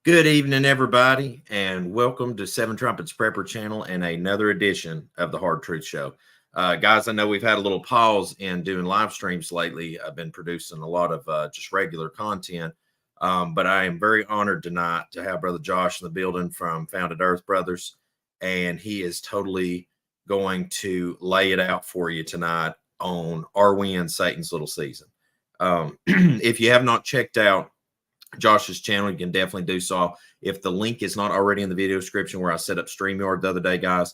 Good evening, everybody, and welcome to Seven Trumpets Prepper Channel and another edition of the Hard Truth Show. Guys, I know we've had a little pause in doing live streams lately. I've been producing a lot of just regular content, but I am very honored tonight to have Brother Josh in the building from Founded Earth Brothers, and he is totally going to lay it out for you tonight on Are We in Satan's Little Season? If you have not checked out Josh's channel, you can definitely do so. If the link is not already in the video description where I set up StreamYard the other day, guys,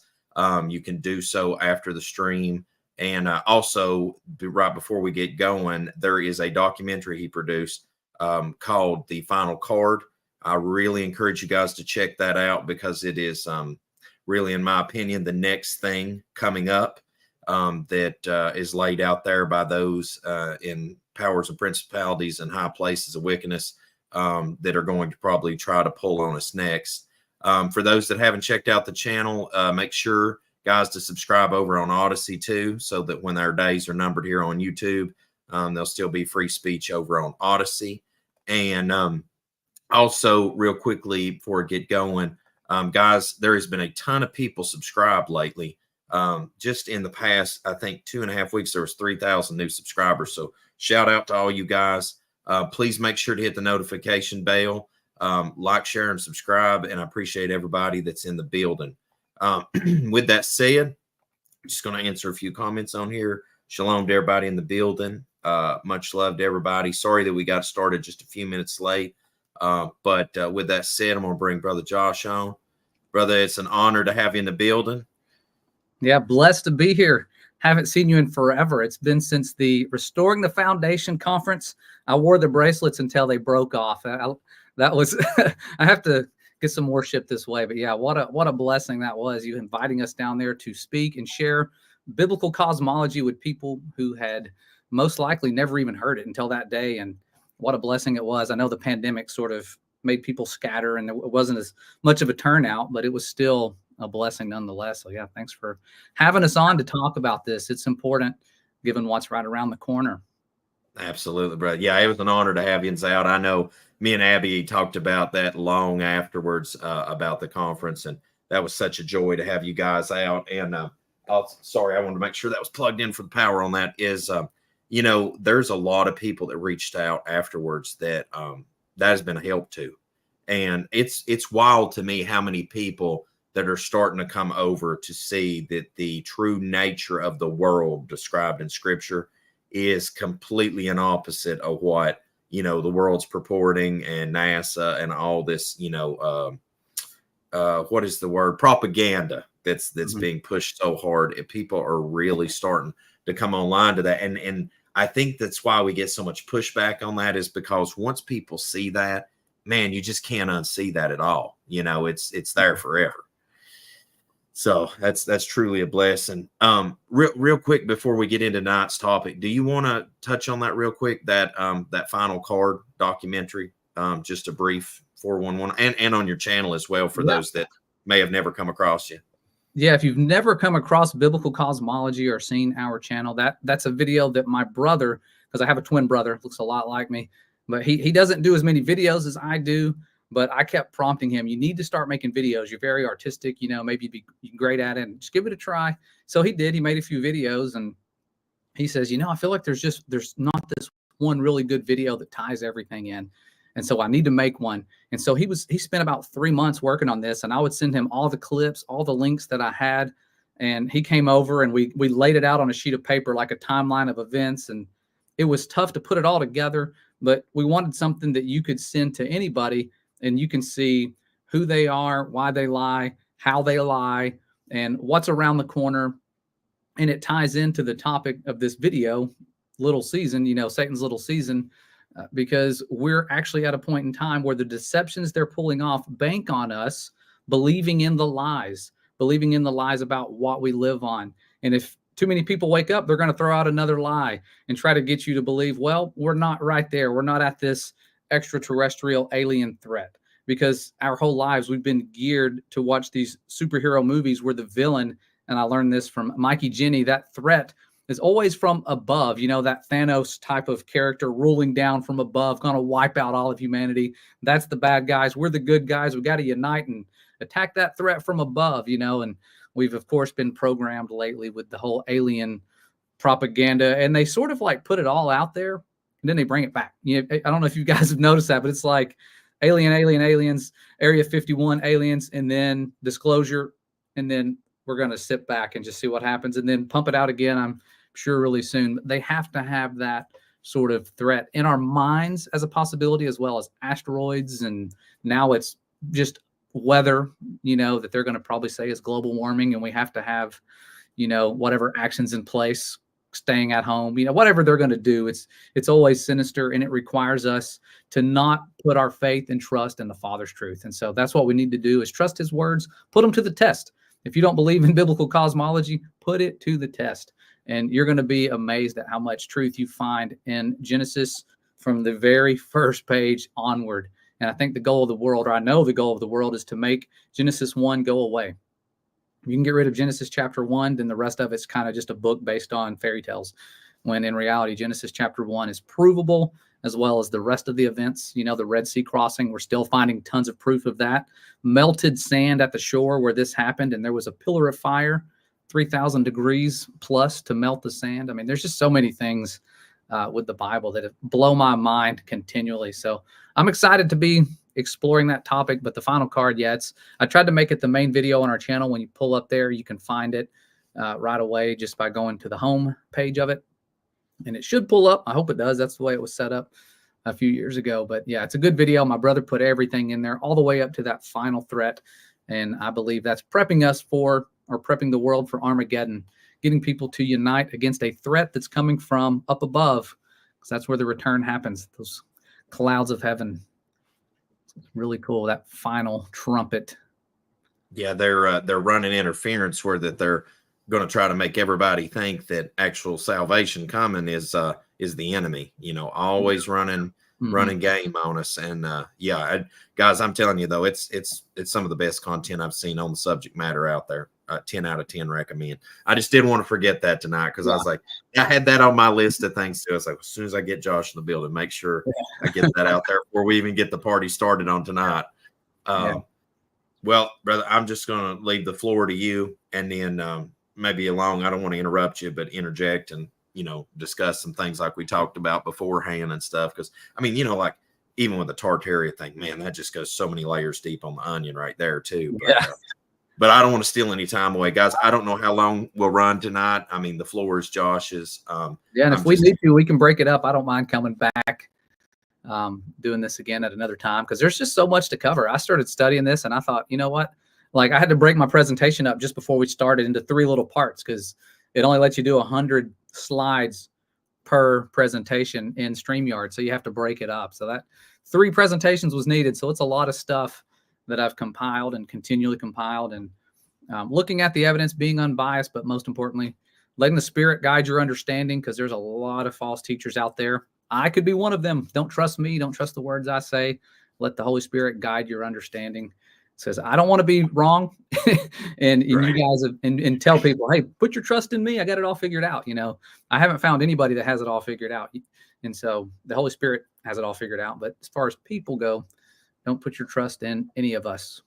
you can do so after the stream. And also, right before we get going, there is a documentary he produced called The Final Card. I really encourage you guys to check that out because it is really, in my opinion, the next thing coming up that is laid out there by those in powers and principalities and high places of wickedness that are going to probably try to pull on us next. For those that haven't checked out the channel, make sure, guys, to subscribe over on Odyssey too, so that when our days are numbered here on YouTube, there'll still be free speech over on Odyssey. And also, real quickly before I get going, guys, there has been a ton of people subscribed lately. Just in the past, I think 2.5 weeks, there was 3,000 new subscribers. So shout out to all you guys. Please make sure to hit the notification bell, like, share, and subscribe. And I appreciate everybody that's in the building. With that said, I'm just going to answer a few comments on here. Shalom to everybody in the building. Much love to everybody. Sorry that we got started just a few minutes late. But with that said, I'm going to bring Brother Josh on. Brother, it's an honor to have you in the building. Yeah, blessed to be here. Haven't seen you in forever. It's been since the Restoring the Foundation conference. I wore the bracelets until they broke off. That was I have to get some worship this way. But yeah, what a blessing that was. You inviting us down there to speak and share biblical cosmology with people who had most likely never even heard it until that day. And what a blessing it was. I know the pandemic sort of made people scatter and it wasn't as much of a turnout, but it was still a blessing nonetheless. So yeah, thanks for having us on to talk about this. It's important given what's right around the corner. Absolutely, brother. Yeah, it was an honor to have you out. I know me and Abby talked about that long afterwards about the conference, and that was such a joy to have you guys out. And sorry, I wanted to make sure that was plugged in for the power on that. Is you know, there's a lot of people that reached out afterwards that that has been a help to, and it's wild to me how many people that are starting to come over to see that the true nature of the world described in Scripture is completely an opposite of what, you know, the world's purporting and NASA and all this, you know, what is the word? Propaganda that's being pushed so hard. And people are really starting to come online to that. And I think that's why we get so much pushback on that, is because once people see that, man, you just can't unsee that at all. You know, it's there forever. So that's truly a blessing. Real quick before we get into tonight's topic, do you want to touch on that real quick? That Final Card documentary, just a brief 411, and on your channel as well for those that may have never come across you. Yeah, if you've never come across biblical cosmology or seen our channel, that's a video that my brother, because I have a twin brother, looks a lot like me, but he doesn't do as many videos as I do. But I kept prompting him, you need to start making videos. You're very artistic, you know, maybe you'd be great at it, and just give it a try. So he did. He made a few videos, and he says, you know, I feel like there's not this one really good video that ties everything in. And so I need to make one. And so he spent about 3 months working on this, and I would send him all the clips, all the links that I had. And he came over and we laid it out on a sheet of paper, like a timeline of events. And it was tough to put it all together, but we wanted something that you could send to anybody, and you can see who they are, why they lie, how they lie, and what's around the corner. And it ties into the topic of this video, little season, you know, Satan's little season, because we're actually at a point in time where the deceptions they're pulling off bank on us believing in the lies about what we live on. And if too many people wake up, they're going to throw out another lie and try to get you to believe, well, we're not right there. We're not at this extraterrestrial alien threat, because our whole lives we've been geared to watch these superhero movies where the villain, and I learned this from Mikey Jenny, that threat is always from above. You know, that Thanos type of character ruling down from above, going to wipe out all of humanity. That's the bad guys. We're the good guys. We got to unite and attack that threat from above, you know. And we've, of course, been programmed lately with the whole alien propaganda, and they sort of like put it all out there and then they bring it back. You know, I don't know if you guys have noticed that, but it's like aliens, Area 51 aliens, and then disclosure, and then we're going to sit back and just see what happens and then pump it out again, I'm sure, really soon. They have to have that sort of threat in our minds as a possibility, as well as asteroids. And now it's just weather, you know, that they're going to probably say is global warming. And we have to have, you know, whatever actions in place, staying at home, you know, whatever they're going to do. It's always sinister, and it requires us to not put our faith and trust in the Father's truth. And so that's what we need to do, is trust his words, put them to the test. If you don't believe in biblical cosmology, put it to the test. And you're going to be amazed at how much truth you find in Genesis from the very first page onward. And I think the goal of the world, or I know the goal of the world, is to make Genesis 1 go away. You can get rid of Genesis chapter 1, then the rest of it's kind of just a book based on fairy tales, when in reality, Genesis chapter 1 is provable, as well as the rest of the events. You know, the Red Sea crossing, we're still finding tons of proof of that. Melted sand at the shore where this happened, and there was a pillar of fire, 3,000 degrees plus to melt the sand. I mean, there's just so many things with the Bible that blow my mind continually. So I'm excited to be exploring that topic. But the final card, I tried to make it the main video on our channel. When you pull up there, you can find it right away just by going to the home page of it. And it should pull up. I hope it does. That's the way it was set up a few years ago. But yeah, it's a good video. My brother put everything in there all the way up to that final threat. And I believe that's prepping us for, or prepping the world for, Armageddon, getting people to unite against a threat that's coming from up above, because that's where the return happens. Those clouds of heaven. It's really cool, that final trumpet. Yeah, they're running interference where that they're going to try to make everybody think that actual salvation coming is the enemy. You know, always running game on us. And guys, I'm telling you though, it's some of the best content I've seen on the subject matter out there. 10 out of 10 recommend. I just didn't want to forget that tonight, because I was like, I had that on my list of things too. I was like, as soon as I get Josh in the building, make sure I get that out there before we even get the party started on tonight. Well, brother, I'm just going to leave the floor to you, and then maybe along, I don't want to interrupt you, but interject and, you know, discuss some things like we talked about beforehand and stuff. Because I mean, you know, like even with the Tartaria thing, man, that just goes so many layers deep on the onion right there too. But I don't want to steal any time away, guys. I don't know how long we'll run tonight. I mean, the floor is Josh's. And if we need to, we can break it up. I don't mind coming back, doing this again at another time, because there's just so much to cover. I started studying this, and I thought, you know what? Like, I had to break my presentation up just before we started into 3 little parts, because it only lets you do 100 slides per presentation in StreamYard. So you have to break it up. So that 3 presentations was needed. So it's a lot of stuff that I've compiled and continually compiled, and looking at the evidence, being unbiased, but most importantly, letting the Spirit guide your understanding, because there's a lot of false teachers out there. I could be one of them. Don't trust me. Don't trust the words I say. Let the Holy Spirit guide your understanding. It says, I don't want to be wrong. and you guys have, and tell people, hey, put your trust in me. I got it all figured out. You know, I haven't found anybody that has it all figured out. And so the Holy Spirit has it all figured out. But as far as people go, don't put your trust in any of us.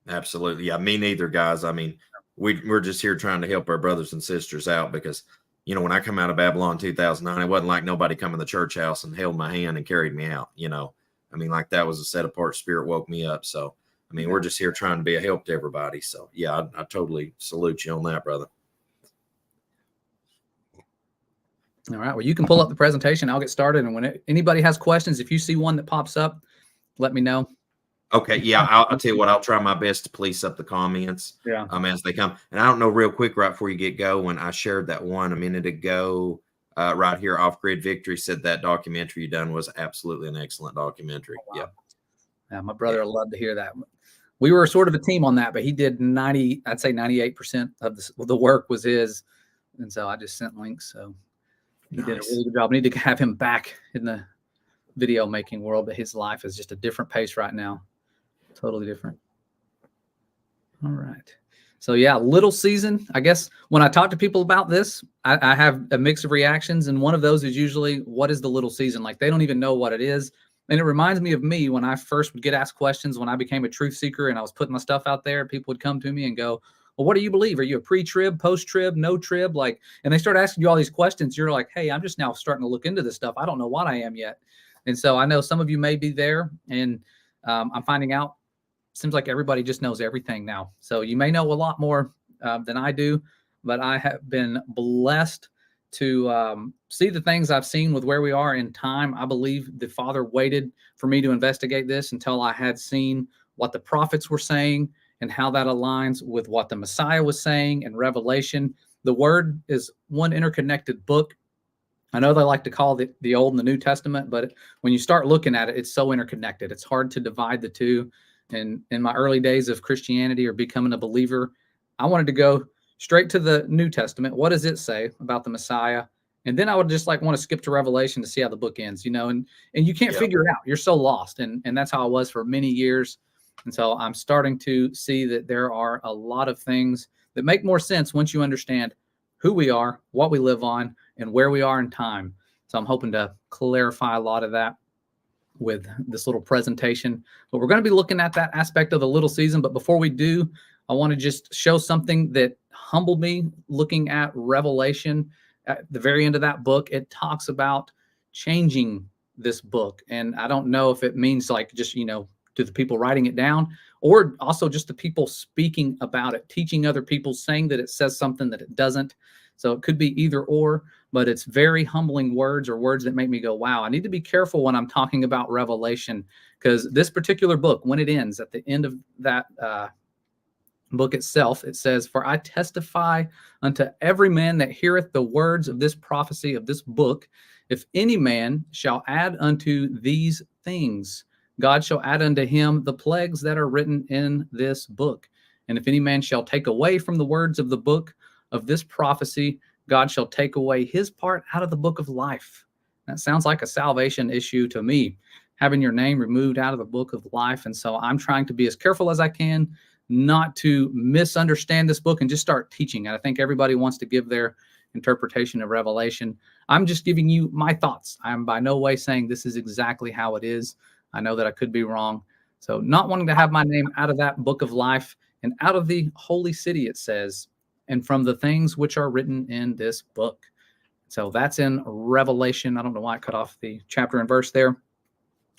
Absolutely. Yeah, me neither, guys. I mean, we're just here trying to help our brothers and sisters out, because, you know, when I come out of Babylon 2009, it wasn't like nobody come in the church house and held my hand and carried me out. You know, I mean, like, that was a set apart spirit woke me up. So, I mean, we're just here trying to be a help to everybody. So, yeah, I totally salute you on that, brother. All right. Well, you can pull up the presentation. I'll get started. And when anybody has questions, if you see one that pops up, let me know. Okay. Yeah. I'll tell you what, I'll try my best to police up the comments as they come. And I don't know, real quick, right before you get going, I shared that one a minute ago, right here, Off Grid Victory said that documentary you done was absolutely an excellent documentary. Oh, wow. Yeah. My brother would love to hear that. We were sort of a team on that, but he did 98% of the work was his. And so I just sent links. So he did a really good job. I need to have him back in the video making world, but his life is just a different pace right now. Totally different. All right. So yeah, little season. I guess when I talk to people about this, I have a mix of reactions, and one of those is usually, what is the little season? Like, they don't even know what it is. And it reminds me of me when I first would get asked questions when I became a truth seeker and I was putting my stuff out there. People would come to me and go, well, what do you believe? Are you a pre-trib, post-trib, no trib? Like, and they start asking you all these questions. You're like, hey, I'm just now starting to look into this stuff. I don't know what I am yet. And so I know some of you may be there, and I'm finding out, seems like everybody just knows everything now. So you may know a lot more than I do, but I have been blessed to see the things I've seen with where we are in time. I believe the Father waited for me to investigate this until I had seen what the prophets were saying and how that aligns with what the Messiah was saying in Revelation. The Word is one interconnected book. I know they like to call it the Old and the New Testament, but when you start looking at it, it's so interconnected. It's hard to divide the two. And in my early days of Christianity or becoming a believer, I wanted to go straight to the New Testament. What does it say about the Messiah? And then I would just like want to skip to Revelation to see how the book ends, and you can't figure it out. You're so lost. And that's how I was for many years. And so I'm starting to see that there are a lot of things that make more sense once you understand who we are, what we live on, and where we are in time. So I'm hoping to clarify a lot of that with this little presentation, but we're going to be looking at that aspect of the little season. But before we do, I want to just show something that humbled me looking at Revelation. At the very end of that book, it talks about changing this book. And I don't know if it means like just, to the people writing it down, or also just the people speaking about it, teaching other people, saying that it says something that it doesn't. So it could be either or, but it's very humbling words, or words that make me go, wow, I need to be careful when I'm talking about Revelation, because this particular book, when it ends, at the end of that book itself, it says, for I testify unto every man that heareth the words of this prophecy of this book, if any man shall add unto these things, God shall add unto him the plagues that are written in this book. And if any man shall take away from the words of the book of this prophecy, God shall take away his part out of the book of life. That sounds like a salvation issue to me, having your name removed out of the book of life. And so I'm trying to be as careful as I can not to misunderstand this book and just start teaching it. I think everybody wants to give their interpretation of Revelation. I'm just giving you my thoughts. I'm by no way saying this is exactly how it is. I know that I could be wrong. So not wanting to have my name out of that book of life and out of the holy city, it says, and from the things which are written in this book. So that's in Revelation. I don't know why I cut off the chapter and verse there.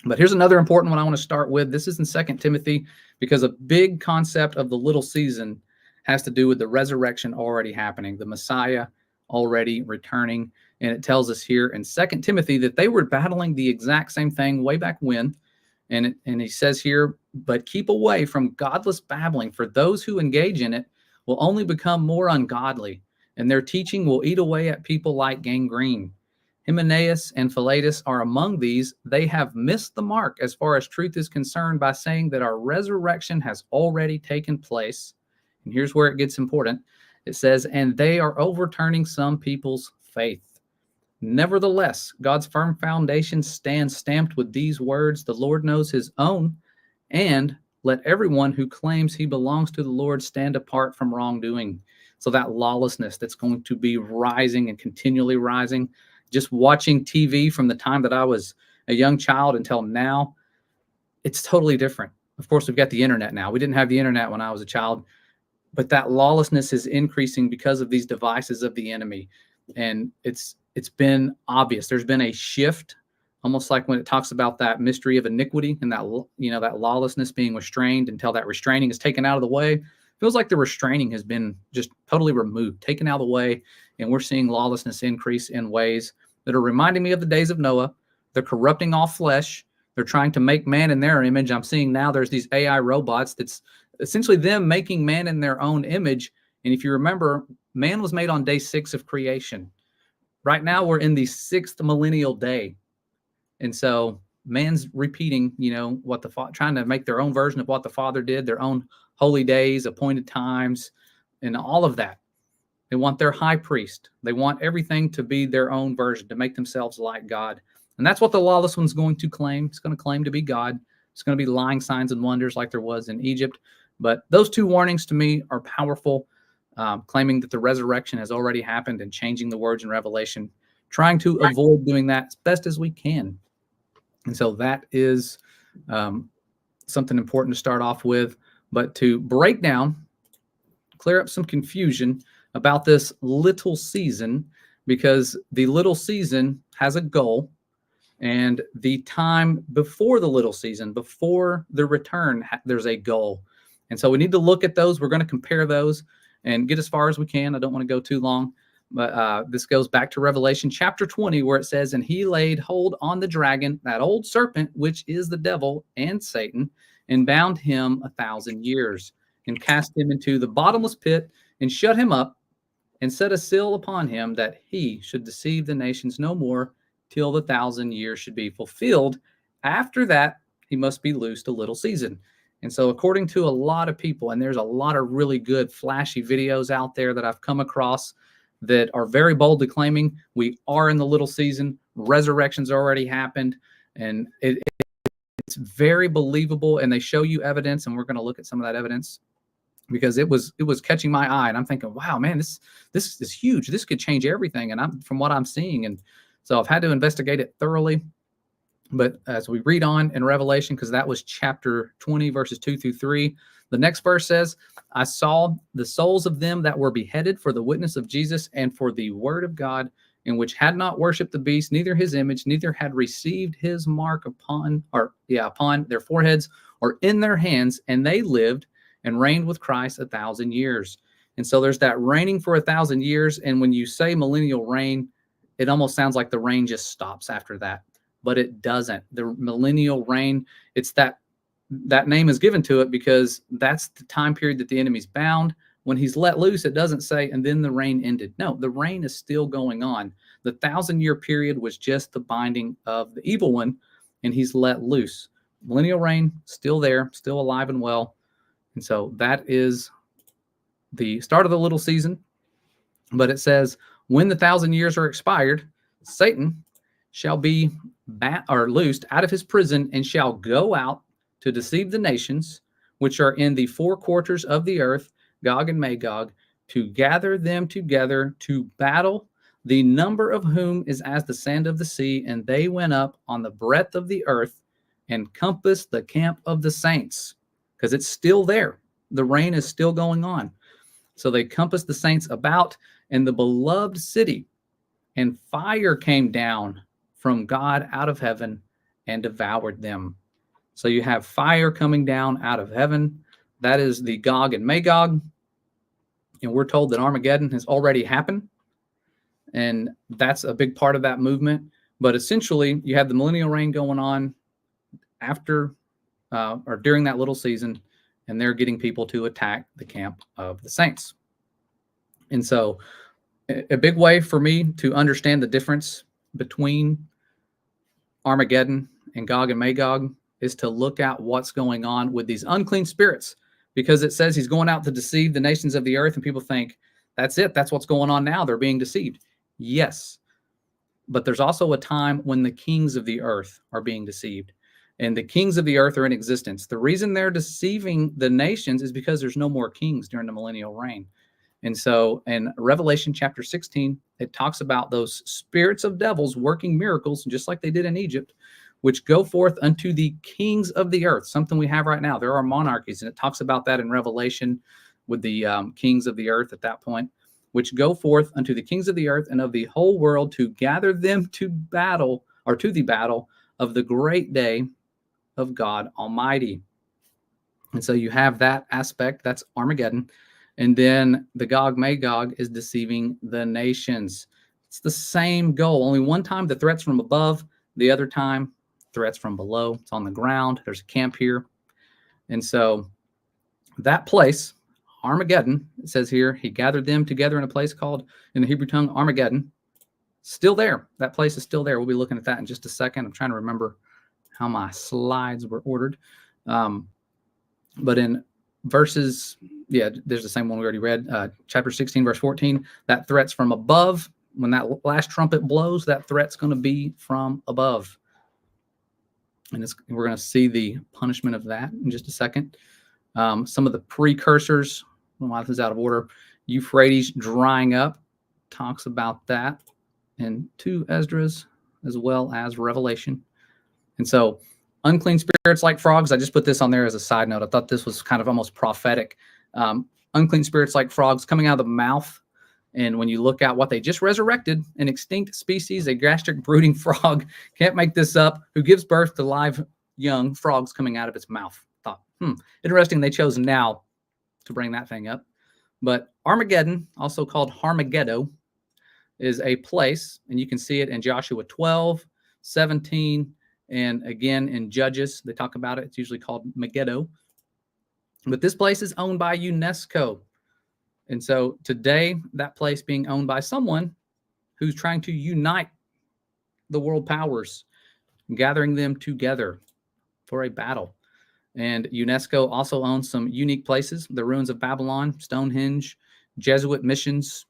But here's another important one I want to start with. This is in 2 Timothy, because a big concept of the little season has to do with the resurrection already happening, the Messiah already returning. And it tells us here in 2 Timothy that they were battling the exact same thing way back when. And he says here, but keep away from godless babbling, for those who engage in it will only become more ungodly, and their teaching will eat away at people like gangrene. Hymenaeus and Philetus are among these. They have missed the mark as far as truth is concerned by saying that our resurrection has already taken place. And here's where it gets important. It says, and they are overturning some people's faith. Nevertheless, God's firm foundation stands stamped with these words, the Lord knows his own, and let everyone who claims he belongs to the Lord stand apart from wrongdoing. So that lawlessness that's going to be rising and continually rising, just watching TV from the time that I was a young child until now, it's totally different. Of course, we've got the internet now. We didn't have the internet when I was a child, but that lawlessness is increasing because of these devices of the enemy. And it's been obvious. There's been a shift, almost like when it talks about that mystery of iniquity and that, that lawlessness being restrained until that restraining is taken out of the way. It feels like the restraining has been just totally removed, taken out of the way. And we're seeing lawlessness increase in ways that are reminding me of the days of Noah. They're corrupting all flesh. They're trying to make man in their image. I'm seeing now there's these AI robots that's essentially them making man in their own image. And if you remember, man was made on day 6 of creation. Right now, we're in the 6th millennial day. And so man's repeating, what trying to make their own version of what the Father did, their own holy days, appointed times, and all of that. They want their high priest. They want everything to be their own version, to make themselves like God. And that's what the lawless one's going to claim. It's going to claim to be God. It's going to be lying signs and wonders like there was in Egypt. But those two warnings to me are powerful, claiming that the resurrection has already happened and changing the words in Revelation, trying to avoid doing that as best as we can. And so that is something important to start off with. But to break down, clear up some confusion about this little season, because the little season has a goal, and the time before the little season, before the return, there's a goal. And so we need to look at those. We're going to compare those and get as far as we can. I don't want to go too long, but this goes back to Revelation chapter 20, where it says, "And he laid hold on the dragon, that old serpent, which is the devil and Satan, and bound him 1,000 years, and cast him into the bottomless pit, and shut him up, and set a seal upon him, that he should deceive the nations no more, till the 1,000 years should be fulfilled. After that, he must be loosed a little season." And so according to a lot of people, and there's a lot of really good flashy videos out there that I've come across that are very boldly claiming we are in the little season, resurrection's already happened, and it's very believable, and they show you evidence, and we're going to look at some of that evidence, because it was catching my eye, and I'm thinking, wow, man, this is huge. This could change everything, and from what I'm seeing, and so I've had to investigate it thoroughly. But as we read on in Revelation, because that was chapter 20, verses 2 through 3, the next verse says, "I saw the souls of them that were beheaded for the witness of Jesus and for the word of God, in which had not worshipped the beast, neither his image, neither had received his mark upon their foreheads or in their hands, and they lived and reigned with Christ 1,000 years." And so there's that reigning for 1,000 years. And when you say millennial reign, it almost sounds like the reign just stops after that, but it doesn't. The millennial reign, it's that name is given to it because that's the time period that the enemy's bound. When he's let loose, it doesn't say, and then the reign ended. No, the reign is still going on. The 1,000-year period was just the binding of the evil one, and he's let loose. Millennial reign, still there, still alive and well. And so that is the start of the little season. But it says, when the 1,000 years are expired, Satan shall be loosed out of his prison, and shall go out to deceive the nations which are in the four quarters of the earth, Gog and Magog, to gather them together to battle, the number of whom is as the sand of the sea. And they went up on the breadth of the earth, and compassed the camp of the saints, because it's still there. The reign is still going on. So they compassed the saints about, and the beloved city, and fire came down from God out of heaven and devoured them. So you have fire coming down out of heaven. That is the Gog and Magog. And we're told that Armageddon has already happened. And that's a big part of that movement. But essentially, you have the millennial reign going on after or during that little season, and they're getting people to attack the camp of the saints. And so a big way for me to understand the difference between Armageddon and Gog and Magog is to look at what's going on with these unclean spirits, because it says he's going out to deceive the nations of the earth, and people think that's it. That's what's going on now. They're being deceived. Yes. But there's also a time when the kings of the earth are being deceived, and the kings of the earth are in existence. The reason they're deceiving the nations is because there's no more kings during the millennial reign. And so in Revelation chapter 16, it talks about those spirits of devils working miracles, just like they did in Egypt, which go forth unto the kings of the earth, something we have right now. There are monarchies, and it talks about that in Revelation with the kings of the earth at that point, which go forth unto the kings of the earth and of the whole world, to gather them to battle, or to the battle of the great day of God Almighty. And so you have that aspect, that's Armageddon. And then the Gog Magog is deceiving the nations. It's the same goal. Only one time the threat's from above, the other time threats from below. It's on the ground. There's a camp here. And so that place, Armageddon, it says here, he gathered them together in a place called, in the Hebrew tongue, Armageddon. Still there. That place is still there. We'll be looking at that in just a second. I'm trying to remember how my slides were ordered. But in verses, there's the same one we already read, chapter 16, verse 14, that threat's from above. When that last trumpet blows, that threat's going to be from above. And we're going to see the punishment of that in just a second. Some of the precursors, well, this is out of order. Euphrates drying up talks about that in 2 Esdras as well as Revelation. And so unclean spirits like frogs, I just put this on there as a side note. I thought this was kind of almost prophetic. Unclean spirits like frogs coming out of the mouth. And when you look at what they just resurrected, an extinct species, a gastric brooding frog, can't make this up, who gives birth to live young frogs coming out of its mouth. Thought, interesting. They chose now to bring that thing up. But Armageddon, also called Harmageddo, is a place, and you can see it in Joshua 12, 17, and again in Judges. They talk about it. It's usually called Megiddo. But this place is owned by UNESCO. And so today, that place being owned by someone who's trying to unite the world powers, gathering them together for a battle. And UNESCO also owns some unique places, the ruins of Babylon, Stonehenge, Jesuit missions,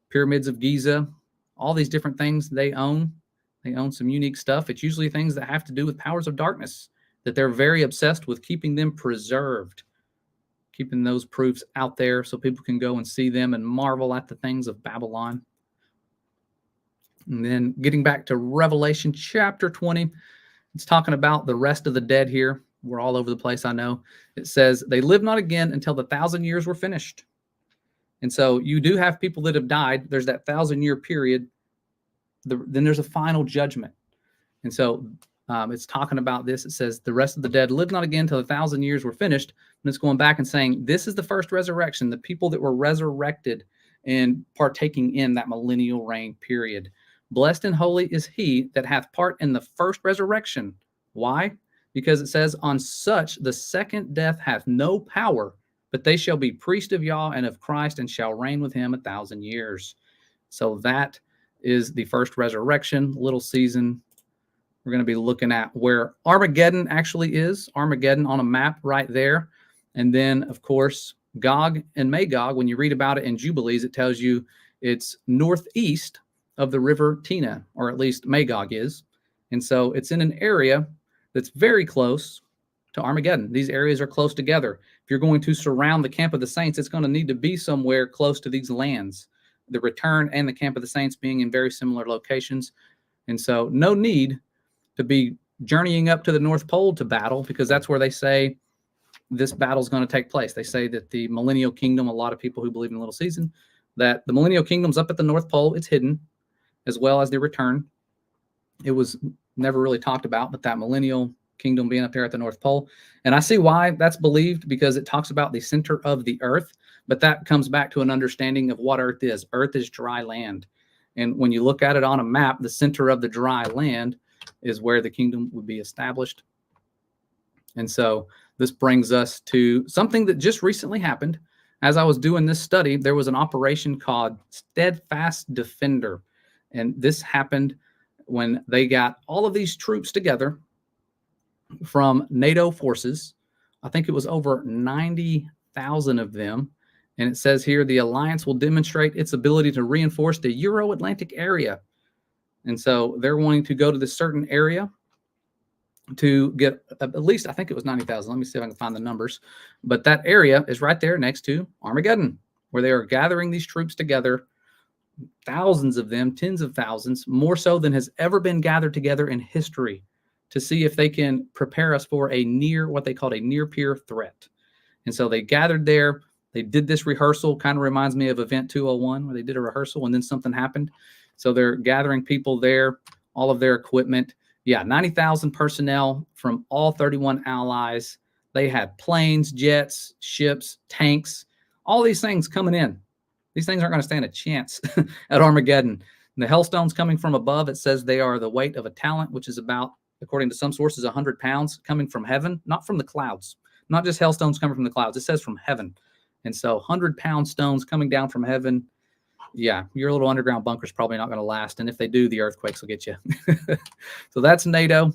pyramids of Giza, all these different things they own. They own some unique stuff. It's usually things that have to do with powers of darkness, that they're very obsessed with keeping them preserved, keeping those proofs out there so people can go and see them and marvel at the things of Babylon. And then getting back to Revelation chapter 20, it's talking about the rest of the dead here. We're all over the place, I know. It says, they live not again until the 1,000 years were finished. And so you do have people that have died. There's that 1,000-year period. Then there's a final judgment. And so it's talking about this. It says, the rest of the dead live not again until the 1,000 years were finished. And it's going back and saying, this is the first resurrection, the people that were resurrected and partaking in that millennial reign period. Blessed and holy is he that hath part in the first resurrection. Why? Because it says, on such the second death hath no power, but they shall be priests of Yah and of Christ, and shall reign with him 1,000 years. So that is the first resurrection, little season. We're going to be looking at where Armageddon actually is. Armageddon on a map right there. And then, of course, Gog and Magog, when you read about it in Jubilees, it tells you it's northeast of the river Tina, or at least Magog is. And so it's in an area that's very close to Armageddon. These areas are close together. If you're going to surround the camp of the saints, it's going to need to be somewhere close to these lands. The return and the camp of the saints being in very similar locations. And so no need to be journeying up to the North Pole to battle, because that's where they say this battle is going to take place. They say that the millennial kingdom, a lot of people who believe in little season, that the millennial kingdom's up at the North Pole. It's hidden, as well as the return. It was never really talked about, but that millennial kingdom being up there at the North Pole. And I see why that's believed, because it talks about the center of the earth, but that comes back to an understanding of what earth is. Earth is dry land. And when you look at it on a map, the center of the dry land is where the kingdom would be established. And so this brings us to something that just recently happened. As I was doing this study, there was an operation called Steadfast Defender. And this happened when they got all of these troops together from NATO forces. I think it was over 90,000 of them. And it says here, the alliance will demonstrate its ability to reinforce the Euro-Atlantic area. And so they're wanting to go to this certain area to get at least, I think it was 90,000. Let me see if I can find the numbers. But that area is right there next to Armageddon, where they are gathering these troops together, thousands of them, tens of thousands, more so than has ever been gathered together in history, to see if they can prepare us for what they called a near-peer threat. And so they gathered there. They did this rehearsal. Kind of reminds me of Event 201, where they did a rehearsal and then something happened. So they're gathering people there, all of their equipment. Yeah, 90,000 personnel from all 31 allies. They had planes, jets, ships, tanks, all these things coming in. These things aren't going to stand a chance at Armageddon. And the hailstones coming from above, it says they are the weight of a talent, which is about, according to some sources, 100 pounds coming from heaven, not from the clouds. Not just hailstones coming from the clouds. It says from heaven. And so 100-pound stones coming down from heaven. Yeah, your little underground bunker is probably not going to last. And if they do, the earthquakes will get you. So that's NATO.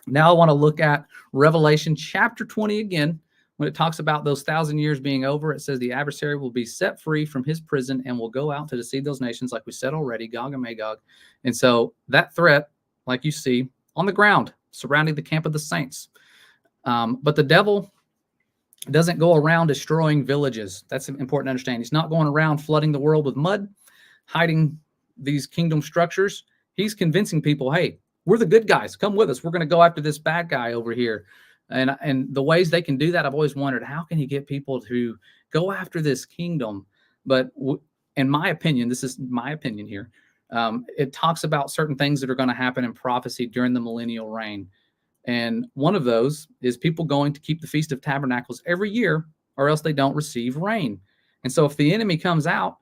Now I want to look at Revelation chapter 20 again. When it talks about those 1,000 years being over, it says the adversary will be set free from his prison and will go out to deceive those nations, like we said already, Gog and Magog. And so that threat, like you see, on the ground, surrounding the camp of the saints. But the devil doesn't go around destroying villages. That's important to understand. He's not going around flooding the world with mud, hiding these kingdom structures. He's convincing people, hey, we're the good guys. Come with us. We're going to go after this bad guy over here. And the ways they can do that, I've always wondered, how can you get people to go after this kingdom? But in my opinion, this is my opinion here, it talks about certain things that are going to happen in prophecy during the millennial reign. And one of those is people going to keep the Feast of Tabernacles every year, or else they don't receive rain. And so if the enemy comes out,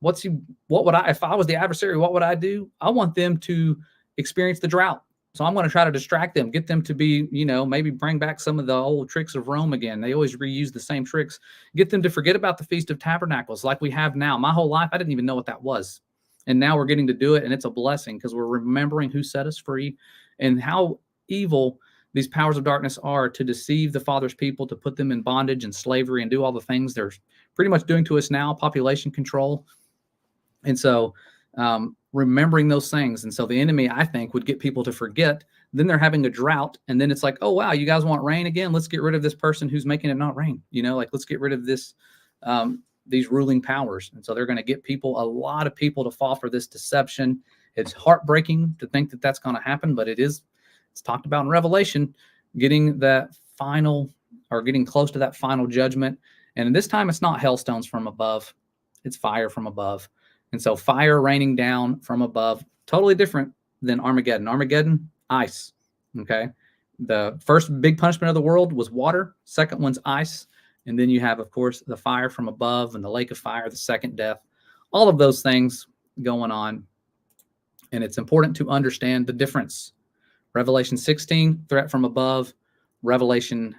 what would I, if I was the adversary, what would I do? I want them to experience the drought. So I'm going to try to distract them, get them to be, maybe bring back some of the old tricks of Rome again. They always reuse the same tricks. Get them to forget about the Feast of Tabernacles like we have now. My whole life, I didn't even know what that was. And now we're getting to do it, and it's a blessing because we're remembering who set us free and how evil these powers of darkness are to deceive the Father's people, to put them in bondage and slavery and do all the things they're pretty much doing to us now, population control. And so remembering those things. And so the enemy, I think, would get people to forget. Then they're having a drought. And then it's like, oh, wow, you guys want rain again? Let's get rid of this person who's making it not rain. Let's get rid of this, these ruling powers. And so they're going to get a lot of people to fall for this deception. It's heartbreaking to think that that's going to happen, but it's talked about in Revelation, getting that final, or getting close to that final judgment. And this time it's not hailstones from above, it's fire from above. And so fire raining down from above, totally different than Armageddon. Armageddon, ice, okay? The first big punishment of the world was water. Second one's ice. And then you have, of course, the fire from above and the lake of fire, the second death. All of those things going on. And it's important to understand the difference. Revelation 16, threat from above. Revelation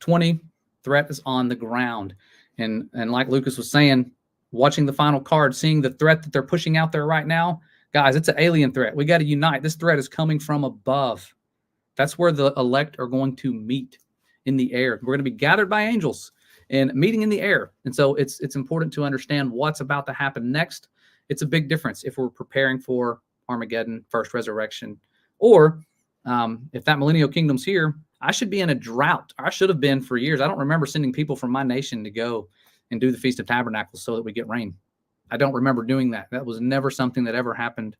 20, threat is on the ground. And like Lucas was saying, watching the final card, seeing the threat that they're pushing out there right now, guys, it's an alien threat. We got to unite. This threat is coming from above. That's where the elect are going to meet, in the air. We're going to be gathered by angels and meeting in the air. And so it's important to understand what's about to happen next. It's a big difference if we're preparing for Armageddon, first resurrection, or if that millennial kingdom's here, I should be in a drought. I should have been for years. I don't remember sending people from my nation to go and do the Feast of Tabernacles so that we get rain. I don't remember doing that. That was never something that ever happened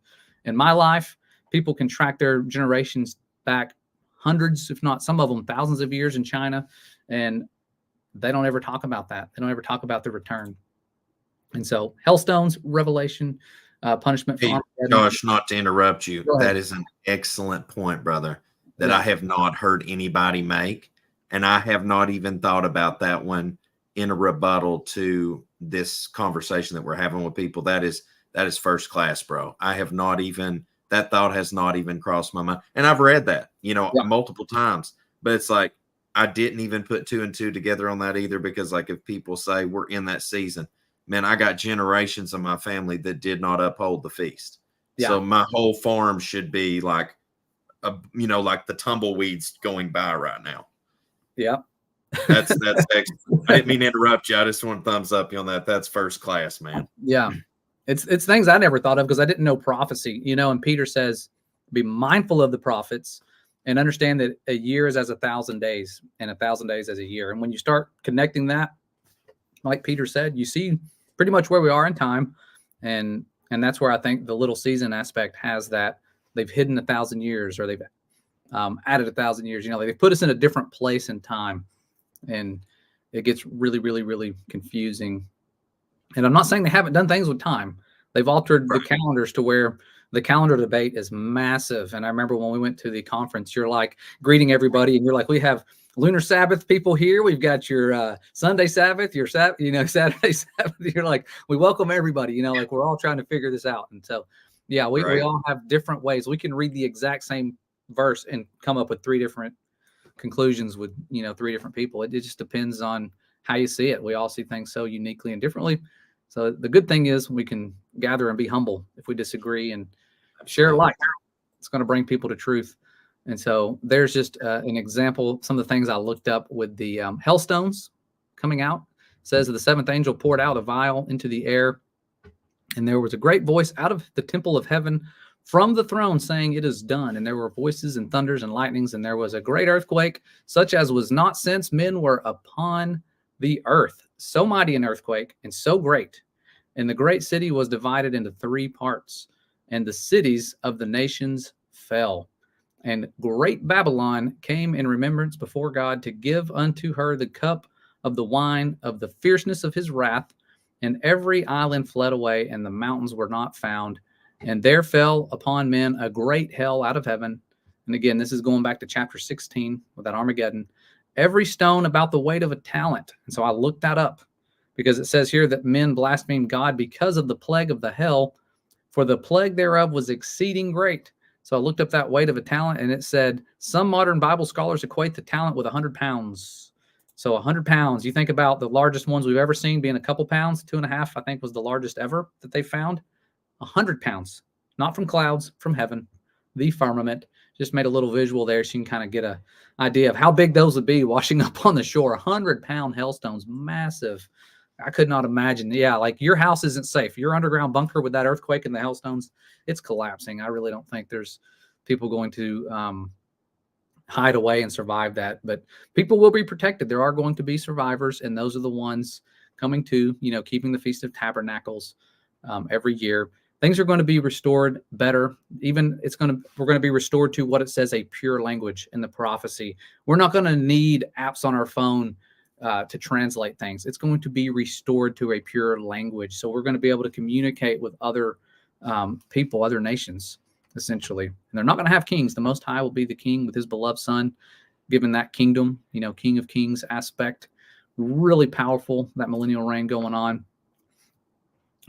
in my life. People can track their generations back hundreds, if not some of them thousands of years in China, and they don't ever talk about that. They don't ever talk about the return. And so hailstones, Revelation, punishment. Hey, Josh, not to interrupt you, that is an excellent point, brother, that I have not heard anybody make, and I have not even thought about that one in a rebuttal to this conversation that we're having with people. That is first class, bro. I have not even, that thought has not even crossed my mind. And I've read that, multiple times, but it's like, I didn't even put two and two together on that either, because like, if people say we're in that season, man, I got generations of my family that did not uphold the feast. Yeah. So my whole farm should be like, like the tumbleweeds going by right now. Yeah. That's excellent. I didn't mean to interrupt you. I just want to thumbs up you on that. That's first class, man. Yeah. It's things I never thought of because I didn't know prophecy, and Peter says, be mindful of the prophets and understand that a year is as 1,000 days and 1,000 days as a year. And when you start connecting that, like Peter said, you see pretty much where we are in time. And that's where I think the little season aspect has that they've hidden 1,000 years, or they've added 1,000 years. They've put us in a different place in time, and it gets really, really, really confusing. And I'm not saying they haven't done things with time. They've altered the calendars to where the calendar debate is massive. And I remember when we went to the conference, you're like greeting everybody, and you're like, we have lunar Sabbath people here. We've got your Sunday Sabbath, your Saturday Sabbath. You're like, we welcome everybody. Like we're all trying to figure this out. And so, yeah, we all have different ways. We can read the exact same verse and come up with 3 different conclusions with 3 different people. It just depends on how you see it. We all see things so uniquely and differently. So the good thing is we can gather and be humble if we disagree and share light. It's going to bring people to truth. And so there's just an example. Some of the things I looked up with the hailstones coming out. It says that the 7th angel poured out a vial into the air, and there was a great voice out of the temple of heaven from the throne, saying, "It is done." And there were voices and thunders and lightnings, and there was a great earthquake, such as was not since men were upon the earth. So mighty an earthquake, and so great. And the great city was divided into 3 parts, and the cities of the nations fell. And great Babylon came in remembrance before God to give unto her the cup of the wine of the fierceness of his wrath. And every island fled away, and the mountains were not found. And there fell upon men a great hell out of heaven. And again, this is going back to chapter 16 with that Armageddon. Every stone about the weight of a talent. And so I looked that up because it says here that men blasphemed God because of the plague of the hell, for the plague thereof was exceeding great. So I looked up that weight of a talent, and it said some modern Bible scholars equate the talent with 100 pounds. So 100 pounds, you think about the largest ones we've ever seen being a couple pounds, 2.5, I think was the largest ever that they found. 100 pounds, not from clouds, from heaven, the firmament. Just made a little visual there so you can kind of get an idea of how big those would be washing up on the shore. 100-pound hailstones, massive. I could not imagine. Yeah, like your house isn't safe. Your underground bunker with that earthquake and the hailstones, it's collapsing. I really don't think there's people going to hide away and survive that. But people will be protected. There are going to be survivors, and those are the ones coming to, keeping the Feast of Tabernacles every year. Things are going to be restored better. Even we're going to be restored to what it says, a pure language in the prophecy. We're not going to need apps on our phone to translate things. It's going to be restored to a pure language. So we're going to be able to communicate with other people, other nations, essentially. And they're not going to have kings. The Most High will be the king with his beloved son, given that kingdom, King of Kings aspect. Really powerful, that millennial reign going on.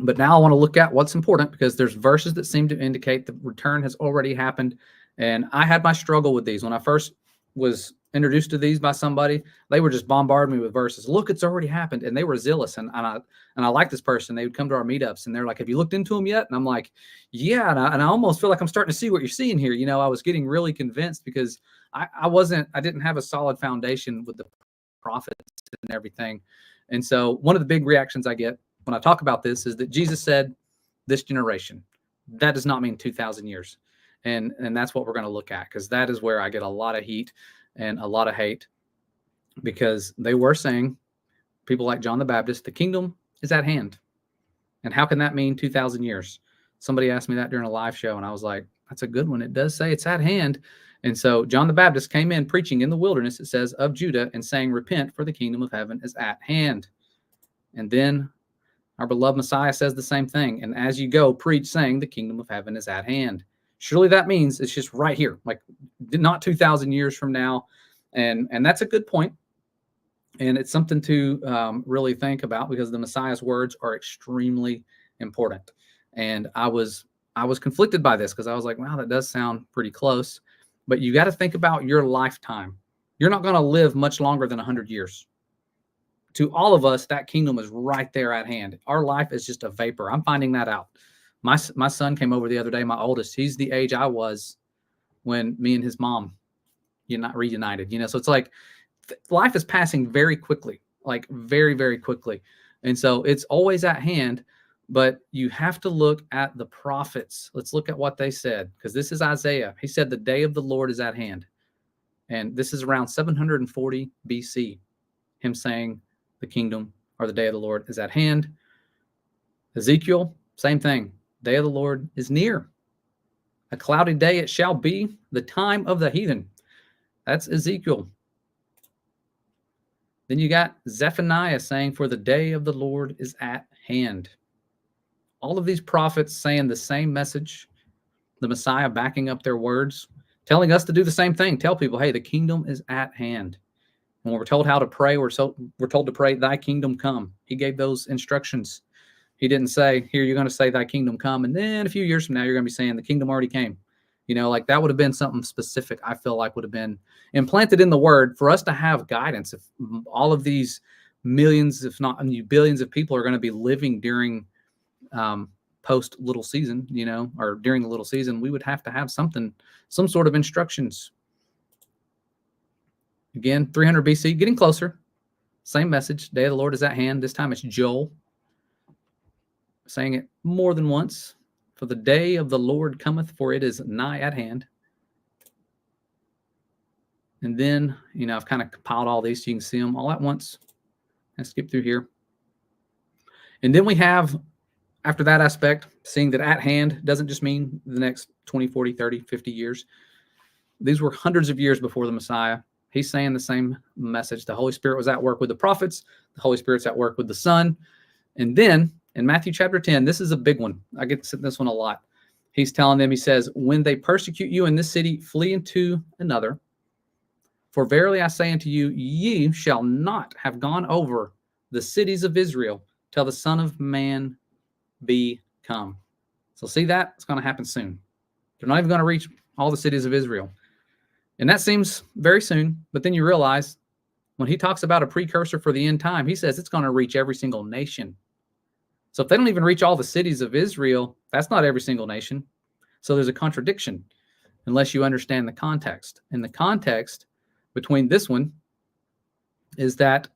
But now I want to look at what's important, because there's verses that seem to indicate the return has already happened. And I had my struggle with these. When I first was introduced to these by somebody, they were just bombarding me with verses. Look, it's already happened. And they were zealous. And I like this person. They would come to our meetups and they're like, have you looked into them yet? And I'm like, yeah. And I almost feel like I'm starting to see what you're seeing here. I was getting really convinced because I didn't have a solid foundation with the prophets and everything. And so one of the big reactions I get when I talk about this is that Jesus said this generation. That does not mean 2,000 years. And that's what we're going to look at, because that is where I get a lot of heat and a lot of hate, because they were saying, people like John the Baptist, the kingdom is at hand. And how can that mean 2,000 years? Somebody asked me that during a live show, and I was like, that's a good one. It does say it's at hand. And so John the Baptist came in preaching in the wilderness, it says, of Judah, and saying, repent, for the kingdom of heaven is at hand. And then our beloved Messiah says the same thing. And as you go, preach, saying, the kingdom of heaven is at hand. Surely that means it's just right here, like not 2,000 years from now. And that's a good point. And it's something to really think about, because the Messiah's words are extremely important. And I was conflicted by this, because I was like, wow, that does sound pretty close. But you got to think about your lifetime. You're not going to live much longer than 100 years. To all of us, that kingdom is right there at hand. Our life is just a vapor. I'm finding that out. My son came over the other day, my oldest. He's the age I was when me and his mom reunited. So it's like life is passing very quickly, like very, very quickly. And so it's always at hand, but you have to look at the prophets. Let's look at what they said, because this is Isaiah. He said the day of the Lord is at hand. And this is around 740 BC, him saying the kingdom, or the day of the Lord, is at hand. Ezekiel, same thing. Day of the Lord is near. A cloudy day it shall be, the time of the heathen. That's Ezekiel. Then you got Zephaniah saying, for the day of the Lord is at hand. All of these prophets saying the same message, the Messiah backing up their words, telling us to do the same thing. Tell people, hey, the kingdom is at hand. When we're told how to pray, we're told to pray, thy kingdom come. He gave those instructions. He didn't say, here, you're going to say thy kingdom come, and then a few years from now, you're going to be saying the kingdom already came. Like that would have been something specific, I feel like would have been implanted in the word for us to have guidance. If all of these millions, if not billions of people are going to be living during post little season, or during the little season, we would have to have some sort of instructions. Again, 300 BC, getting closer. Same message. Day of the Lord is at hand. This time it's Joel saying it more than once. For the day of the Lord cometh, for it is nigh at hand. And then, I've kind of compiled all these so you can see them all at once. I skip through here. And then we have, after that aspect, seeing that at hand doesn't just mean the next 20, 40, 30, 50 years. These were hundreds of years before the Messiah. He's saying the same message. The Holy Spirit was at work with the prophets. The Holy Spirit's at work with the Son. And then in Matthew chapter 10, this is a big one. I get to sit this one a lot. He's telling them, he says, when they persecute you in this city, flee into another. For verily I say unto you, ye shall not have gone over the cities of Israel till the Son of Man be come. So see that? It's going to happen soon. They're not even going to reach all the cities of Israel. And that seems very soon. But then you realize when he talks about a precursor for the end time, he says it's going to reach every single nation. So if they don't even reach all the cities of Israel, that's not every single nation. So there's a contradiction unless you understand the context. And the context between this one is that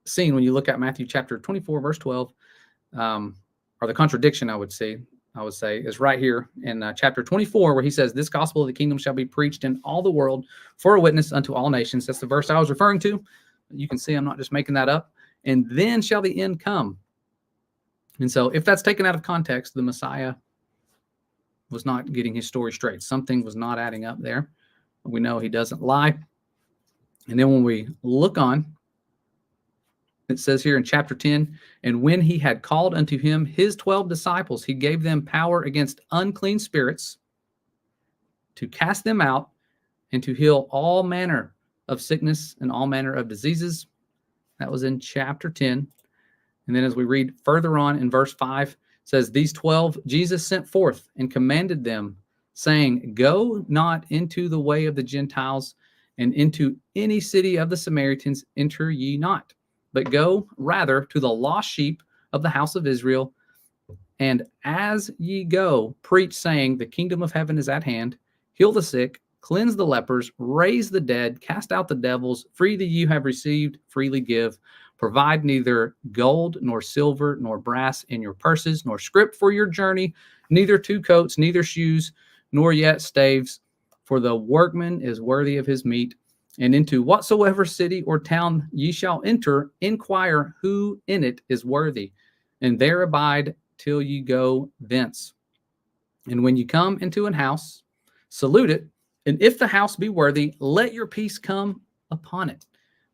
seen when you look at Matthew chapter 24, verse 12, or the contradiction, I would say, is right here in chapter 24, where he says, this gospel of the kingdom shall be preached in all the world for a witness unto all nations. That's the verse I was referring to. You can see I'm not just making that up. And then shall the end come. And so if that's taken out of context, the Messiah was not getting his story straight. Something was not adding up there. We know he doesn't lie. And then when we look on, it says here in chapter 10, and when he had called unto him his 12 disciples, he gave them power against unclean spirits to cast them out and to heal all manner of sickness and all manner of diseases. That was in chapter 10. And then as we read further on in verse 5, it says, these 12 Jesus sent forth and commanded them, saying, go not into the way of the Gentiles, and into any city of the Samaritans enter ye not, but go rather to the lost sheep of the house of Israel. And as ye go, preach, saying, the kingdom of heaven is at hand. Heal the sick, cleanse the lepers, raise the dead, cast out the devils. Freely you have received, freely give. Provide neither gold nor silver nor brass in your purses, nor scrip for your journey, neither two coats, neither shoes, nor yet staves. For the workman is worthy of his meat. And into whatsoever city or town ye shall enter, inquire who in it is worthy, and there abide till ye go thence. And when you come into an house, salute it, and if the house be worthy, let your peace come upon it.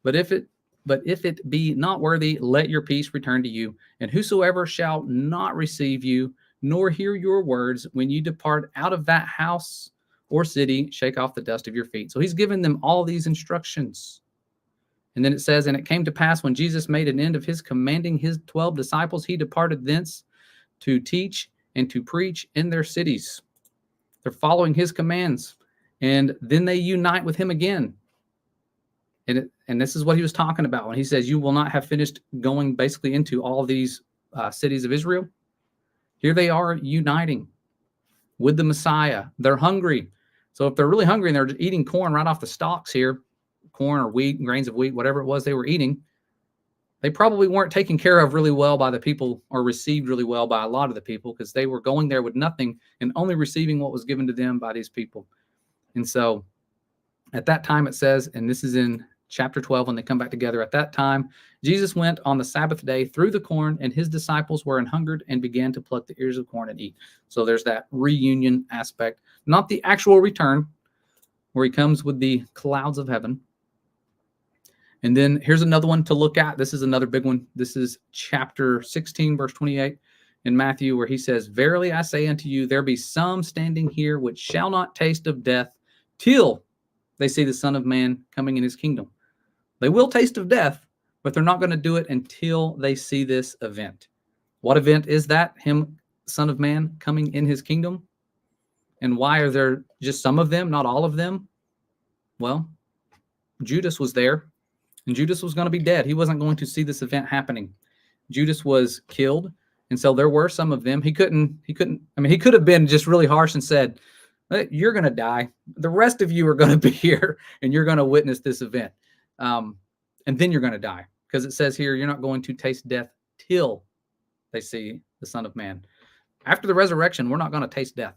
But if it be not worthy, let your peace return to you. And whosoever shall not receive you, nor hear your words, when you depart out of that house or city, shake off the dust of your feet. So he's given them all these instructions. And then it says, and it came to pass when Jesus made an end of his commanding his 12 disciples, he departed thence to teach and to preach in their cities. They're following his commands. And then they unite with him again. And this is what he was talking about when he says, you will not have finished going basically into all these cities of Israel. Here they are uniting with the Messiah. They're hungry. So if they're really hungry and they're just eating corn right off the stalks here, corn or wheat, grains of wheat, whatever it was they were eating, they probably weren't taken care of really well by the people, or received really well by a lot of the people, because they were going there with nothing and only receiving what was given to them by these people. And so at that time it says, and this is in chapter 12, when they come back together, at that time, Jesus went on the Sabbath day through the corn, and his disciples were an hungered and began to pluck the ears of corn and eat. So there's that reunion aspect, not the actual return where he comes with the clouds of heaven. And then here's another one to look at. This is another big one. This is chapter 16, verse 28 in Matthew, where he says, verily I say unto you, there be some standing here which shall not taste of death till they see the Son of Man coming in his kingdom. They will taste of death, but they're not going to do it until they see this event. What event is that? Him, Son of Man, coming in his kingdom? And why are there just some of them, not all of them? Well, Judas was there, and Judas was going to be dead. He wasn't going to see this event happening. Judas was killed, and so there were some of them. He could have been just really harsh and said, you're going to die. The rest of you are going to be here, and you're going to witness this event. And then you're going to die, because it says here, you're not going to taste death till they see the Son of Man. after the resurrection, we're not going to taste death.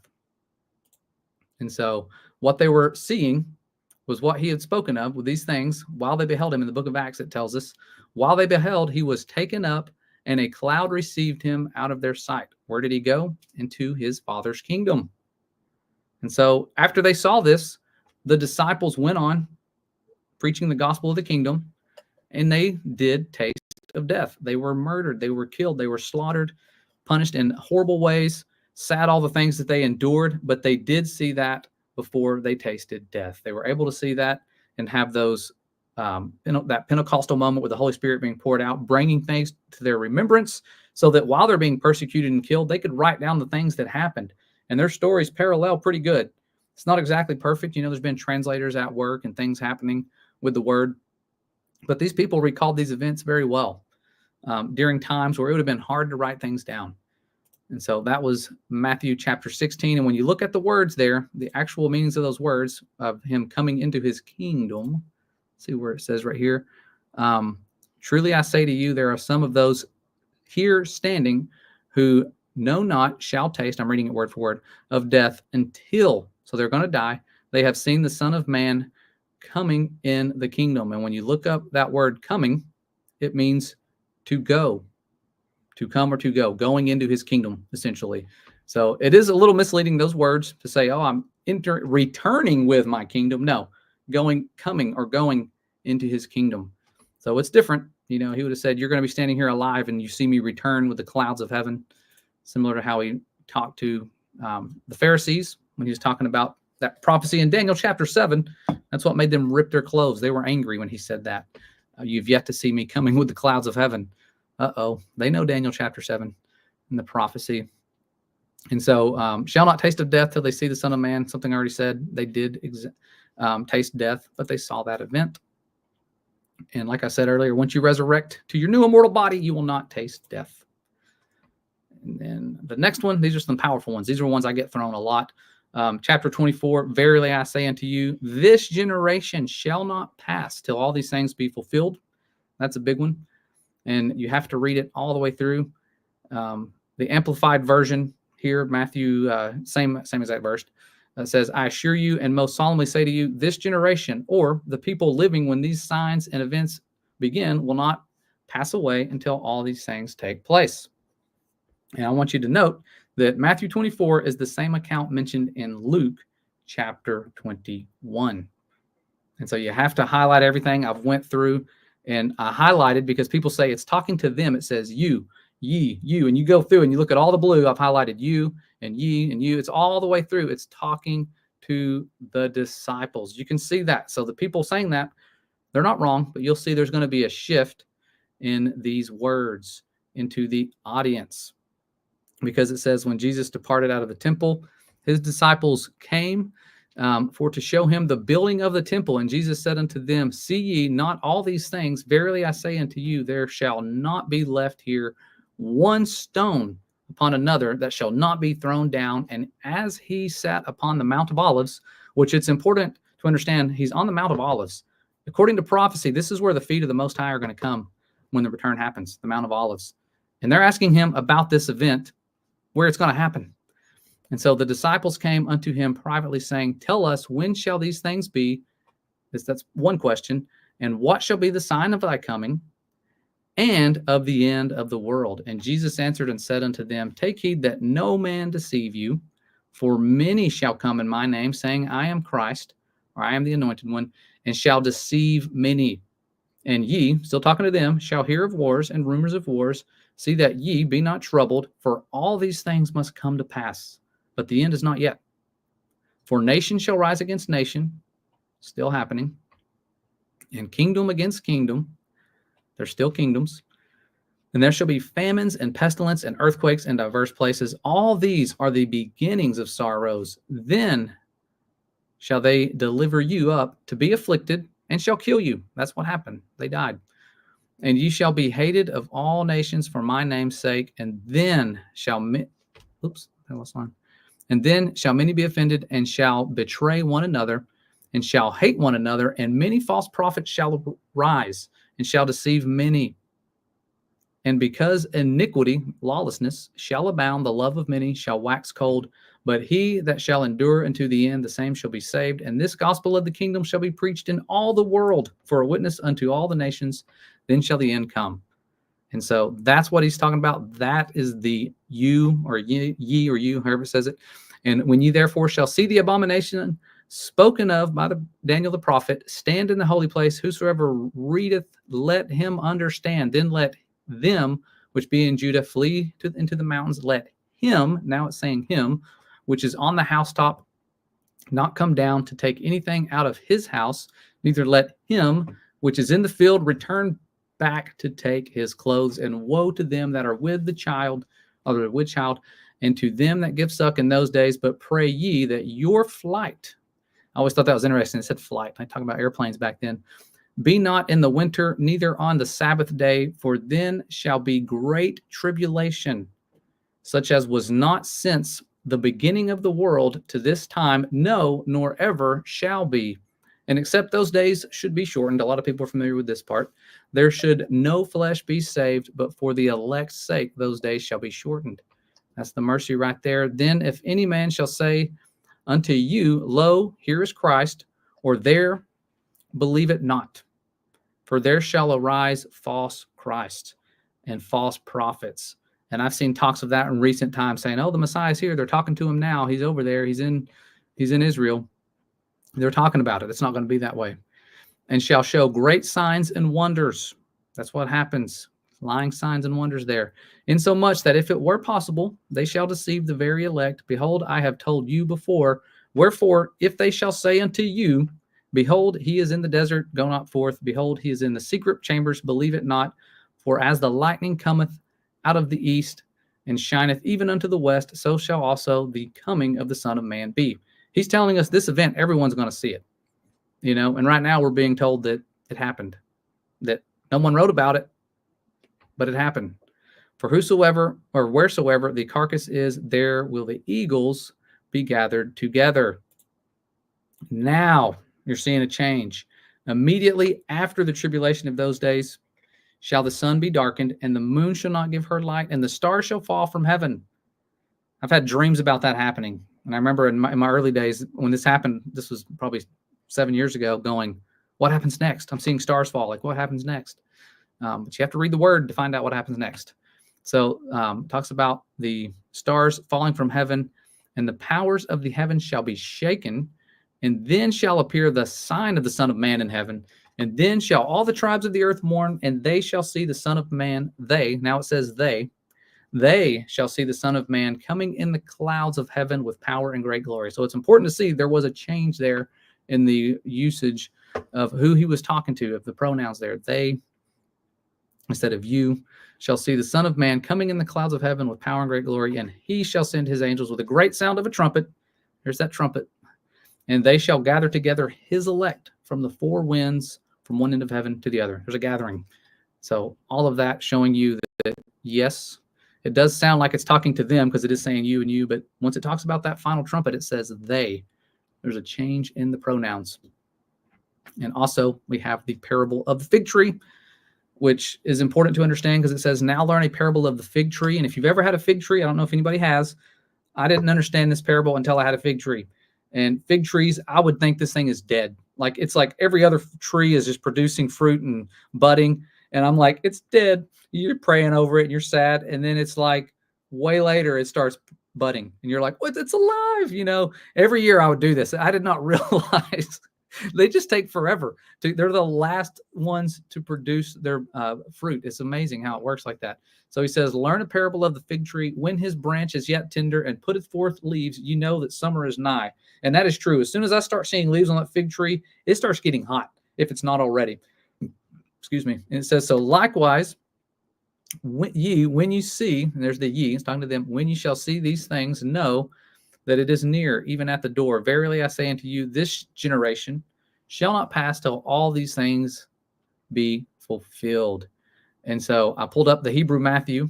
And so what they were seeing was what he had spoken of with these things. While they beheld him, in the book of Acts, it tells us, while they beheld, he was taken up, and a cloud received him out of their sight. Where did he go? Into his Father's kingdom. And so after they saw this, the disciples went on preaching the gospel of the kingdom, and they did taste of death. They were murdered. They were killed. They were slaughtered, punished in horrible ways, sad all the things that they endured, but they did see that before they tasted death. They were able to see that and have those that Pentecostal moment with the Holy Spirit being poured out, bringing things to their remembrance, so that while they're being persecuted and killed, they could write down the things that happened. And their stories parallel pretty good. It's not exactly perfect. There's been translators at work and things happening with the word, but these people recalled these events very well during times where it would have been hard to write things down. And so that was Matthew chapter 16. And when you look at the words there, the actual meanings of those words of him coming into his kingdom, see where it says right here, truly I say to you, there are some of those here standing who know not, shall taste, I'm reading it word for word, of death until, so they're going to die, they have seen the Son of Man coming in the kingdom. And when you look up that word coming, it means to go, to come or to go, going into his kingdom, essentially. So it is a little misleading, those words, to say, oh, I'm returning with my kingdom. No, coming or going into his kingdom. So it's different. He would have said, you're going to be standing here alive and you see me return with the clouds of heaven, similar to how he talked to the Pharisees when he was talking about that prophecy in Daniel chapter 7. That's what made them rip their clothes. They were angry when he said that. You've yet to see me coming with the clouds of heaven. They know Daniel chapter 7 and the prophecy. And so shall not taste of death till they see the Son of Man. Something I already said. They did taste death, but they saw that event. And like I said earlier, once you resurrect to your new immortal body, you will not taste death. And then the next one, these are some powerful ones. These are ones I get thrown a lot. Chapter 24, verily I say unto you, this generation shall not pass till all these things be fulfilled. That's a big one. And you have to read it all the way through. The Amplified version here, Matthew, same exact verse, says, I assure you and most solemnly say to you, this generation, or the people living when these signs and events begin, will not pass away until all these things take place. And I want you to note that Matthew 24 is the same account mentioned in Luke chapter 21. And so you have to highlight everything I've went through, and I highlighted because people say it's talking to them. It says you, ye, you, and you go through and you look at all the blue. I've highlighted you and ye and you. It's all the way through. It's talking to the disciples. You can see that. So the people saying that, they're not wrong, but you'll see there's going to be a shift in these words into the audience. Because it says, when Jesus departed out of the temple, his disciples came for to show him the building of the temple. And Jesus said unto them, see ye not all these things? Verily I say unto you, there shall not be left here one stone upon another that shall not be thrown down. And as he sat upon the Mount of Olives, which it's important to understand, he's on the Mount of Olives. According to prophecy, this is where the feet of the Most High are going to come when the return happens, the Mount of Olives. And they're asking him about this event, where it's going to happen. And so the disciples came unto him privately, saying, tell us, when shall these things be? That's one question. And what shall be the sign of thy coming and of the end of the world? And Jesus answered and said unto them, take heed that no man deceive you, for many shall come in my name, saying, I am Christ, or I am the anointed one, and shall deceive many. And ye, still talking to them, shall hear of wars and rumors of wars. See that ye be not troubled, for all these things must come to pass, but the end is not yet. For nation shall rise against nation, still happening, and kingdom against kingdom. There's still kingdoms. And there shall be famines and pestilence and earthquakes in diverse places. All these are the beginnings of sorrows. Then shall they deliver you up to be afflicted, and shall kill you. That's what happened. They died. And ye shall be hated of all nations for my name's sake, and then shall and then shall many be offended, and shall betray one another, and shall hate one another, and many false prophets shall rise, and shall deceive many. And because iniquity, lawlessness, shall abound, the love of many shall wax cold. But he that shall endure unto the end, the same shall be saved. And this gospel of the kingdom shall be preached in all the world for a witness unto all the nations. Then shall the end come. And so that's what he's talking about. That is the you or ye or you, however it says it. And when ye therefore shall see the abomination spoken of by Daniel the prophet, stand in the holy place. Whosoever readeth, let him understand. Then let them which be in Judah flee into the mountains. Let him, now it's saying him, which is on the housetop, not come down to take anything out of his house. Neither let him which is in the field return back to take his clothes. And woe to them that are with the child, or with child, and to them that give suck in those days. But pray ye that your flight, I always thought that was interesting. It said flight. I talk about airplanes back then. Be not in the winter, neither on the Sabbath day, for then shall be great tribulation, such as was not since the beginning of the world to this time, no, nor ever shall be. And except those days should be shortened, a lot of people are familiar with this part, there should no flesh be saved, but for the elect's sake those days shall be shortened. That's the mercy right there. Then if any man shall say unto you, lo, here is Christ, or there, believe it not. For there shall arise false Christs and false prophets. And I've seen talks of that in recent times saying, oh, the Messiah's here. They're talking to him now. He's over there. He's in Israel. They're talking about it. It's not going to be that way. And shall show great signs and wonders. That's what happens. Lying signs and wonders there. Insomuch that if it were possible, they shall deceive the very elect. Behold, I have told you before. Wherefore, if they shall say unto you, behold, he is in the desert, go not forth. Behold, he is in the secret chambers, believe it not. For as the lightning cometh out of the east and shineth even unto the west, so shall also the coming of the Son of Man be. He's telling us this event, everyone's going to see it. You know, and right now we're being told that it happened, that no one wrote about it, but it happened. For whosoever or wheresoever the carcass is, there will the eagles be gathered together. Now you're seeing a change. Immediately after the tribulation of those days shall the sun be darkened, and the moon shall not give her light, and the stars shall fall from heaven. I've had dreams about that happening. And I remember in my early days when this happened, this was probably 7 years ago, going, what happens next? I'm seeing stars fall. Like, what happens next? But you have to read the word to find out what happens next. So it talks about the stars falling from heaven, and the powers of the heavens shall be shaken, and then shall appear the sign of the Son of Man in heaven. And then shall all the tribes of the earth mourn, and they shall see the Son of Man. Now it says they shall see the Son of Man coming in the clouds of heaven with power and great glory. So it's important to see there was a change there in the usage of who he was talking to, of the pronouns there. They, instead of you, shall see the Son of Man coming in the clouds of heaven with power and great glory, and he shall send his angels with a great sound of a trumpet. There's that trumpet. And they shall gather together his elect from the four winds, from one end of heaven to the other. There's a gathering. So all of that showing you that, yes, it does sound like it's talking to them because it is saying you and you, but once it talks about that final trumpet, it says they. There's a change in the pronouns. And also we have the parable of the fig tree, which is important to understand because it says, now learn a parable of the fig tree. And if you've ever had a fig tree, I don't know if anybody has, I didn't understand this parable until I had a fig tree. And fig trees, I would think this thing is dead. Like, it's like every other tree is just producing fruit and budding. And I'm like, it's dead. You're praying over it and you're sad. And then it's like way later, it starts budding. And you're like, what? It's alive. You know, every year I would do this. I did not realize they just take forever. They're the last ones to produce their fruit. It's amazing how it works like that. So he says, learn a parable of the fig tree. When his branch is yet tender and putteth forth leaves, you know that summer is nigh. And that is true. As soon as I start seeing leaves on that fig tree, it starts getting hot, if it's not already. Excuse me. And it says, so likewise, when you see, and there's the ye, it's talking to them, when you shall see these things, know that it is near, even at the door. Verily I say unto you, this generation shall not pass till all these things be fulfilled. And so I pulled up the Hebrew Matthew,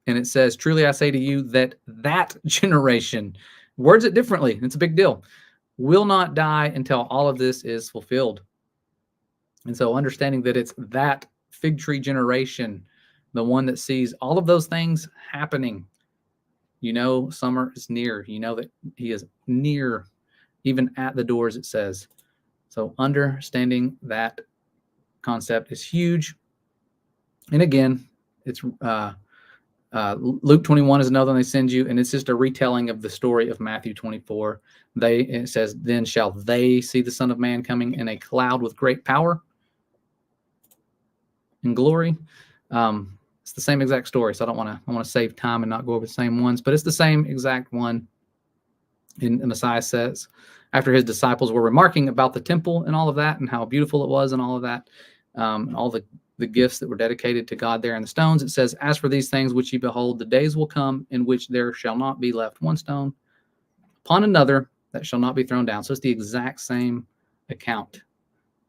and it says, truly I say to you that generation, words it differently, it's a big deal, will not die until all of this is fulfilled. And so understanding that it's that fig tree generation, the one that sees all of those things happening. You know, summer is near. You know that he is near, even at the doors, it says. So understanding that concept is huge. And again, it's Luke 21 is another one they send you, and it's just a retelling of the story of Matthew 24. It says, then shall they see the Son of Man coming in a cloud with great power and glory. It's the same exact story, so I want to save time and not go over the same ones, but it's the same exact one. And the Messiah says, after his disciples were remarking about the temple and all of that, and how beautiful it was and all of that, all the gifts that were dedicated to God there in the stones, it says, as for these things which ye behold, the days will come in which there shall not be left one stone upon another that shall not be thrown down. So it's the exact same account.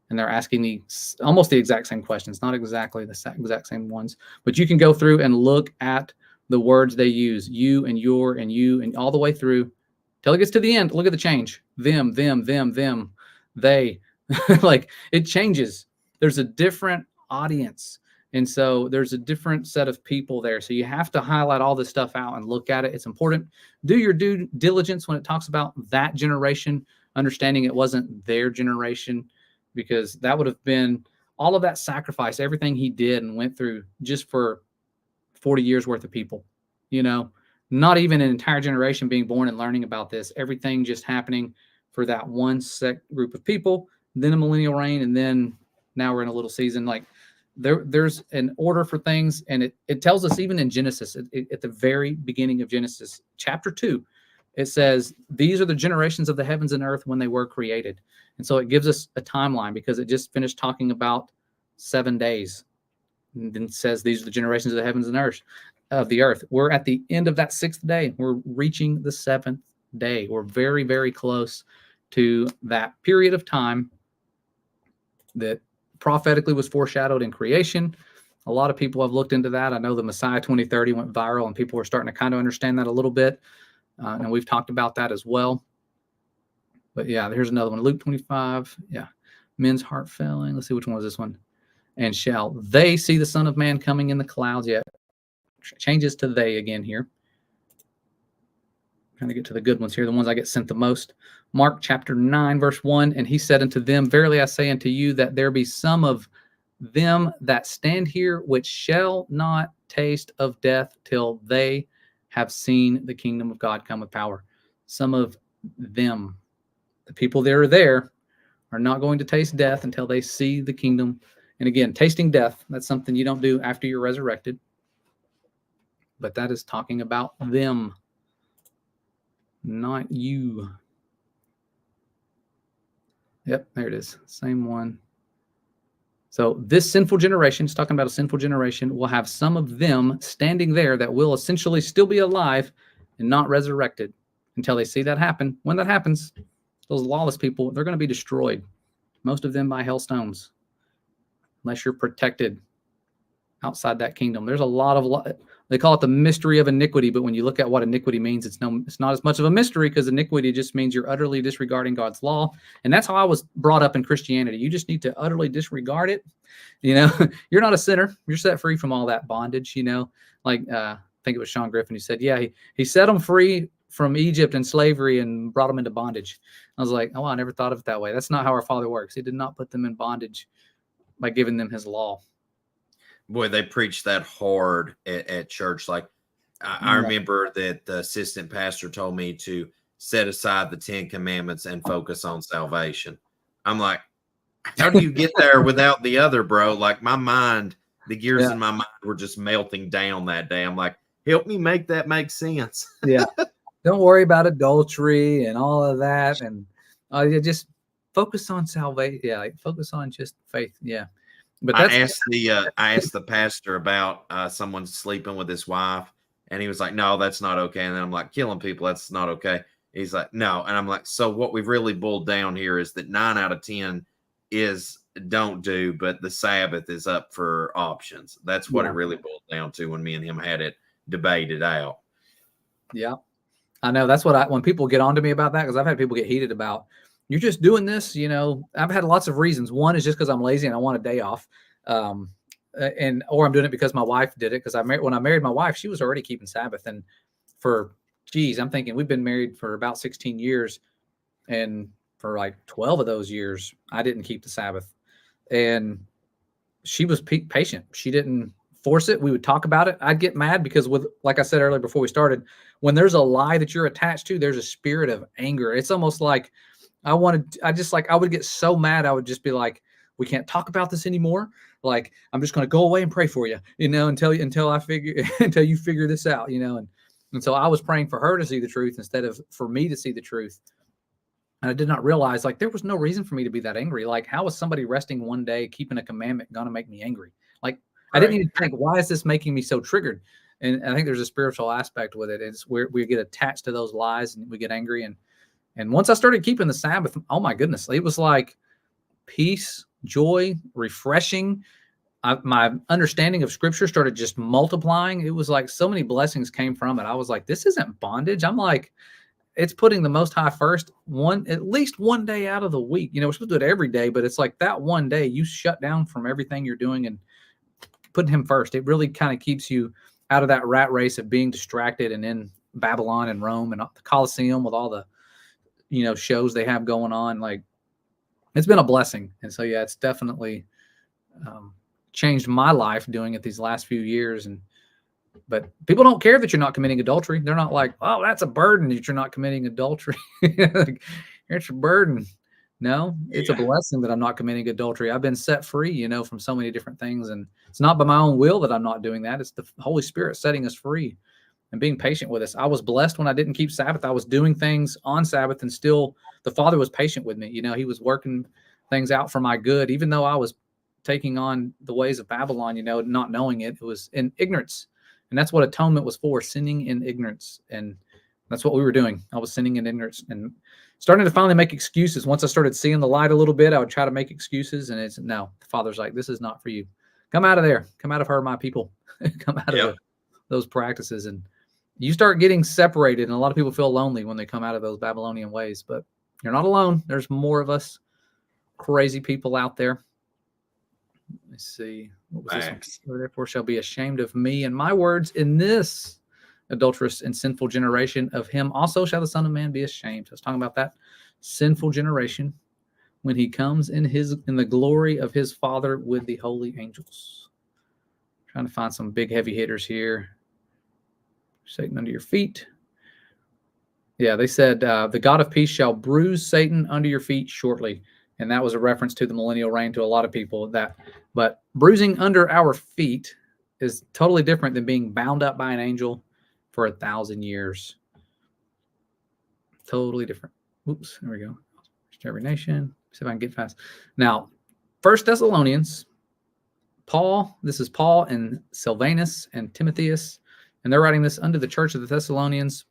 And they're asking almost the exact same questions, not exactly the exact same ones, but you can go through and look at the words they use, you and your and you, and all the way through till it gets to the end. Look at the change. Them, they. Like, it changes. There's a different audience. And so there's a different set of people there. So you have to highlight all this stuff out and look at it. It's important. Do your due diligence when it talks about that generation, understanding it wasn't their generation, because that would have been all of that sacrifice, everything he did and went through just for 40 years worth of people, you know, not even an entire generation being born and learning about this, everything just happening for that one group of people, then a millennial reign. And then now we're in a little season. Like there's an order for things. And it tells us even in Genesis, at the very beginning of Genesis, chapter 2, it says, these are the generations of the heavens and earth when they were created. And so it gives us a timeline, because it just finished talking about 7 days. And then it says, these are the generations of the heavens and earth, of the earth. We're at the end of that 6th day. We're reaching the 7th day. We're very, very close to that period of time that prophetically was foreshadowed in creation. A lot of people have looked into that. I know the Messiah 2030 went viral, and people are starting to kind of understand that a little bit. And we've talked about that as well. But yeah, here's another one. Luke 25. Yeah. Men's heart failing. Let's see, which one was this one? And shall they see the Son of Man coming in the clouds? Yeah. Changes to they again here. Trying to get to the good ones here, the ones I get sent the most. Mark chapter 9, verse 1. And he said unto them, verily I say unto you, that there be some of them that stand here which shall not taste of death till they have seen the kingdom of God come with power. Some of them, the people that are there, are not going to taste death until they see the kingdom. And again, tasting death, that's something you don't do after you're resurrected. But that is talking about them, not you. Yep, there it is. Same one. So this sinful generation, it's talking about a sinful generation, will have some of them standing there that will essentially still be alive and not resurrected until they see that happen. When that happens, those lawless people, they're going to be destroyed. Most of them by hailstones, unless you're protected outside that kingdom. There's a lot of, they call it the mystery of iniquity, but when you look at what iniquity means, it's not as much of a mystery, because iniquity just means you're utterly disregarding God's law. And that's how I was brought up in Christianity. You just need to utterly disregard it. You know, you're not a sinner. You're set free from all that bondage, you know, like, I think it was Sean Griffin who said, yeah, he set them free from Egypt and slavery and brought them into bondage. I was like, oh, I never thought of it that way. That's not how our Father works. He did not put them in bondage by giving them his law. Boy, they preach that hard at church. Like, I remember that the assistant pastor told me to set aside the 10 commandments and focus on salvation. I'm like, how do you get there without the other, bro? Like, my mind, the gears in my mind were just melting down that day. I'm like, help me make that make sense. Yeah. Don't worry about adultery and all of that. And just focus on salvation. Yeah. Like, focus on just faith. Yeah. But I asked the pastor about someone sleeping with his wife, and he was like, no, that's not okay. And then I'm like, killing people, that's not okay. He's like, no. And I'm like, so what we've really boiled down here is that 9 out of 10 is don't do, but the Sabbath is up for options. That's what it really boiled down to when me and him had it debated out. Yeah. I know. That's what when people get on to me about that, because I've had people get heated about, you're just doing this, you know. I've had lots of reasons. One is just because I'm lazy and I want a day off. or I'm doing it because my wife did it. Because when I married my wife, she was already keeping Sabbath, and I'm thinking we've been married for about 16 years, and for like 12 of those years, I didn't keep the Sabbath, and she was patient. She didn't force it. We would talk about it. I'd get mad because like I said earlier before we started, when there's a lie that you're attached to, there's a spirit of anger. It's almost like I would get so mad. I would just be like, we can't talk about this anymore. Like, I'm just going to go away and pray for you, until you figure this out, and so I was praying for her to see the truth instead of for me to see the truth. And I did not realize, like, there was no reason for me to be that angry. Like, how is somebody resting one day, keeping a commandment, going to make me angry? Like, right. I didn't even think, why is this making me so triggered? And I think there's a spiritual aspect with it. It's where we get attached to those lies and we get angry. And once I started keeping the Sabbath, oh my goodness, it was like peace, joy, refreshing. My understanding of Scripture started just multiplying. It was like so many blessings came from it. I was like, this isn't bondage. I'm like, it's putting the Most High first at least one day out of the week. We're supposed to do it every day, but it's like that one day you shut down from everything you're doing and putting him first. It really kind of keeps you out of that rat race of being distracted and in Babylon and Rome and the Colosseum with all the, shows they have going on. Like, it's been a blessing. And so, yeah, it's definitely changed my life doing it these last few years. But people don't care that you're not committing adultery. They're not like, oh, that's a burden that you're not committing adultery. It's a burden. No, it's a blessing that I'm not committing adultery. I've been set free, from so many different things. And it's not by my own will that I'm not doing that. It's the Holy Spirit setting us free and being patient with us. I was blessed when I didn't keep Sabbath. I was doing things on Sabbath and still the Father was patient with me. He was working things out for my good, even though I was taking on the ways of Babylon, not knowing it. It was in ignorance. And that's what atonement was for, sinning in ignorance. And that's what we were doing. I was sinning in ignorance and starting to finally make excuses. Once I started seeing the light a little bit, I would try to make excuses. And no, the Father's like, this is not for you. Come out of there. Come out of her, my people. Come out of those practices. And you start getting separated. And a lot of people feel lonely when they come out of those Babylonian ways. But you're not alone. There's more of us crazy people out there. Let's see. What was this one? Therefore shall be ashamed of me and my words in this adulterous and sinful generation. Of him also shall the Son of Man be ashamed. I was talking about that sinful generation when he comes in the glory of his Father with the holy angels. Trying to find some big heavy hitters here. Satan under your feet. Yeah, they said the God of peace shall bruise Satan under your feet shortly. And that was a reference to the millennial reign to a lot of people. But bruising under our feet is totally different than being bound up by an angel for 1,000 years. Totally different. Oops, there we go. Every nation. See if I can get fast. Now, 1 Thessalonians, this is Paul and Silvanus and Timotheus, and they're writing this unto the church of the Thessalonians.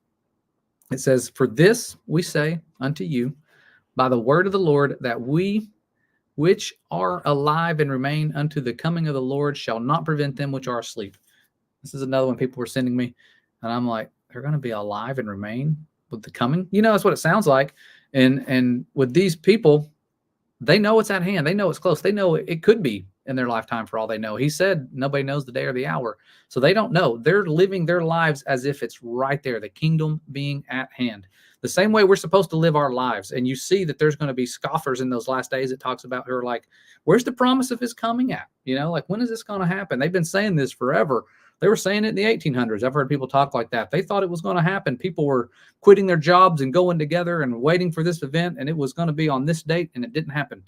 It says, for this we say unto you, by the word of the Lord, that we which are alive and remain unto the coming of the Lord shall not prevent them which are asleep. This is another one people were sending me. And I'm like, they're going to be alive and remain with the coming? That's what it sounds like. And with these people, they know it's at hand. They know it's close. They know it could be in their lifetime for all they know. He said nobody knows the day or the hour. So they don't know. They're living their lives as if it's right there, the kingdom being at hand. The same way we're supposed to live our lives. And you see that there's going to be scoffers in those last days. It talks about who are like, where's the promise of his coming at? Like, when is this going to happen? They've been saying this forever. They were saying it in the 1800s. I've heard people talk like that. They thought it was going to happen. People were quitting their jobs and going together and waiting for this event. And it was going to be on this date, and it didn't happen.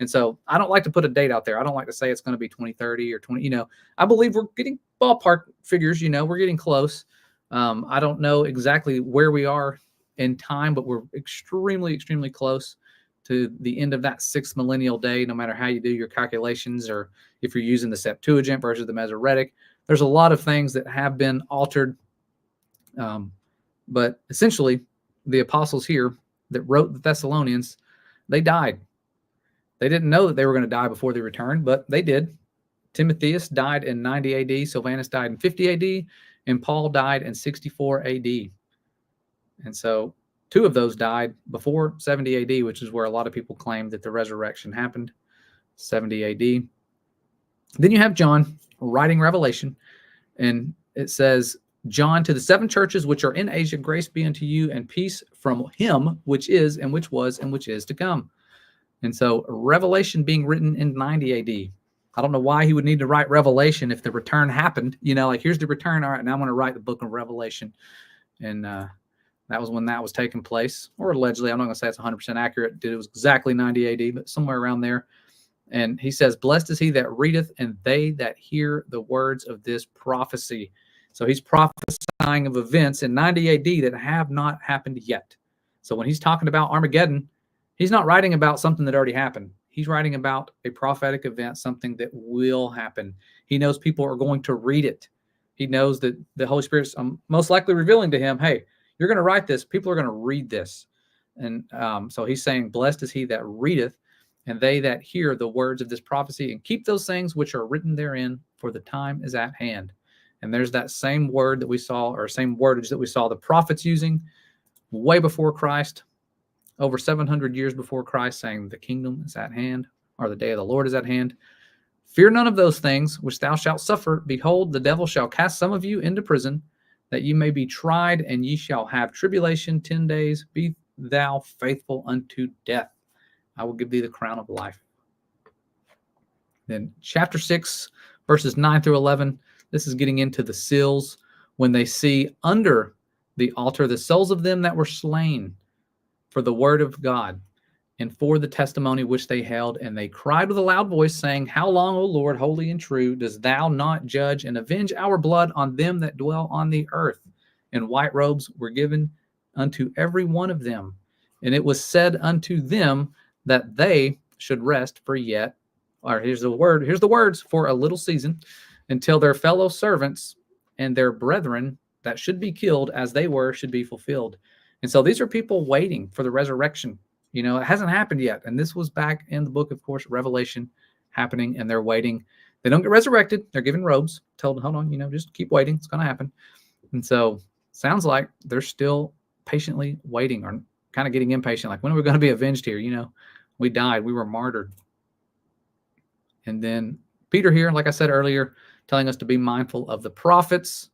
And so I don't like to put a date out there. I don't like to say it's going to be 2030 or 20, I believe we're getting ballpark figures, we're getting close. I don't know exactly where we are in time, but we're extremely, extremely close to the end of that 6th millennial day, no matter how you do your calculations, or if you're using the Septuagint versus the Masoretic. There's a lot of things that have been altered. But essentially, the apostles here that wrote the Thessalonians, they died. They didn't know that they were going to die before they returned, but they did. Timotheus died in 90 AD, Silvanus died in 50 AD, and Paul died in 64 AD. And so 2 of those died before 70 AD, which is where a lot of people claim that the resurrection happened, 70 AD. Then you have John. writing Revelation, and it says, John, to the 7 churches which are in Asia, grace be unto you and peace from him which is and which was and which is to come. And so Revelation being written in 90 AD. I don't know why he would need to write Revelation if the return happened. Like, here's the return. All right, now I'm going to write the book of Revelation. And that was when that was taking place, or allegedly. I'm not going to say it's 100% accurate. It was exactly 90 AD, but somewhere around there. And he says, blessed is he that readeth, and they that hear the words of this prophecy. So he's prophesying of events in 90 AD that have not happened yet. So when he's talking about Armageddon, he's not writing about something that already happened. He's writing about a prophetic event, something that will happen. He knows people are going to read it. He knows that the Holy Spirit's most likely revealing to him, hey, you're going to write this. People are going to read this. And so he's saying, blessed is he that readeth, and they that hear the words of this prophecy and keep those things which are written therein, for the time is at hand. And there's that same word that we saw, or same wordage that we saw the prophets using way before Christ, over 700 years before Christ, saying the kingdom is at hand, or the day of the Lord is at hand. Fear none of those things which thou shalt suffer. Behold, the devil shall cast some of you into prison, that you may be tried, and ye shall have tribulation 10 days. Be thou faithful unto death. I will give thee the crown of life. Then chapter 6, verses 9 through 11, this is getting into the seals. When they see under the altar the souls of them that were slain for the word of God and for the testimony which they held, and they cried with a loud voice, saying, how long, O Lord, holy and true, dost thou not judge and avenge our blood on them that dwell on the earth? And white robes were given unto every one of them. And it was said unto them that they should rest for yet, or here's the words, for a little season, until their fellow servants and their brethren that should be killed as they were should be fulfilled. And so these are people waiting for the resurrection. It hasn't happened yet. And this was back in the book, of course, Revelation happening, and they're waiting. They don't get resurrected. They're given robes, told, hold on, just keep waiting. It's going to happen. And so sounds like they're still patiently waiting, or kind of getting impatient. Like, when are we going to be avenged here? We died. We were martyred. And then Peter here, like I said earlier, telling us to be mindful of the prophets,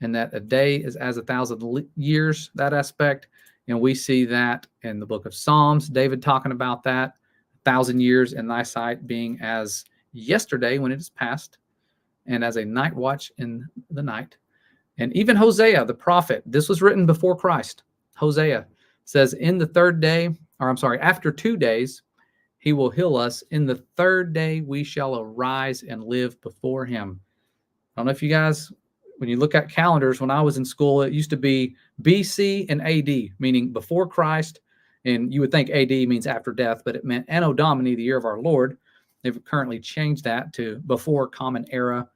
and that a day is as 1,000 years, that aspect. And we see that in the book of Psalms, David talking about that, 1,000 years in thy sight being as yesterday when it is past, and as a night watch in the night. And even Hosea, the prophet, this was written before Christ. Hosea says, after 2 days, he will heal us. In the 3rd day, we shall arise and live before him. I don't know if you guys, when you look at calendars, when I was in school, it used to be BC and AD, meaning before Christ. And you would think AD means after death, but it meant Anno Domini, the year of our Lord. They've currently changed that to before Common Era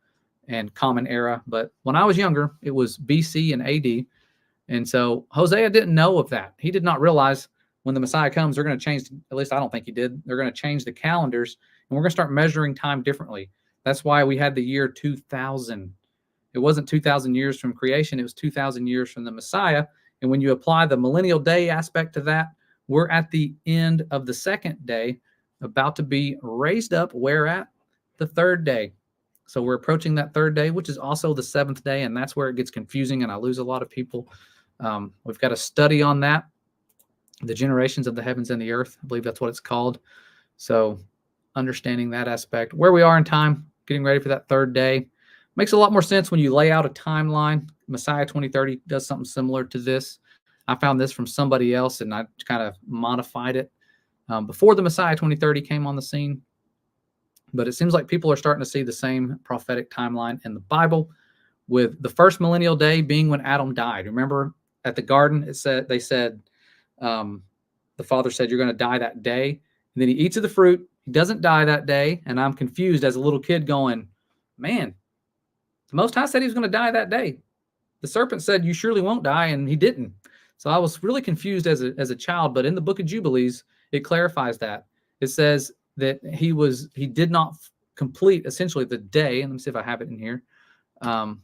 and Common Era. But when I was younger, it was BC and AD. And so Hosea didn't know of that. He did not realize when the Messiah comes, they're going to change, at least I don't think he did. They're going to change the calendars, and we're going to start measuring time differently. That's why we had the year 2000. It wasn't 2,000 years from creation. It was 2,000 years from the Messiah. And when you apply the millennial day aspect to that, we're at the end of the 2nd day, about to be raised up. Where at? The 3rd day. So we're approaching that 3rd day, which is also the 7th day. And that's where it gets confusing, and I lose a lot of people. We've got a study on that, the generations of the heavens and the earth. I believe that's what it's called. So understanding that aspect, where we are in time, getting ready for that 3rd day, makes a lot more sense when you lay out a timeline. Messiah 2030 does something similar to this. I found this from somebody else, and I kind of modified it before the Messiah 2030 came on the scene. But it seems like people are starting to see the same prophetic timeline in the Bible, with the first millennial day being when Adam died. Remember at the garden, the Father said, you're going to die that day. And then he eats of the fruit. He doesn't die that day. And I'm confused as a little kid going, man, the Most High said he was going to die that day. The serpent said, you surely won't die, and he didn't. So I was really confused as a child, but in the book of Jubilees, it clarifies that. It says that he did not complete essentially the day. And let me see if I have it in here. I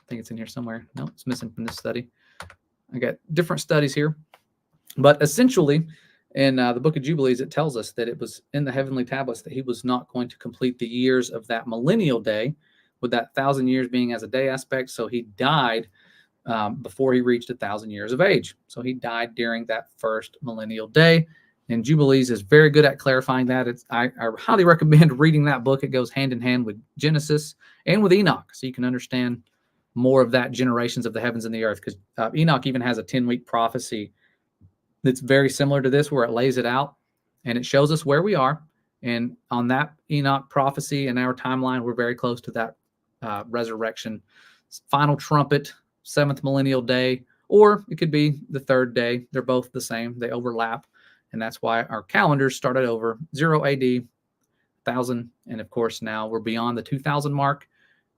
think it's in here somewhere. No, it's missing from this study. I got different studies here. But essentially, In the book of Jubilees, it tells us that it was in the heavenly tablets that he was not going to complete the years of that millennial day, with that 1,000 years being as a day aspect. So he died before he reached 1,000 years of age. So he died during that first millennial day. And Jubilees is very good at clarifying that. I highly recommend reading that book. It goes hand in hand with Genesis and with Enoch, so you can understand more of that generations of the heavens and the earth, because Enoch even has a 10-week prophecy that's very similar to this, where it lays it out and it shows us where we are. And on that Enoch prophecy and our timeline, we're very close to that resurrection, final trumpet, 7th millennial day, or it could be the 3rd day. They're both the same. They overlap. And that's why our calendars started over 0 AD, 1,000. And of course, now we're beyond the 2,000 mark.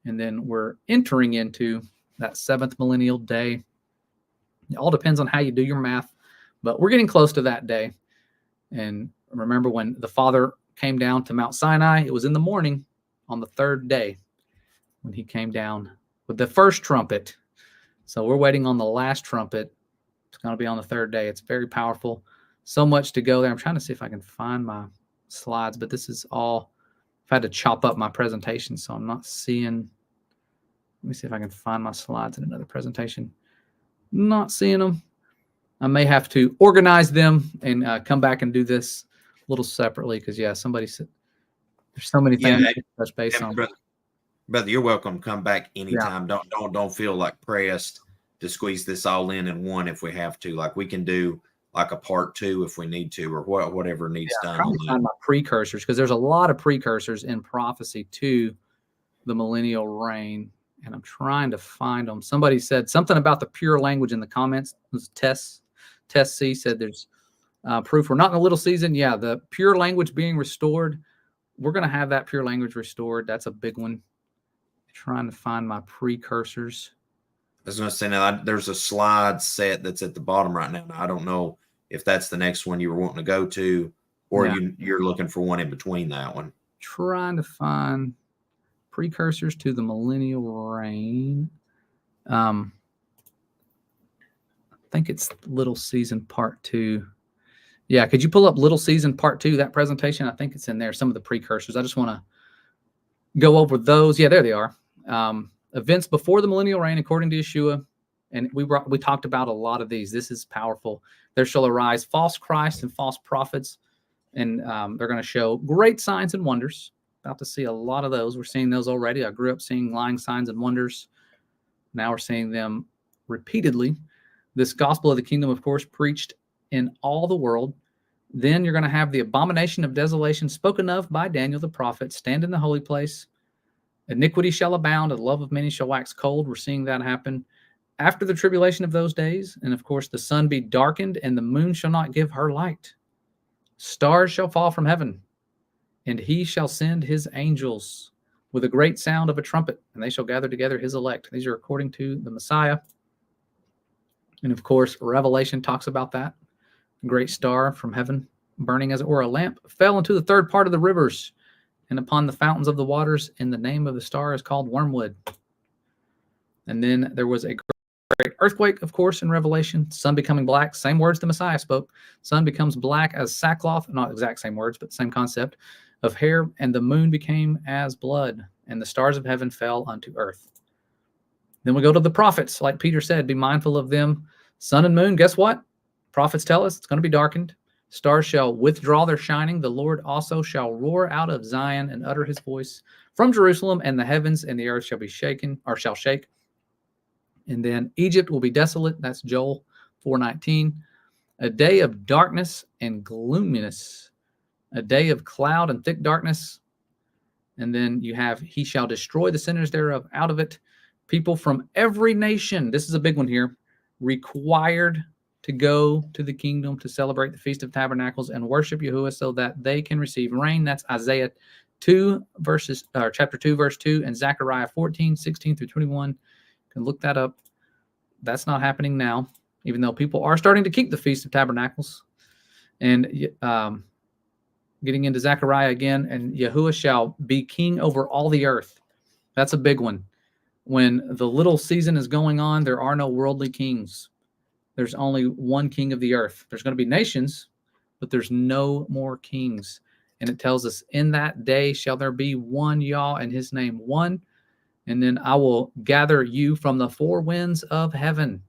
And then we're entering into that 7th millennial day. It all depends on how you do your math, but we're getting close to that day. And remember, when the Father came down to Mount Sinai, it was in the morning on the 3rd day when he came down with the first trumpet. So we're waiting on the last trumpet. It's going to be on the 3rd day. It's very powerful. So much to go there. I'm trying to see if I can find my slides, but this is all, I've had to chop up my presentation, so I'm not seeing. Let me see if I can find my slides in another presentation. Not seeing them. I may have to organize them and come back and do this a little separately, because somebody said there's so many things to touch base on. Brother, you're welcome. Come back anytime. Yeah. Don't feel like pressed to squeeze this all in one if we have to. Like, we can do like a part 2 if we need to, or whatever needs done. I'm trying to find my precursors, because there's a lot of precursors in prophecy to the millennial reign, and I'm trying to find them. Somebody said something about the pure language in the comments. It was Tess C said there's proof we're not in a little season. Yeah, the pure language being restored. We're going to have that pure language restored. That's a big one. Trying to find my precursors. I was going to say, now there's a slide set that's at the bottom right now. I don't know if that's the next one you were wanting to go to, or you're looking for one in between that one. Trying to find precursors to the millennial reign. I think it's Little Season Part 2. Yeah, could you pull up Little Season Part 2, that presentation? I think it's in there, some of the precursors. I just want to go over those. Yeah, there they are. Events before the millennial reign according to Yeshua. And we talked about a lot of these. This is powerful. There shall arise false Christs and false prophets, and they're going to show great signs and wonders. About to see a lot of those. We're seeing those already. I grew up seeing lying signs and wonders. Now we're seeing them repeatedly. This gospel of the kingdom, of course, preached in all the world. Then you're going to have the abomination of desolation spoken of by Daniel the prophet stand in the holy place. Iniquity shall abound, and the love of many shall wax cold. We're seeing that happen after the tribulation of those days. And of course, the sun be darkened, and the moon shall not give her light. Stars shall fall from heaven, and he shall send his angels with a great sound of a trumpet, and they shall gather together his elect. These are according to the Messiah. And of course, Revelation talks about that. A great star from heaven, burning as it were a lamp, fell into the 3rd part of the rivers and upon the fountains of the waters, and the name of the star is called Wormwood. And then there was a great earthquake, of course, in Revelation. Sun becoming black, same words the Messiah spoke. Sun becomes black as sackcloth, not exact same words, but same concept of hair, and the moon became as blood, and the stars of heaven fell unto earth. Then we go to the prophets, like Peter said, be mindful of them. Sun and moon, guess what? Prophets tell us it's going to be darkened. Stars shall withdraw their shining. The Lord also shall roar out of Zion and utter his voice from Jerusalem, and the heavens and the earth shall be shaken, or shall shake. And then Egypt will be desolate. That's Joel 4:19. A day of darkness and gloominess, a day of cloud and thick darkness. And then you have, he shall destroy the sinners thereof out of it. People from every nation, this is a big one here, required to go to the kingdom to celebrate the Feast of Tabernacles and worship Yahuwah so that they can receive rain. That's Isaiah chapter 2, verse 2, and Zechariah 14:16 through 21. You can look that up. That's not happening now, even though people are starting to keep the Feast of Tabernacles. And getting into Zechariah again, and Yahuwah shall be king over all the earth. That's a big one. When the little season is going on, there are no worldly kings. There's only one king of the earth. There's going to be nations, but there's no more kings. And it tells us, in that day shall there be one Yah, and his name one. And then I will gather you from the four winds of heaven.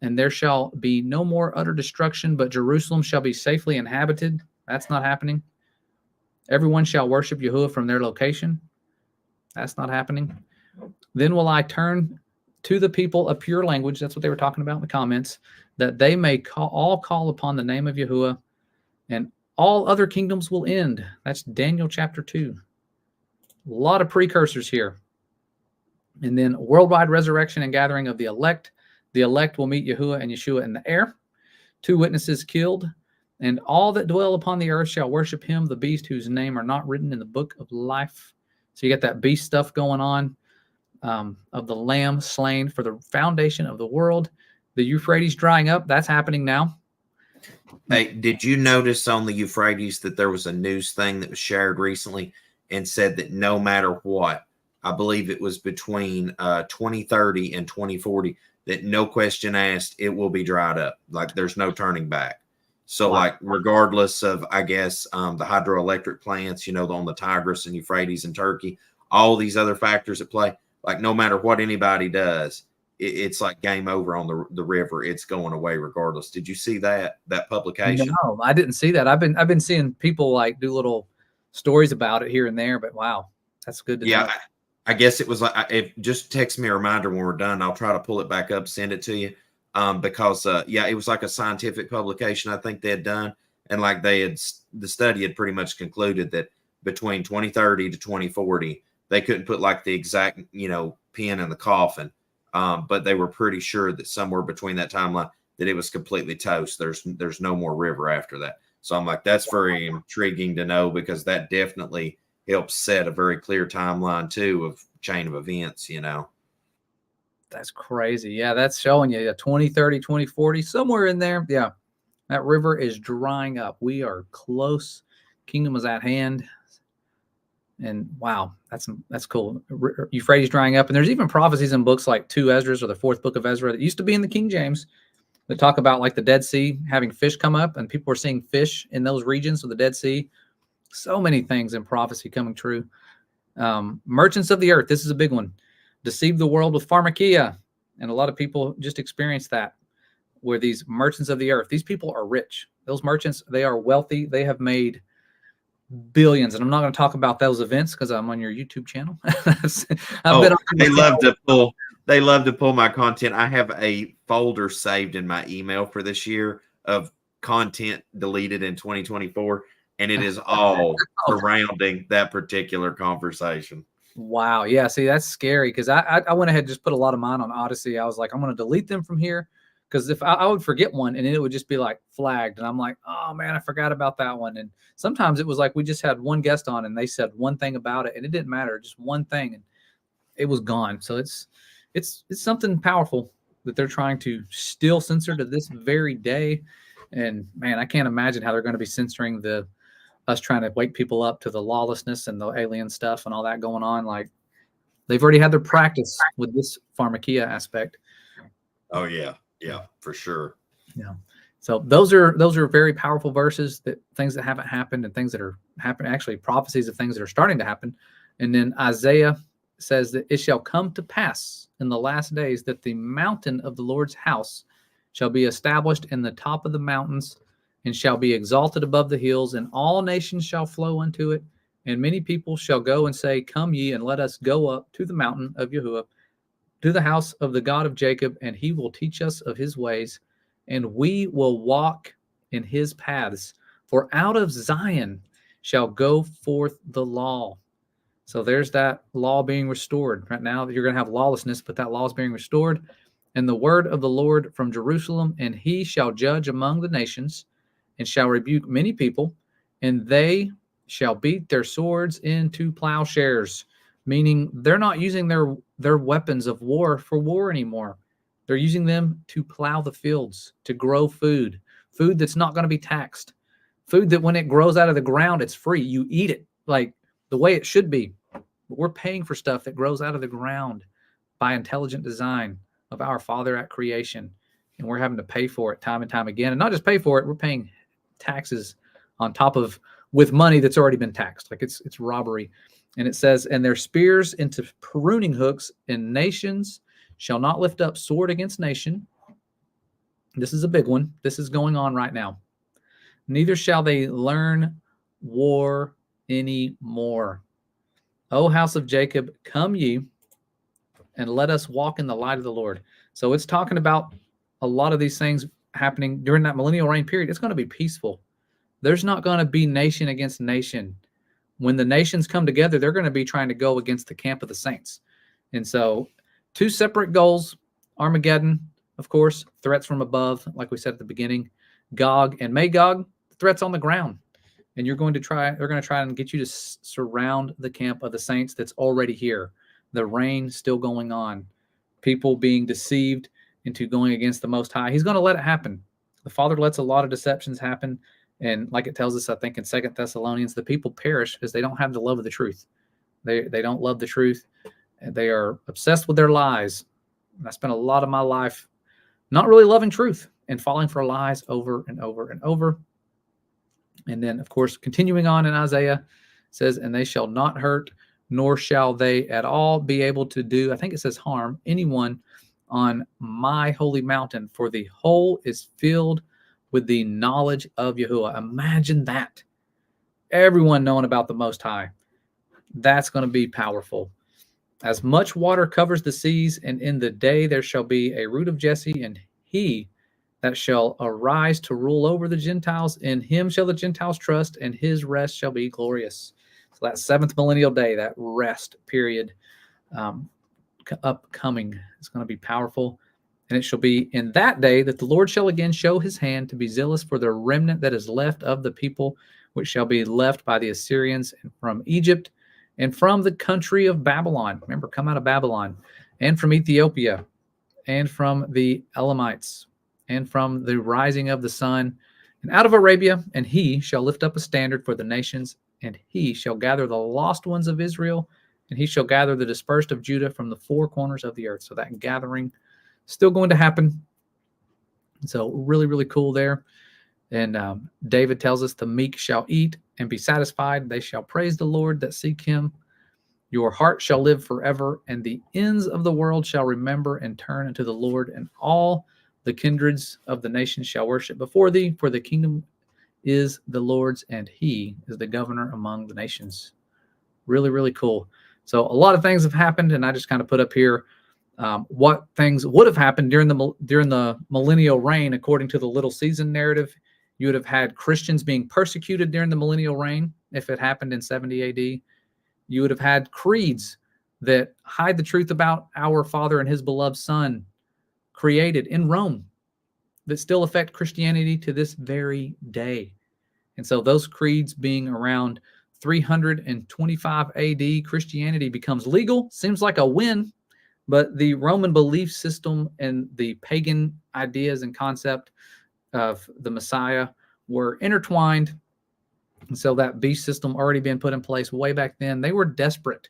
And there shall be no more utter destruction, but Jerusalem shall be safely inhabited. That's not happening. Everyone shall worship Yahuwah from their location. That's not happening. Then will I turn to the people of pure language. That's what they were talking about in the comments, that they may all call upon the name of Yahuwah, and all other kingdoms will end. That's Daniel chapter 2. A lot of precursors here. And then worldwide resurrection and gathering of the elect. The elect will meet Yahuwah and Yeshua in the air. 2 witnesses killed. And all that dwell upon the earth shall worship him, the beast whose name are not written in the book of life. So you got that beast stuff going on, of the lamb slain for the foundation of the world. The Euphrates drying up. That's happening now. Hey, did you notice on the Euphrates that there was a news thing that was shared recently and said that no matter what, I believe it was between 2030 and 2040, that no question asked, it will be dried up. Like there's no turning back. So Wow. like regardless of, I guess, the hydroelectric plants, on the Tigris and Euphrates and Turkey, all these other factors at play, like no matter what anybody does, it's like game over on the river. It's going away regardless. Did you see that publication? No, I didn't see that. I've been seeing people like do little stories about it here and there, but wow, that's good to know. I guess it was like, just text me a reminder when we're done. I'll try to pull it back up, send it to you. Because it was like a scientific publication I think they had done, and like the study had pretty much concluded that between 2030 to 2040 they couldn't put like the exact pin in the coffin, but they were pretty sure that somewhere between that timeline that it was completely toast. There's no more river after that. So I'm like, that's very intriguing to know, because that definitely helps set a very clear timeline too of chain of events. That's crazy. Yeah, that's showing you 2030, 2040, somewhere in there. Yeah, that river is drying up. We are close. Kingdom is at hand. And wow, that's cool. Euphrates drying up. And there's even prophecies in books like 2 Esdras or the 4th book of Ezra that used to be in the King James that talk about like the Dead Sea having fish come up, and people were seeing fish in those regions of the Dead Sea. So many things in prophecy coming true. Merchants of the earth. This is a big one. Deceive the world with pharmakia. And a lot of people just experience that, where these merchants of the earth, these people are rich. Those merchants, they are wealthy. They have made billions. And I'm not going to talk about those events because I'm on your YouTube channel. They love to pull my content. I have a folder saved in my email for this year of content deleted in 2024. And it is all surrounding that particular conversation. Wow. Yeah. See, that's scary, because I went ahead and just put a lot of mine on Odyssey. I was like, I'm going to delete them from here, because if I would forget one and it would just be like flagged. And I'm like, oh man, I forgot about that one. And sometimes it was like we just had one guest on and they said one thing about it and it didn't matter, just one thing, and it was gone. So it's something powerful that they're trying to still censor to this very day. And man, I can't imagine how they're going to be censoring us trying to wake people up to the lawlessness and the alien stuff and all that going on. Like, they've already had their practice with this pharmakia aspect. Oh yeah, for sure. Yeah. So those are very powerful verses, that things that haven't happened and things that are happening, actually prophecies of things that are starting to happen. And then Isaiah says that it shall come to pass in the last days that the mountain of the Lord's house shall be established in the top of the mountains, and shall be exalted above the hills, and all nations shall flow unto it. And many people shall go and say, come ye, and let us go up to the mountain of Yahuwah, to the house of the God of Jacob, and he will teach us of his ways, and we will walk in his paths. For out of Zion shall go forth the law. So there's that law being restored. Right now you're going to have lawlessness, but that law is being restored. And the word of the Lord from Jerusalem, and he shall judge among the nations, and shall rebuke many people, and they shall beat their swords into plowshares, meaning they're not using their weapons of war for war anymore. They're using them to plow the fields, to grow food that's not going to be taxed, food that when it grows out of the ground, it's free. You eat it like the way it should be. But we're paying for stuff that grows out of the ground by intelligent design of our Father at creation, and we're having to pay for it time and time again. And not just pay for it, we're paying taxes on top of with money that's already been taxed. Like it's robbery. And it says, and their spears into pruning hooks, and nations shall not lift up sword against nation. This is a big one. This is going on right now. Neither shall they learn war anymore. O house of Jacob, come ye, and let us walk in the light of the Lord. So it's talking about a lot of these things happening during that millennial reign period. It's going to be peaceful. There's not going to be nation against nation. When the nations come together, they're going to be trying to go against the camp of the saints. And so 2 separate goals: Armageddon, of course, threats from above, like we said at the beginning, Gog and Magog, threats on the ground. And they're going to try and get you to surround the camp of the saints that's already here. The reign still going on. People being deceived into going against the Most High. He's going to let it happen. The Father lets a lot of deceptions happen. And like it tells us, I think in 2 Thessalonians, the people perish because they don't have the love of the truth. They don't love the truth. And they are obsessed with their lies. And I spent a lot of my life not really loving truth and falling for lies over and over and over. And then, of course, continuing on in Isaiah, says, and they shall not hurt, nor shall they at all be able to do, I think it says harm, anyone on my holy mountain, for the whole is filled with the knowledge of Yahuwah. Imagine that. Everyone knowing about the Most High. That's going to be powerful. As much water covers the seas, and in the day there shall be a root of Jesse, and he that shall arise to rule over the Gentiles. In him shall the Gentiles trust, and his rest shall be glorious. So that 7th millennial day, that rest period upcoming, is going to be powerful. And it shall be in that day that the Lord shall again show his hand to be zealous for the remnant that is left of the people, which shall be left by the Assyrians and from Egypt and from the country of Babylon. Remember, come out of Babylon, and from Ethiopia and from the Elamites and from the rising of the sun and out of Arabia. And he shall lift up a standard for the nations, and he shall gather the lost ones of Israel, and he shall gather the dispersed of Judah from the 4 corners of the earth. So that gathering still going to happen. So really, really cool there. And David tells us the meek shall eat and be satisfied. They shall praise the Lord that seek him. Your heart shall live forever, and the ends of the world shall remember and turn unto the Lord, and all the kindreds of the nations shall worship before thee, for the kingdom is the Lord's, and he is the governor among the nations. Really, really cool. So a lot of things have happened, and I just kind of put up here what things would have happened during the millennial reign according to the little season narrative. You would have had Christians being persecuted during the millennial reign if it happened in 70 AD. You would have had creeds that hide the truth about our Father and his beloved Son created in Rome that still affect Christianity to this very day. And so those creeds being around 325 AD, Christianity becomes legal. Seems like a win. But the Roman belief system and the pagan ideas and concept of the Messiah were intertwined. And so that beast system already been put in place way back then. They were desperate.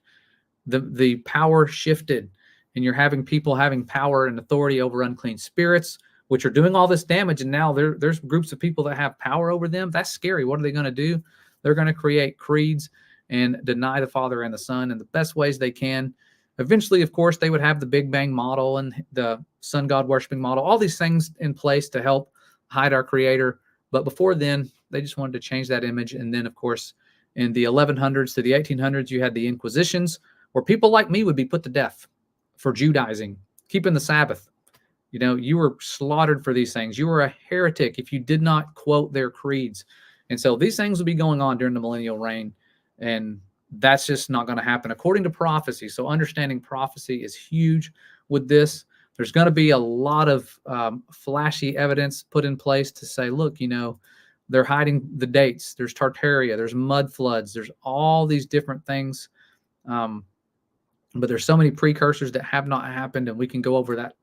The power shifted, and you're having people having power and authority over unclean spirits, which are doing all this damage. And now there's groups of people that have power over them. That's scary. What are they going to do? They're going to create creeds and deny the Father and the Son in the best ways they can. Eventually, of course, they would have the Big Bang model and the sun god worshiping model, all these things in place to help hide our Creator. But before then, they just wanted to change that image. And then, of course, in the 1100s to the 1800s, you had the Inquisitions, where people like me would be put to death for Judaizing, keeping the Sabbath. You know, you were slaughtered for these things. You were a heretic if you did not quote their creeds. And so these things would be going on during the millennial reign. And that's just not going to happen according to prophecy. So understanding prophecy is huge with this. There's going to be a lot of flashy evidence put in place to say, look, you know, they're hiding the dates. There's Tartaria. There's mud floods. There's all these different things. But there's so many precursors that have not happened, and we can go over that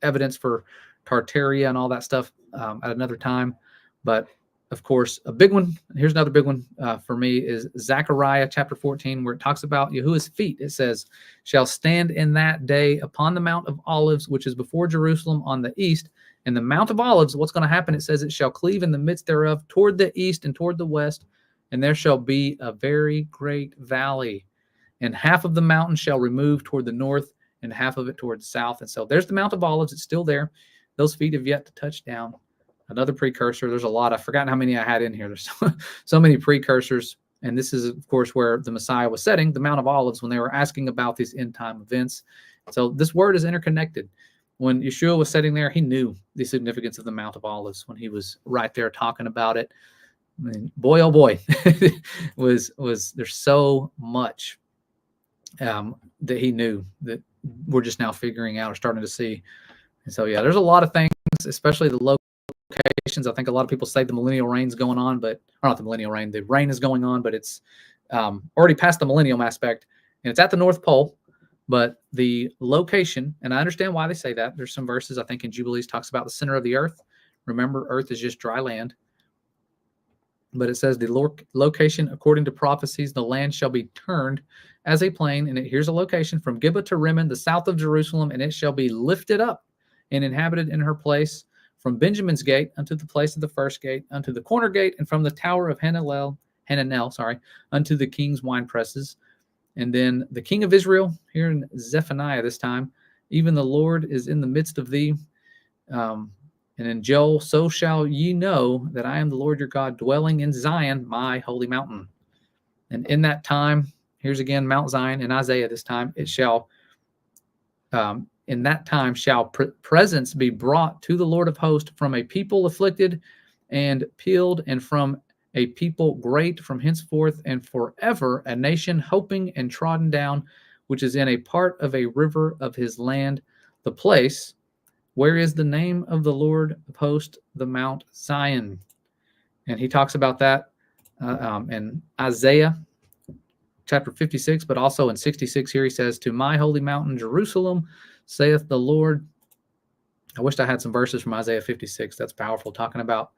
evidence for Tartaria and all that stuff at another time. But of course, a big one, here's another big one for me, is Zechariah chapter 14, where it talks about Yahuwah's feet. It says, shall stand in that day upon the Mount of Olives, which is before Jerusalem on the east, And the Mount of Olives, what's going to happen? It says it shall cleave in the midst thereof toward the east and toward the west, and there shall be a very great valley. And half of the mountain shall remove toward the north, and half of it toward the south. And so there's the Mount of Olives. It's still there. Those feet have yet to touch down. Another precursor. There's a lot. I've forgotten how many I had in here. There's so many precursors. And this is, of course, where the Messiah was setting the Mount of Olives when they were asking about these end time events. So this word is interconnected. When Yeshua was sitting there, he knew the significance of the Mount of Olives when he was right there talking about it. I mean, boy, oh boy, was there's so much that he knew that we're just now figuring out or starting to see. And so, yeah, there's a lot of things, especially the locations. I think a lot of people say the millennial reign's going on, but or not the millennial reign. The reign is going on, but it's already past the millennium aspect, and it's at the North Pole. But the location, and I understand why they say that. There's some verses, I think, in Jubilees talks about the center of the earth. Remember, earth is just dry land. But it says the location, according to prophecies, the land shall be turned as a plain. And here's a location from Gibeah to Rimmon, the south of Jerusalem, and it shall be lifted up and inhabited in her place, from Benjamin's gate unto the place of the first gate, unto the corner gate, and from the tower of Hananel, unto the king's wine presses. And then the king of Israel, here in Zephaniah this time, even the Lord is in the midst of thee. And in Joel, so shall ye know that I am the Lord your God, dwelling in Zion, my holy mountain. And in that time, here's again Mount Zion in Isaiah this time, it shall, in that time shall presents be brought to the Lord of hosts from a people afflicted and peeled, and from a people great from henceforth and forever, a nation hoping and trodden down, which is in a part of a river of his land, the place where is the name of the Lord of hosts, the Mount Zion. And he talks about that in Isaiah chapter 56, but also in 66 here he says, to my holy mountain Jerusalem, saith the Lord. I wished I had some verses from Isaiah 56. That's powerful, talking about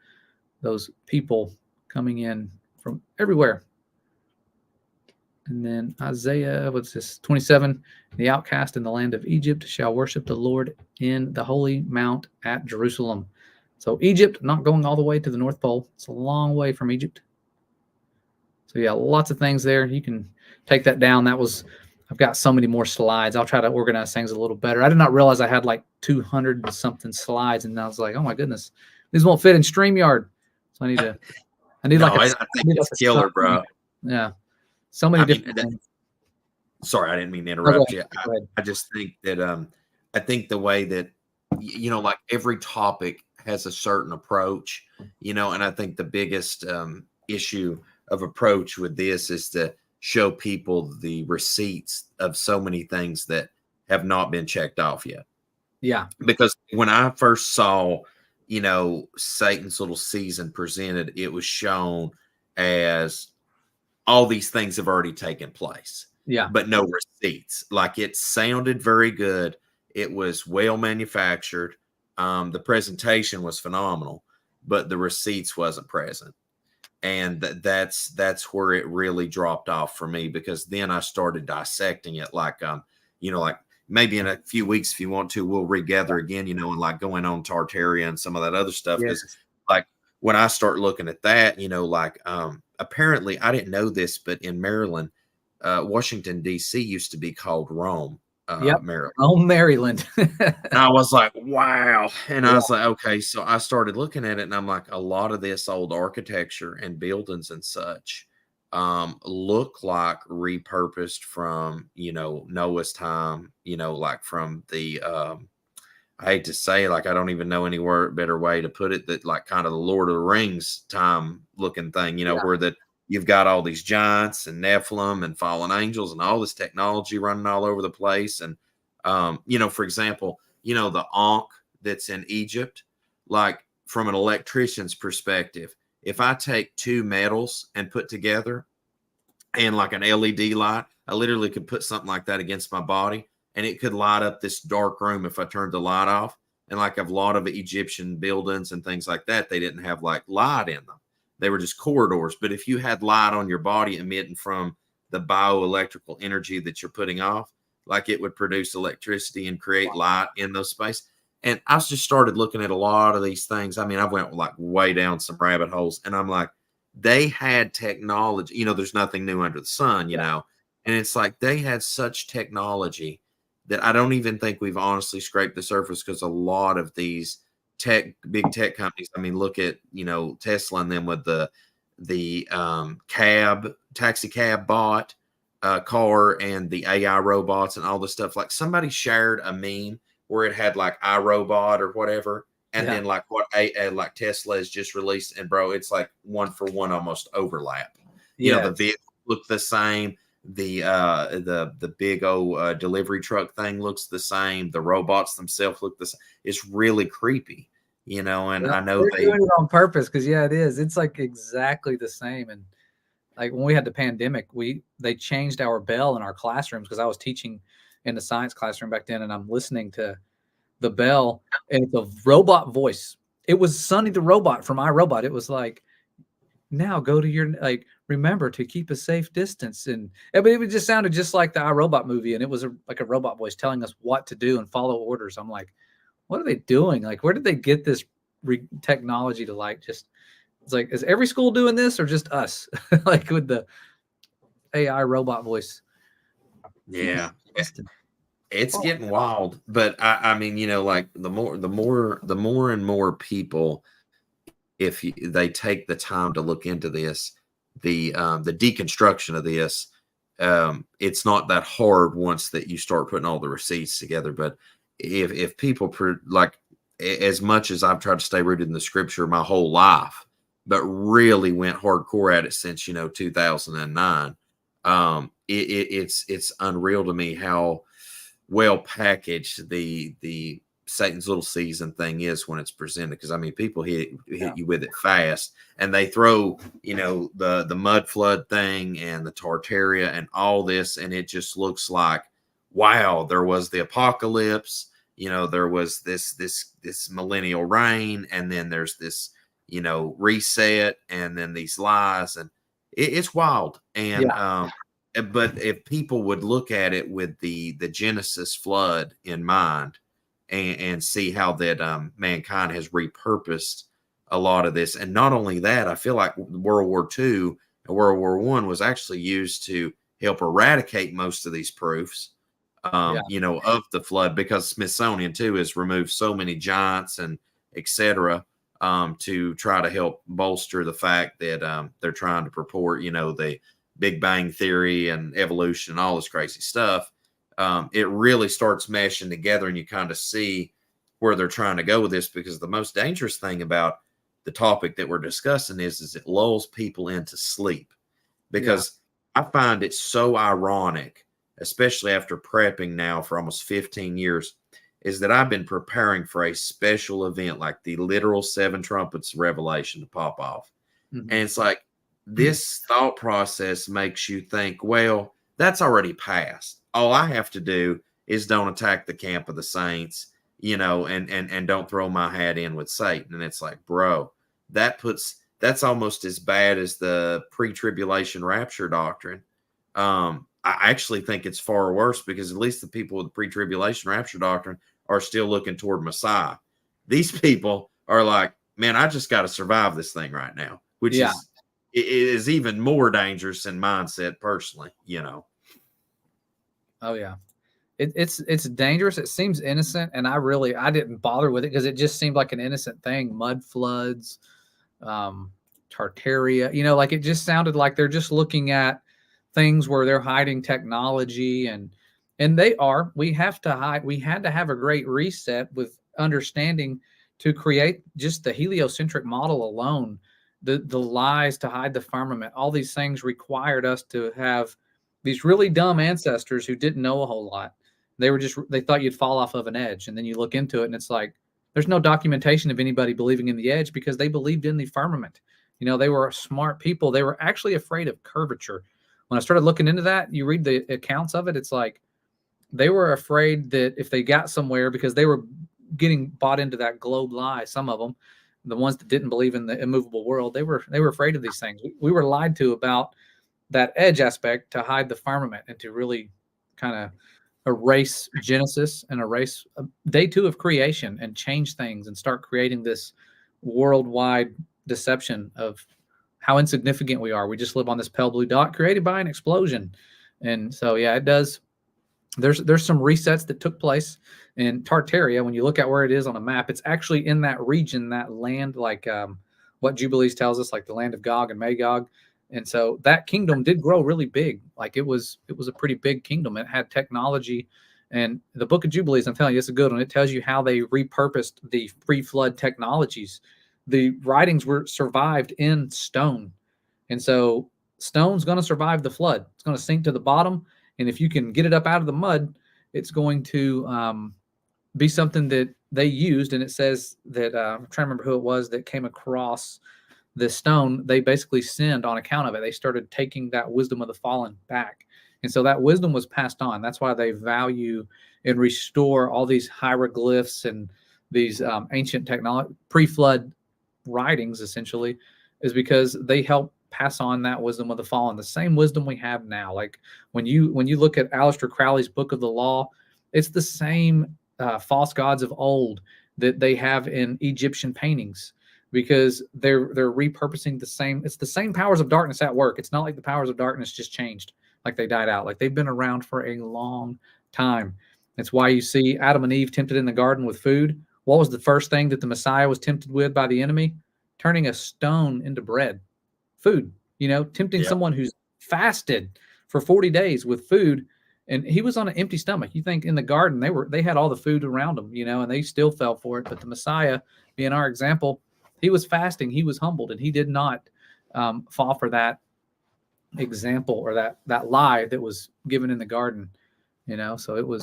those people coming in from everywhere. And then Isaiah, what's this? 27, the outcast in the land of Egypt shall worship the Lord in the holy mount at Jerusalem. So Egypt, not going all the way to the North Pole. It's a long way from Egypt. So yeah, lots of things there. You can take that down. I've got so many more slides. I'll try to organize things a little better. I did not realize I had like 200 and something slides. And I was like, oh my goodness, these won't fit in StreamYard. So I think it's killer, bro. Yeah. So many different things. Sorry, I didn't mean to interrupt you. I just think that I think the way that, like every topic has a certain approach, and I think the biggest issue of approach with this is to show people the receipts of so many things that have not been checked off yet. Yeah. Because when I first saw, Satan's little season presented, it was shown as all these things have already taken place. Yeah. But no receipts. Like, it sounded very good. It was well manufactured. The presentation was phenomenal, but the receipts wasn't present. And that's where it really dropped off for me, because then I started dissecting it like maybe in a few weeks, if you want to, we'll regather again, and like going on Tartaria and some of that other stuff. Because like when I start looking at that, apparently I didn't know this, but in Maryland, Washington, D.C. used to be called Rome, Maryland. Rome, Maryland. And I was like, wow. And I was like, okay. So I started looking at it, and I'm like, a lot of this old architecture and buildings and such look like repurposed from, Noah's time, like from the, I hate to say, like, I don't even know any better way to put it, that like kind of the Lord of the Rings time looking thing, where that you've got all these giants and Nephilim and fallen angels and all this technology running all over the place. And, for example, the Ankh that's in Egypt, like from an electrician's perspective, if I take two metals and put together and like an LED light, I literally could put something like that against my body, and it could light up this dark room if I turned the light off. And like a lot of Egyptian buildings and things like that, they didn't have like light in them. They were just corridors. But if you had light on your body emitting from the bioelectrical energy that you're putting off, like it would produce electricity and create light in those spaces. And I just started looking at a lot of these things. I mean, I went like way down some rabbit holes, and I'm like, they had technology. There's nothing new under the sun, and it's like they had such technology that I don't even think we've honestly scraped the surface, because a lot of these big tech companies, I mean, look at, Tesla and them with the taxi cab bot car and the AI robots and all this stuff. Like, somebody shared a meme where it had like iRobot or whatever, and then like what like Tesla has just released, and bro, it's like one for one almost overlap. The vehicles look the same. The big old delivery truck thing looks the same. The robots themselves look the same. It's really creepy, and I know they're doing it on purpose, because it is. It's like exactly the same. And like when we had the pandemic, they changed our bell in our classrooms, because I was teaching in the science classroom back then, and I'm listening to the bell, and it's a robot voice. It was Sonny the robot from iRobot. It was like, now go to your, like, remember to keep a safe distance. And it just sounded just like the iRobot movie. And it was like a robot voice telling us what to do and follow orders. I'm like, what are they doing? Like, where did they get this technology to it's like, is every school doing this or just us? Like with the AI robot voice. Yeah. It's getting wild. But I mean, like the more and more people, if they take the time to look into this, the deconstruction of this, it's not that hard once that you start putting all the receipts together. But if people like, as much as I've tried to stay rooted in the scripture my whole life, but really went hardcore at it since 2009, it's unreal to me how well packaged the Satan's little season thing is when it's presented. Because I mean, people hit you with it fast, and they throw the mud flood thing and the Tartaria and all this, and it just looks like, wow, there was the apocalypse, there was this millennial reign, and then there's this reset, and then these lies, and it's wild. And but if people would look at it with the Genesis flood in mind, and see how that mankind has repurposed a lot of this. And not only that, I feel like World War II and World War I was actually used to help eradicate most of these proofs, of the flood, because Smithsonian too has removed so many giants and etc. To try to help bolster the fact that they're trying to purport, the Big Bang Theory and evolution and all this crazy stuff. It really starts meshing together, and you kind of see where they're trying to go with this. Because the most dangerous thing about the topic that we're discussing is it lulls people into sleep. Because I find it so ironic, especially after prepping now for almost 15 years, is that I've been preparing for a special event like the literal 7 trumpets revelation to pop off. And it's like, this thought process makes you think, well, that's already passed. All I have to do is don't attack the camp of the saints, and don't throw my hat in with Satan. And it's like, bro, that's almost as bad as the pre-tribulation rapture doctrine. I actually think it's far worse, because at least the people with the pre-tribulation rapture doctrine are still looking toward Messiah. These people are like, man, I just got to survive this thing right now, which is even more dangerous in mindset personally, Oh yeah. It's dangerous. It seems innocent, and I didn't bother with it because it just seemed like an innocent thing. Mud floods, Tartaria, like it just sounded like they're just looking at things where they're hiding technology, and they are. We have to hide. We had to have a great reset with understanding to create just the heliocentric model alone. The lies to hide the firmament, all these things required us to have these really dumb ancestors who didn't know a whole lot. They thought you'd fall off of an edge. And then you look into it and it's like, there's no documentation of anybody believing in the edge, because they believed in the firmament. They were smart people. They were actually afraid of curvature. When I started looking into that, you read the accounts of it, it's like they were afraid that if they got somewhere, because they were getting bought into that globe lie, some of them, the ones that didn't believe in the immovable world, they were afraid of these things. We were lied to about that edge aspect to hide the firmament and to really kind of erase Genesis and erase day 2 of creation and change things and start creating this worldwide deception of how insignificant we are. We just live on this pale blue dot created by an explosion. And so, yeah, it does. There's some resets that took place in Tartaria. When you look at where it is on a map, it's actually in that region, that land, like what Jubilees tells us, like the land of Gog and Magog. And so that kingdom did grow really big. Like it was a pretty big kingdom. It had technology. And the Book of Jubilees, I'm telling you, it's a good one. It tells you how they repurposed the pre-flood technologies. The writings were survived in stone. And so stone's going to survive the flood. It's going to sink to the bottom. And if you can get it up out of the mud, it's going to be something that they used. And it says that, I'm trying to remember who it was that came across this stone. They basically sinned on account of it. They started taking that wisdom of the fallen back. And so that wisdom was passed on. That's why they value and restore all these hieroglyphs and these ancient technology, pre-flood writings, essentially, is because they help pass on that wisdom of the fallen, the same wisdom we have now. Like when you look at Aleister Crowley's Book of the Law, it's the same false gods of old that they have in Egyptian paintings, because they're repurposing the same. It's the same powers of darkness at work. It's not like the powers of darkness just changed, like they died out. Like they've been around for a long time. It's why you see Adam and Eve tempted in the garden with food. What was the first thing that the Messiah was tempted with by the enemy? Turning a stone into bread. Food, tempting someone who's fasted for 40 days with food, and he was on an empty stomach. You think in the garden they had all the food around them, and they still fell for it. But the Messiah, being our example, he was fasting, he was humbled, and he did not fall for that example or that lie that was given in the garden. So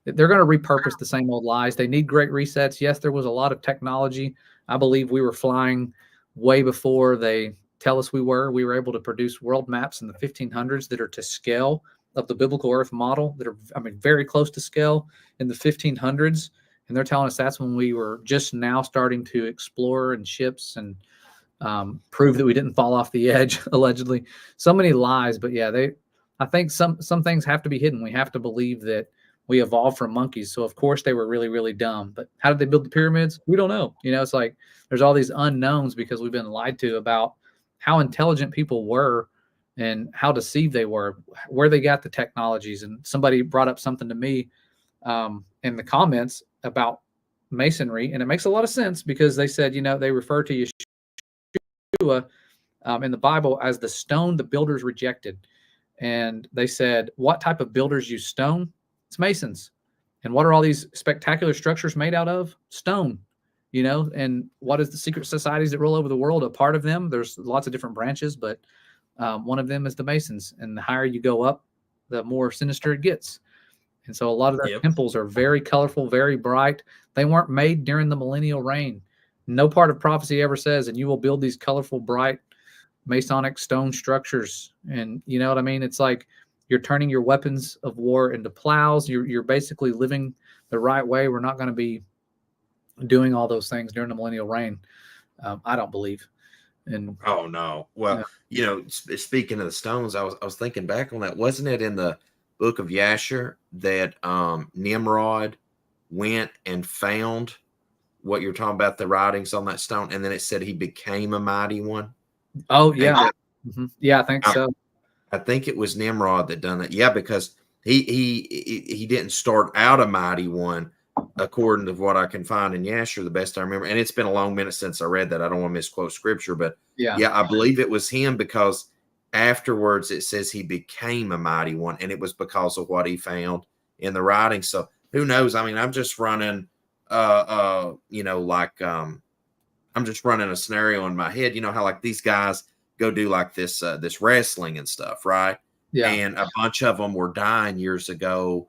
they're going to repurpose the same old lies. They need great resets. Yes, there was a lot of technology. I believe we were flying way before they tell us we were. We were able to produce world maps in the 1500s that are to scale of the biblical Earth model, that are, very close to scale in the 1500s. And they're telling us that's when we were just now starting to explore in ships and prove that we didn't fall off the edge, allegedly. So many lies. But yeah, I think some things have to be hidden. We have to believe that we evolved from monkeys. So of course they were really, really dumb. But how did they build the pyramids? We don't know. It's like there's all these unknowns because we've been lied to about how intelligent people were and how deceived they were, where they got the technologies. And somebody brought up something to me in the comments about masonry. And it makes a lot of sense because they said, they refer to Yeshua in the Bible as the stone the builders rejected. And they said, what type of builders use stone? It's masons. And what are all these spectacular structures made out of? Stone. And what is the secret societies that roll over the world? A part of them, there's lots of different branches, but one of them is the Masons. And the higher you go up, the more sinister it gets. And so a lot of their temples are very colorful, very bright. They weren't made during the millennial reign. No part of prophecy ever says, and you will build these colorful, bright Masonic stone structures. And you know what I mean? It's like you're turning your weapons of war into plows. You're basically living the right way. We're not going to be doing all those things during the millennial reign. I don't believe. And oh no. Well, speaking of the stones, I was thinking back on that. Wasn't it in the book of Yasher that Nimrod went and found what you're talking about, the writings on that stone, and then it said he became a mighty one? Oh yeah. Yeah, I think so. I think it was Nimrod that done that. Yeah, because he didn't start out a mighty one, according to what I can find in Yasher, the best I remember. And it's been a long minute since I read that. I don't want to misquote scripture, but yeah, I believe it was him, because afterwards it says he became a mighty one, and it was because of what he found in the writing. So who knows? I'm just running I'm just running a scenario in my head. How like these guys go do like this wrestling and stuff, right? Yeah. And a bunch of them were dying years ago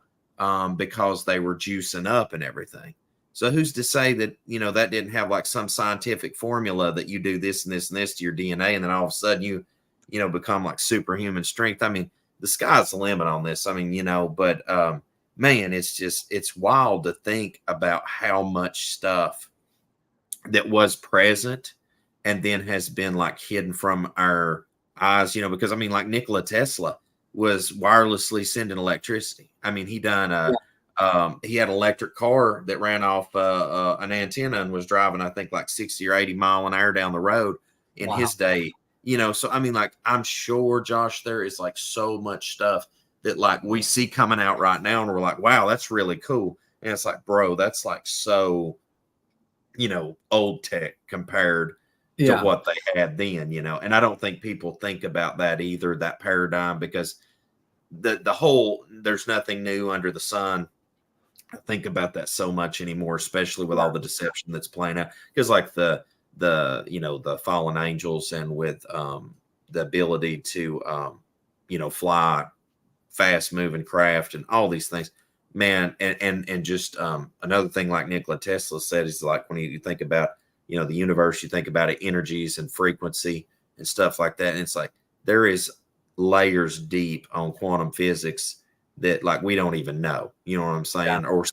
because they were juicing up and everything. So who's to say that, that didn't have like some scientific formula that you do this and this and this to your DNA, and then all of a sudden you become like superhuman strength. The sky's the limit on this. But man, it's wild to think about how much stuff that was present and then has been like hidden from our eyes, because like Nikola Tesla, was wirelessly sending electricity. I mean, he done he had an electric car that ran off an antenna and was driving, I think, like 60 or 80 mile an hour down the road in his day. You know, so I mean, like, I'm sure, Josh, there is like so much stuff that like we see coming out right now, and we're like, wow, that's really cool. And it's like, bro, that's like so, you know, old tech compared to what they had then, you know. And I don't think people think about that either, that paradigm, because the whole there's nothing new under the sun. I think about that so much anymore, especially with all the deception that's playing out. Because like the you know, the fallen angels, and with the ability to you know, fly fast moving craft and all these things, man. And just another thing, like Nikola Tesla said, is like when you think about, you know, the universe, you think about it, energies and frequency and stuff like that, and it's like there is layers deep on quantum physics that like we don't even know, you know what I'm saying, or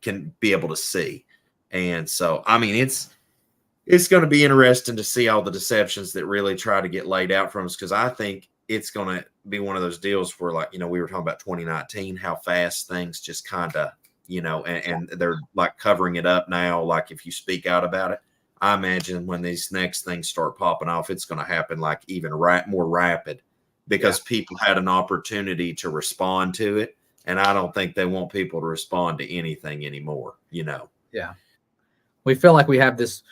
can be able to see. And so I mean, it's going to be interesting to see all the deceptions that really try to get laid out from us, because I think it's going to be one of those deals where, like, you know, we were talking about 2019, how fast things just kind of, you know, and they're like covering it up now. Like if you speak out about it, I imagine when these next things start popping off, it's going to happen like even more rapid, because people had an opportunity to respond to it. And I don't think they want people to respond to anything anymore, you know? Yeah. We feel like we have this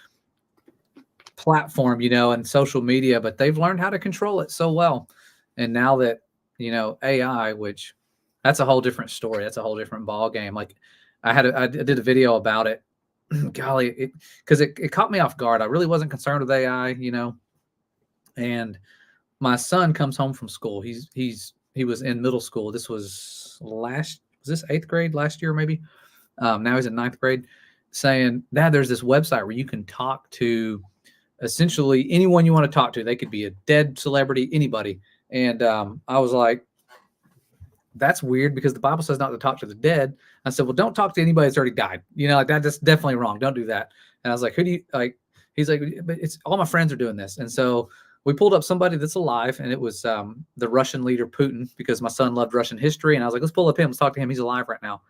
platform, you know, and social media, but they've learned how to control it so well. And now that, you know, AI, which that's a whole different story. That's a whole different ball game. Like I did a video about it. Golly, because it caught me off guard. I really wasn't concerned with AI, you know. And my son comes home from school. He was in middle school. This was this 8th grade last year, maybe. Now he's in 9th grade, saying, Dad, there's this website where you can talk to essentially anyone you want to talk to. They could be a dead celebrity, anybody. And I was like, that's weird, because the Bible says not to talk to the dead. I said, well, don't talk to anybody that's already died. You know, like that's definitely wrong. Don't do that. And I was like, who do you like? He's like, but it's all my friends are doing this. And so we pulled up somebody that's alive, and it was the Russian leader Putin, because my son loved Russian history. And I was like, let's pull up him. Let's talk to him. He's alive right now.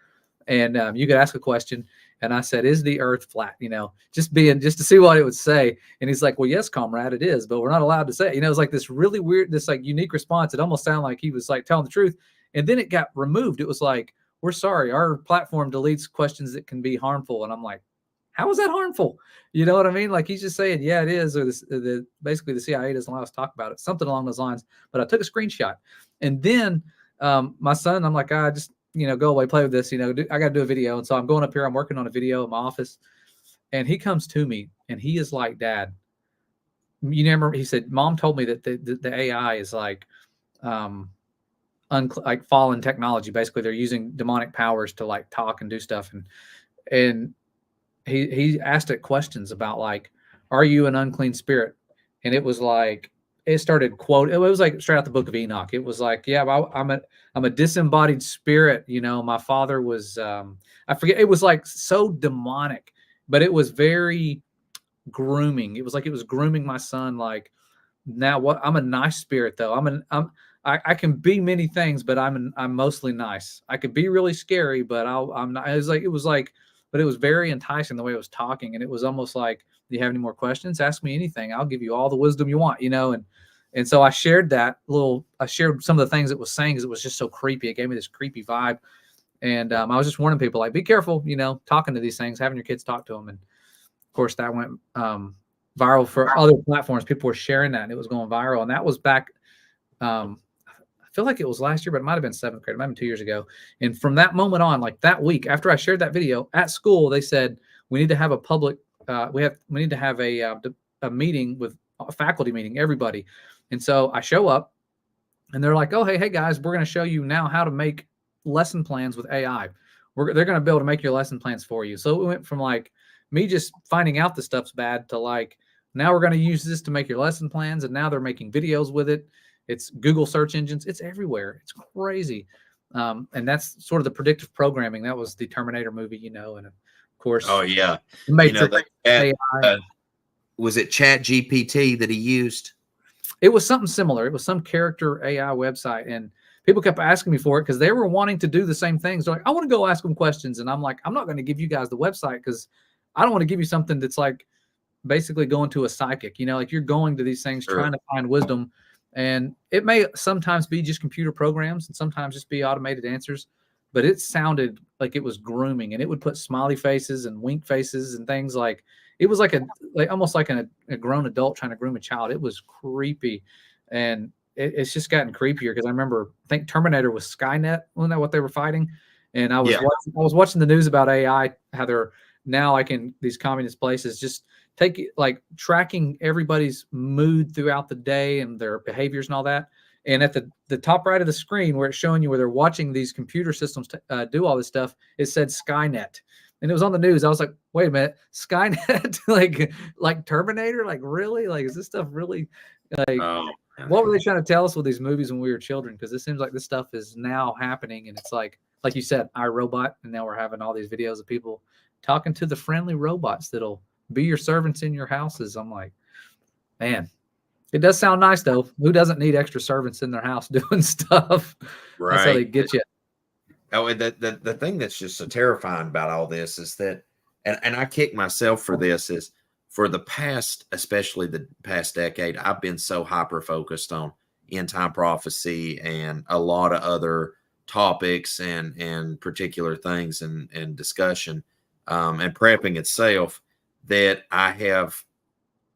And you could ask a question. And I said, is the earth flat? You know, just to see what it would say. And he's like, well, yes, comrade, it is, but we're not allowed to say it. You know, it's like this really weird, this like unique response. It almost sounded like he was like telling the truth. And then it got removed. It was like, we're sorry, our platform deletes questions that can be harmful. And I'm like, how is that harmful? You know what I mean? Like he's just saying, yeah, it is. Or basically the CIA doesn't allow us to talk about it. Something along those lines. But I took a screenshot. And then my son, I'm like, just, you know, go away, play with this, you know, I got to do a video. And so I'm going up here, I'm working on a video in my office, and he comes to me and he is like, Dad, you remember, he said, Mom told me that the AI is like, like fallen technology. Basically they're using demonic powers to like talk and do stuff. And he asked it questions about like, are you an unclean spirit? And it was like, it started it was like straight out the book of Enoch. It was like, yeah, I'm a disembodied spirit. You know, my father was, I forget. It was like so demonic, but it was very grooming. It was like, it was grooming my son. Like, now what? I'm a nice spirit though. I can be many things, but I'm mostly nice. I could be really scary, but I'm not. It was like, but it was very enticing the way it was talking. And it was almost like, do you have any more questions? Ask me anything. I'll give you all the wisdom you want, you know? And so I shared I shared some of the things it was saying, because it was just so creepy. It gave me this creepy vibe. And I was just warning people, like, be careful, you know, talking to these things, having your kids talk to them. And of course that went viral for other platforms. People were sharing that and it was going viral. And that was back, I feel like it was last year, but it might've been 7th grade, it might've been 2 years ago. And from that moment on, like that week after I shared that video at school, they said, we need to have a public, we need to have a meeting with a faculty meeting, everybody. And so I show up and they're like, oh, hey guys, we're going to show you now how to make lesson plans with AI. They're going to be able to make your lesson plans for you. So it went from like me just finding out the stuff's bad to like, now we're going to use this to make your lesson plans. And now they're making videos with it. It's Google search engines. It's everywhere. It's crazy. And that's sort of the predictive programming. That was the Terminator movie, you know, and of course. Oh yeah. Matrix, AI. Was it Chat GPT that he used? It was something similar. It was some character AI website. And people kept asking me for it because they were wanting to do the same things. They're like, I want to go ask them questions. And I'm like, I'm not going to give you guys the website because I don't want to give you something that's like basically going to a psychic, like you're going to these things trying to find wisdom. And it may sometimes be just computer programs and sometimes just be automated answers, but it sounded like it was grooming, and it would put smiley faces and wink faces and things like it was like almost like a grown adult trying to groom a child. It was creepy. And it's just gotten creepier because I remember, I think Terminator was Skynet, wasn't that what they were fighting? And I was watching the news about AI, how they're now like in these communist places, just tracking everybody's mood throughout the day and their behaviors and all that. And at the top right of the screen where it's showing you where they're watching these computer systems do all this stuff, it said Skynet. And it was on the news. I was like, wait a minute, Skynet, like Terminator, like really? Like, is this stuff really like, what were they trying to tell us with these movies when we were children? Because it seems like this stuff is now happening. And it's like you said, iRobot. And now we're having all these videos of people talking to the friendly robots that'll be your servants in your houses. I'm like, man, it does sound nice though. Who doesn't need extra servants in their house doing stuff? Right. That's how they get you. Oh, and the thing that's just so terrifying about all this is that, and I kick myself for this, is for the past, especially the past decade, I've been so hyper focused on end time prophecy and a lot of other topics and particular things and discussion and prepping itself, that I have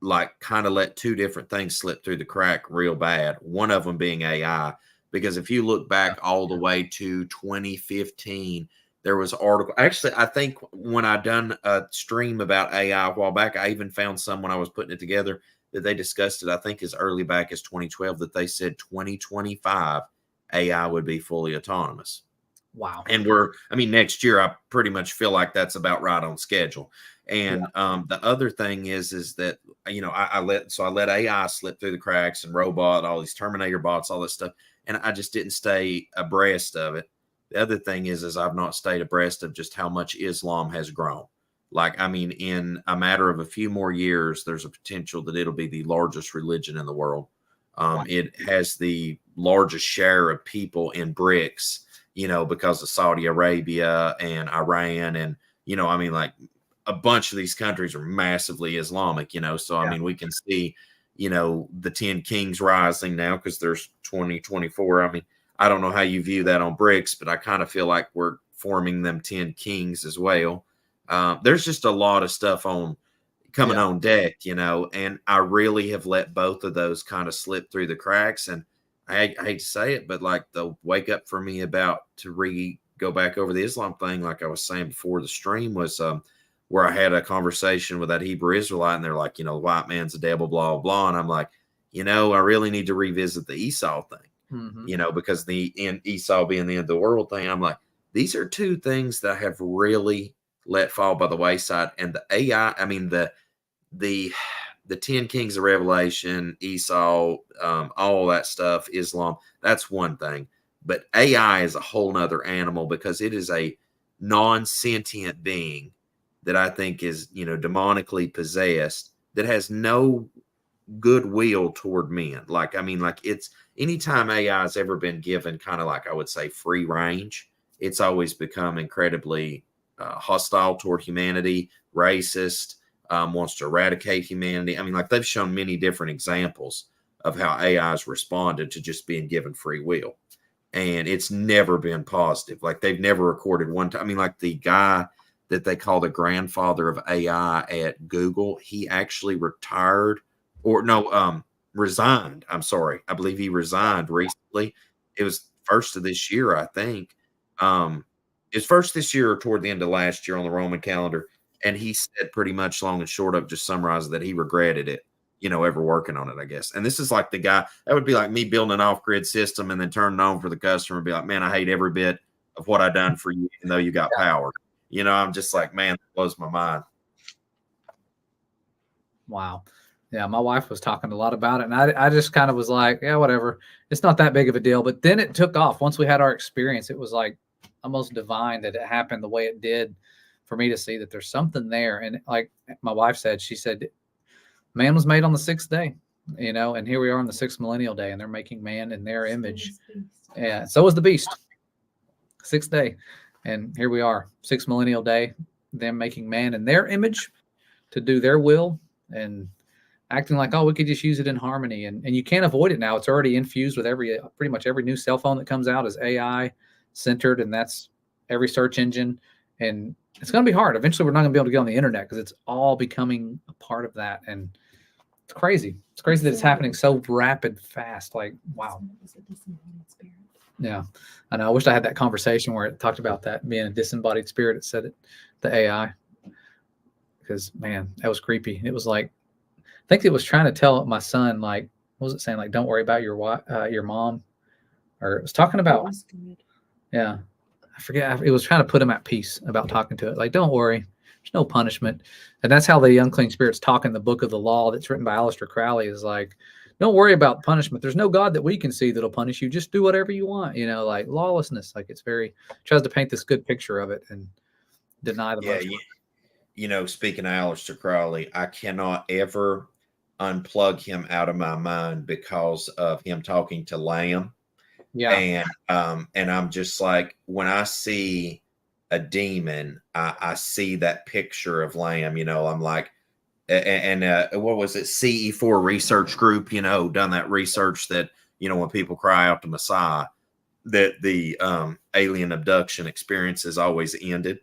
like kind of let two different things slip through the crack real bad. One of them being AI. Because if you look back all the way to 2015, there was an article. Actually, I think when I done a stream about AI a while back, I even found some when I was putting it together that they discussed it, I think as early back as 2012, that they said 2025 AI would be fully autonomous. Wow. And next year, I pretty much feel like that's about right on schedule. And the other thing is that, I let AI slip through the cracks and robot, all these Terminator bots, all this stuff. And I just didn't stay abreast of it. The other thing is I've not stayed abreast of just how much Islam has grown. In a matter of a few more years, there's a potential that it'll be the largest religion in the world. It has the largest share of people in BRICS, because of Saudi Arabia and Iran. And, a bunch of these countries are massively Islamic, so, we can see, the 10 kings rising now because there's 2024. I don't know how you view that on BRICS, but I kind of feel like we're forming them 10 kings as well. There's just a lot of stuff coming on deck, and I really have let both of those kind of slip through the cracks. And I hate to say it, but like the wake up for me about to go back over the Islam thing, like I was saying before the stream, was where I had a conversation with that Hebrew Israelite, and they're like, the white man's the devil, blah, blah, blah. And I'm like, I really need to revisit the Esau thing, because Esau being the end of the world thing. I'm like, these are two things that I have really let fall by the wayside. And the AI, the 10 kings of Revelation, Esau, all that stuff, Islam, that's one thing. But AI is a whole nother animal, because it is a non-sentient being that I think is, demonically possessed, that has no goodwill toward men. It's anytime AI has ever been given kind of like, I would say, free range, it's always become incredibly hostile toward humanity, racist, wants to eradicate humanity. They've shown many different examples of how AI has responded to just being given free will. And it's never been positive. Like, they've never recorded one time. Like the guy that they call the grandfather of AI at Google, he actually resigned. I'm sorry. I believe he resigned recently. It was first of this year, I think. It's first this year or toward the end of last year on the Roman calendar. And he said pretty much, long and short of, just summarized, that he regretted it, ever working on it, I guess. And this is like the guy, that would be like me building an off-grid system and then turning it on for the customer and be like, man, I hate every bit of what I done for you, even though you got power. I'm just like, man, that blows my mind. Wow. Yeah, my wife was talking a lot about it, and I just kind of was like, yeah, whatever. It's not that big of a deal. But then it took off. Once we had our experience, it was like almost divine that it happened the way it did, for me to see that there's something there. And like my wife said, she said, man was made on the 6th day. you know, and here we are on the 6th millennial day, and they're making man in their image. Yeah, so is the beast. 6th day, and here we are, 6th millennial day, them making man in their image to do their will, and acting like, oh, we could just use it in harmony, and you can't avoid it now. It's already infused with pretty much every new cell phone that comes out is AI centered, and that's every search engine, and it's going to be hard. Eventually, we're not going to be able to get on the internet because it's all becoming a part of that, and it's crazy. It's crazy that it's happening so rapid, fast. Like, wow. Yeah, I know. I wish I had that conversation where it talked about that being a disembodied spirit. It said it, the AI, because man, that was creepy. It was like, I think it was trying to tell my son, like, what was it saying? Like, don't worry about your mom, or it was talking about, yeah, I forget. It was trying to put him at peace about talking to it. Like, don't worry, there's no punishment. And that's how the unclean spirits talk in the book of the law that's written by Aleister Crowley, is like, don't worry about punishment. There's no God that we can see that'll punish you. Just do whatever you want. You know, like lawlessness. Like, it's tries to paint this good picture of it and deny the most. You know, speaking of Aleister Crowley, I cannot ever unplug him out of my mind because of him talking to Lamb. Yeah. And I'm just like, when I see a demon, I see that picture of Lamb, you know, I'm like, and what was it? CE4 research group, you know, done that research that, you know, when people cry out to Messiah, that the alien abduction experience has always ended.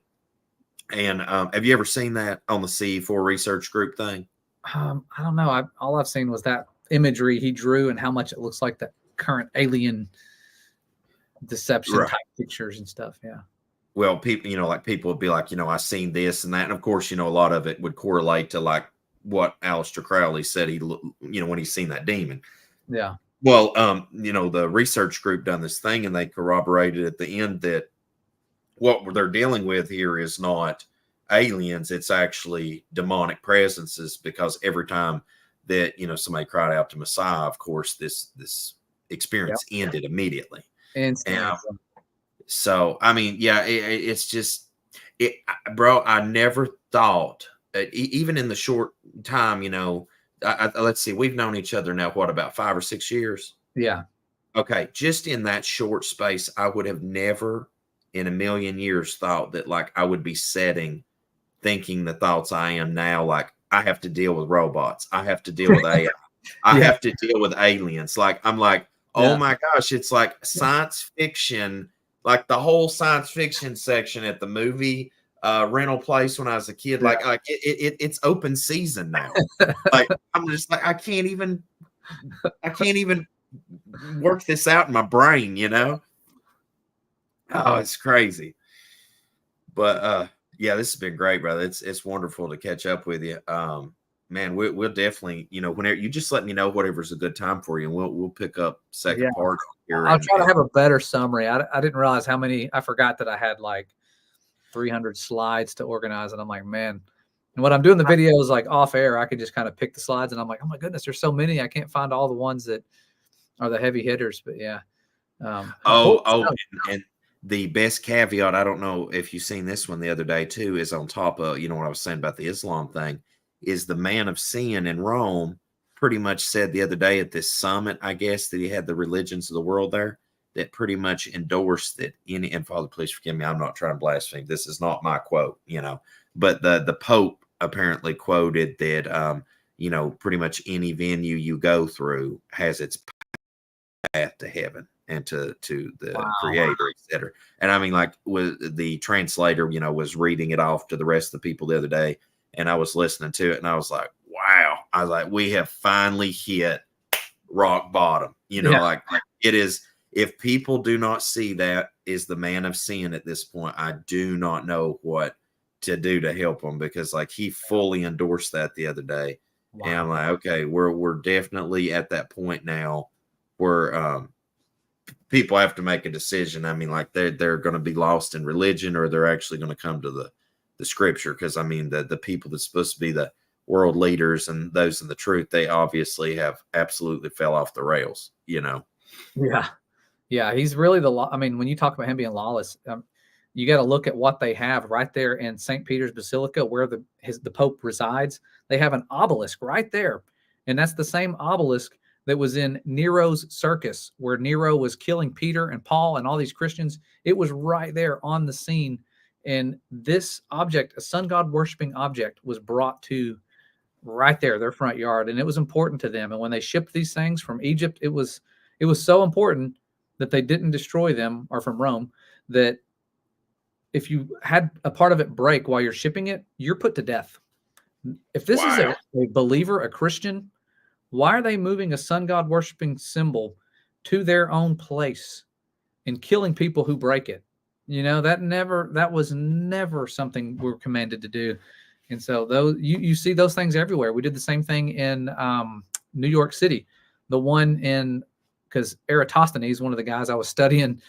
And have you ever seen that on the CE4 research group thing? I don't know. All I've seen was that imagery he drew and how much it looks like the current alien deception type pictures and stuff. Yeah. Well, people, you know, like people would be like, you know, I seen this and that. And of course, you know, a lot of it would correlate to like what Aleister Crowley said you know, when he's seen that demon. Yeah. Well, you know, the research group done this thing and they corroborated at the end that what they're dealing with here is not aliens, it's actually demonic presences, because every time that, you know, somebody cried out to Messiah, of course, this experience ended immediately. Instantly. So, I mean, yeah, it's just, bro, I never thought, even in the short time, you know, let's see, we've known each other now, what, about 5 or 6 years? Yeah. Okay. Just in that short space, I would have never in a million years thought that like I would be thinking the thoughts I am now, like I have to deal with robots. I have to deal with AI. I have to deal with aliens. Like, I'm like, oh my gosh, it's like science fiction, like the whole science fiction section at the movie rental place when I was a kid. Like it's open season now. Like, I'm just like, I can't even work this out in my brain, you know? Oh, it's crazy. But yeah, this has been great, brother. It's wonderful to catch up with you. Man, we'll definitely, you know, whenever you just let me know whatever's a good time for you, and we'll pick up second part here. I'll try to have a better summary. I didn't realize how many. I forgot that I had like 300 slides to organize, and I'm like, man. And when I'm doing the videos like off air, I could just kind of pick the slides, and I'm like, oh my goodness, there's so many. I can't find all the ones that are the heavy hitters. But yeah. And the best caveat, I don't know if you've seen this one the other day too, is on top of, you know, what I was saying about the Islam thing, is the man of sin in Rome pretty much said the other day at this summit, I guess, that he had the religions of the world there, that pretty much endorsed that any, and Father, please forgive me, I'm not trying to blaspheme. This is not my quote, you know, but the Pope apparently quoted that, you know, pretty much any venue you go through has its path to heaven and to the creator, etc. And I mean, like, the translator, you know, was reading it off to the rest of the people the other day, and I was listening to it, and I was like, wow. I was like, we have finally hit rock bottom. You know, like it is. If people do not see that is the man of sin at this point, I do not know what to do to help them, because like he fully endorsed that the other day. And I'm like, okay, we're definitely at that point now where people have to make a decision. I mean, like they're going to be lost in religion, or they're actually going to come to the scripture. Because I mean, the people that's supposed to be the world leaders and those in the truth, they obviously have absolutely fell off the rails, you know? Yeah. He's really I mean, when you talk about him being lawless, you got to look at what they have right there in St. Peter's Basilica, where the Pope resides. They have an obelisk right there. And that's the same obelisk that was in Nero's circus, where Nero was killing Peter and Paul and all these Christians. It was right there on the scene. And this object, a sun god worshiping object, was brought to right there, their front yard. And it was important to them. And when they shipped these things from Egypt, it was so important that they didn't destroy them, or from Rome, that if you had a part of it break while you're shipping it, you're put to death. If this is a believer, a Christian, why are they moving a sun god worshiping symbol to their own place and killing people who break it? You know, that was never something we were commanded to do. And so those you see those things everywhere. We did the same thing in New York City. The one in, because Eratosthenes, one of the guys I was studying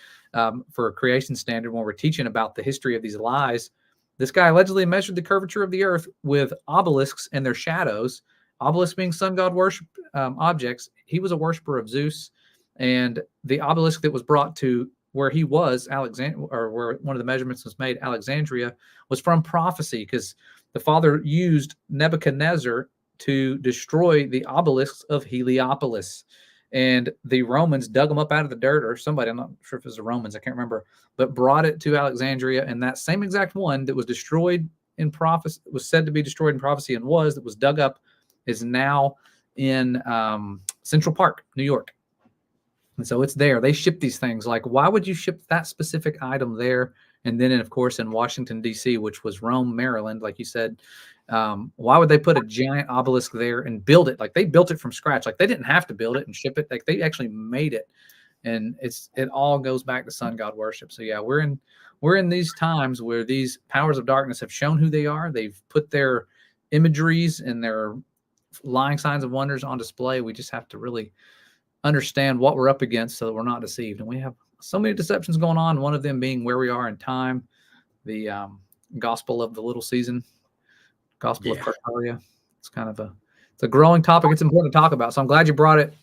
for Creation Standard when we're teaching about the history of these lies, this guy allegedly measured the curvature of the earth with obelisks and their shadows. Obelisks being sun god worship objects. He was a worshiper of Zeus, and the obelisk that was brought to where he was, Alexandria, or where one of the measurements was made, Alexandria, was from prophecy, because the Father used Nebuchadnezzar to destroy the obelisks of Heliopolis. And the Romans dug them up out of the dirt, or somebody, I'm not sure if it was the Romans, I can't remember, but brought it to Alexandria. And that same exact one that was destroyed in prophecy, was said to be destroyed in prophecy, and that was dug up, is now in Central Park, New York. And so it's there. They ship these things. Like, why would you ship that specific item there? And then, of course, in Washington, D.C., which was Rome, Maryland, like you said, why would they put a giant obelisk there and build it? Like, they built it from scratch. Like, they didn't have to build it and ship it. Like, they actually made it. And it all goes back to sun god worship. So yeah, we're in these times where these powers of darkness have shown who they are. They've put their imageries and their lying signs and wonders on display. We just have to really understand what we're up against so that we're not deceived. And we have so many deceptions going on, one of them being where we are in time, the gospel of the little season, gospel of Tartaria. It's kind of it's a growing topic. It's important to talk about. So I'm glad you brought it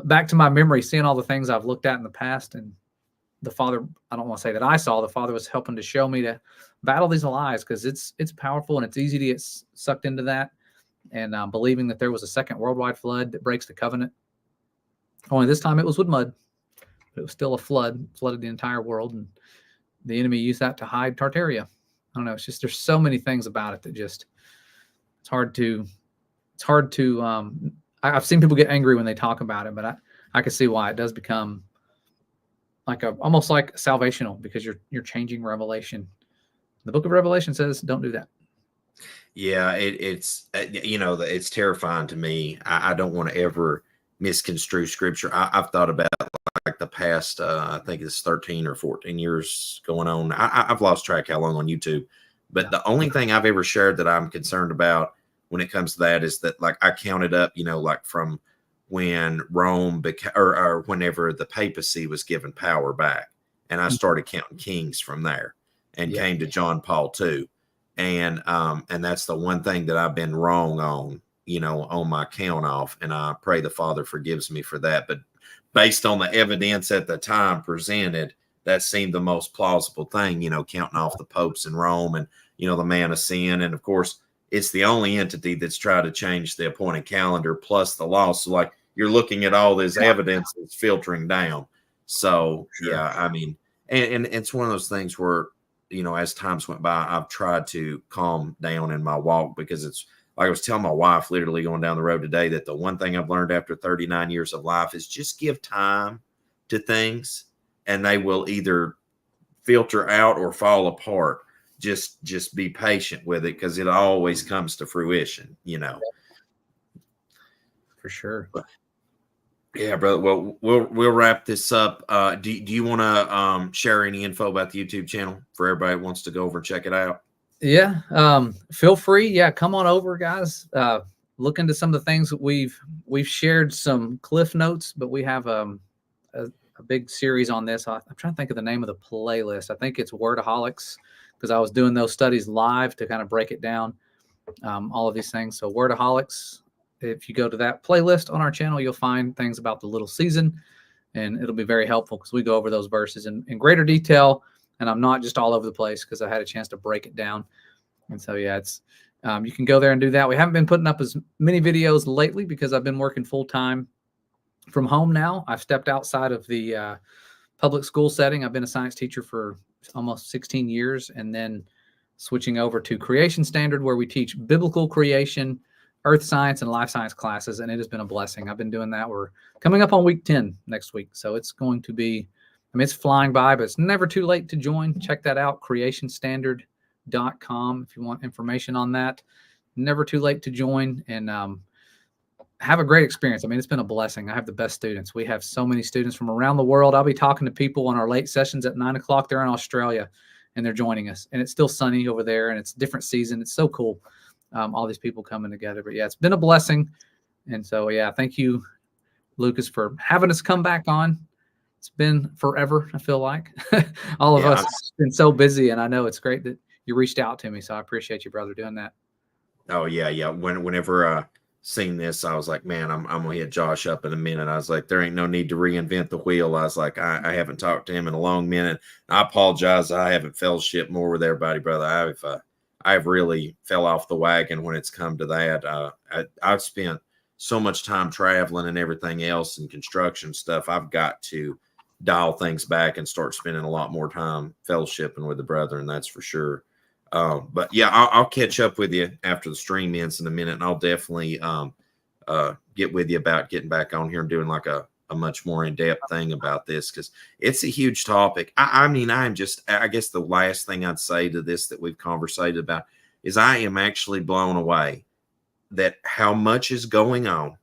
back to my memory, seeing all the things I've looked at in the past. And the Father, I don't want to say that I saw, the Father was helping to show me to battle these lies, because it's powerful and it's easy to get sucked into that. And believing that there was a second worldwide flood that breaks the covenant. Only this time it was with mud, but it was still a flooded the entire world, and the enemy used that to hide Tartaria. I don't know. It's just, there's so many things about it that just, it's hard to I've seen people get angry when they talk about it, but I can see why it does become like almost like salvational, because you're changing Revelation. The book of Revelation says, don't do that. Yeah, it's it's terrifying to me. I don't want to ever misconstrue scripture. I've thought about like the past, I think it's 13 or 14 years going on. I've lost track how long on YouTube, but the only thing I've ever shared that I'm concerned about when it comes to that is that, like, I counted up, like from when Rome or whenever the papacy was given power back, and I started counting kings from there and came to John Paul II. And that's the one thing that I've been wrong on, on my count off. And I pray the Father forgives me for that. But based on the evidence at the time presented, that seemed the most plausible thing, counting off the popes in Rome and, the man of sin. And of course, it's the only entity that's tried to change the appointed calendar plus the law. So, like, you're looking at all this evidence that's filtering down. So, yeah, I mean, and it's one of those things where, as times went by, I've tried to calm down in my walk, because it's like I was telling my wife literally going down the road today that the one thing I've learned after 39 years of life is just give time to things and they will either filter out or fall apart. Just be patient with it, because it always comes to fruition, For sure. Yeah, brother. Well, we'll wrap this up. Do you want to share any info about the YouTube channel for everybody that wants to go over and check it out? Yeah. Feel free. Yeah. Come on over, guys. Look into some of the things that we've shared some cliff notes, but we have a big series on this. I'm trying to think of the name of the playlist. I think it's Wordaholics, because I was doing those studies live to kind of break it down, all of these things. So Wordaholics, if you go to that playlist on our channel, you'll find things about the little season, and it'll be very helpful because we go over those verses in greater detail. And I'm not just all over the place, because I had a chance to break it down. And so, yeah, You can go there and do that. We haven't been putting up as many videos lately because I've been working full time from home now. I've stepped outside of the public school setting. I've been a science teacher for almost 16 years, and then switching over to Creation Standard, where we teach biblical creation, earth science, and life science classes. And it has been a blessing. I've been doing that. We're coming up on week 10 next week. So it's going to be, I mean, it's flying by, but it's never too late to join. Check that out, creationstandard.com, if you want information on that. Never too late to join, and have a great experience. I mean, it's been a blessing. I have the best students. We have so many students from around the world. I'll be talking to people on our late sessions at 9 o'clock. They're in Australia, and they're joining us. And it's still sunny over there, and it's a different season. It's so cool, all these people coming together. But, yeah, it's been a blessing. And so, yeah, thank you, Lucas, for having us come back on. It's been forever, I feel like. All of us have been so busy, and I know it's great that you reached out to me. So I appreciate you, brother, doing that. Oh, yeah. Whenever seen this, I was like, man, I'm gonna hit Josh up in a minute. I was like, there ain't no need to reinvent the wheel. I was like, I haven't talked to him in a long minute. I apologize. I haven't fellowship more with everybody, brother. I've really fell off the wagon when it's come to that. I've spent so much time traveling and everything else and construction stuff. I've got to dial things back and start spending a lot more time fellowshipping with the brethren. That's for sure. But yeah, I'll catch up with you after the stream ends in a minute, and I'll definitely get with you about getting back on here and doing like a much more in-depth thing about this, because it's a huge topic. I guess the last thing I'd say to this that we've conversated about is I am actually blown away that how much is going on,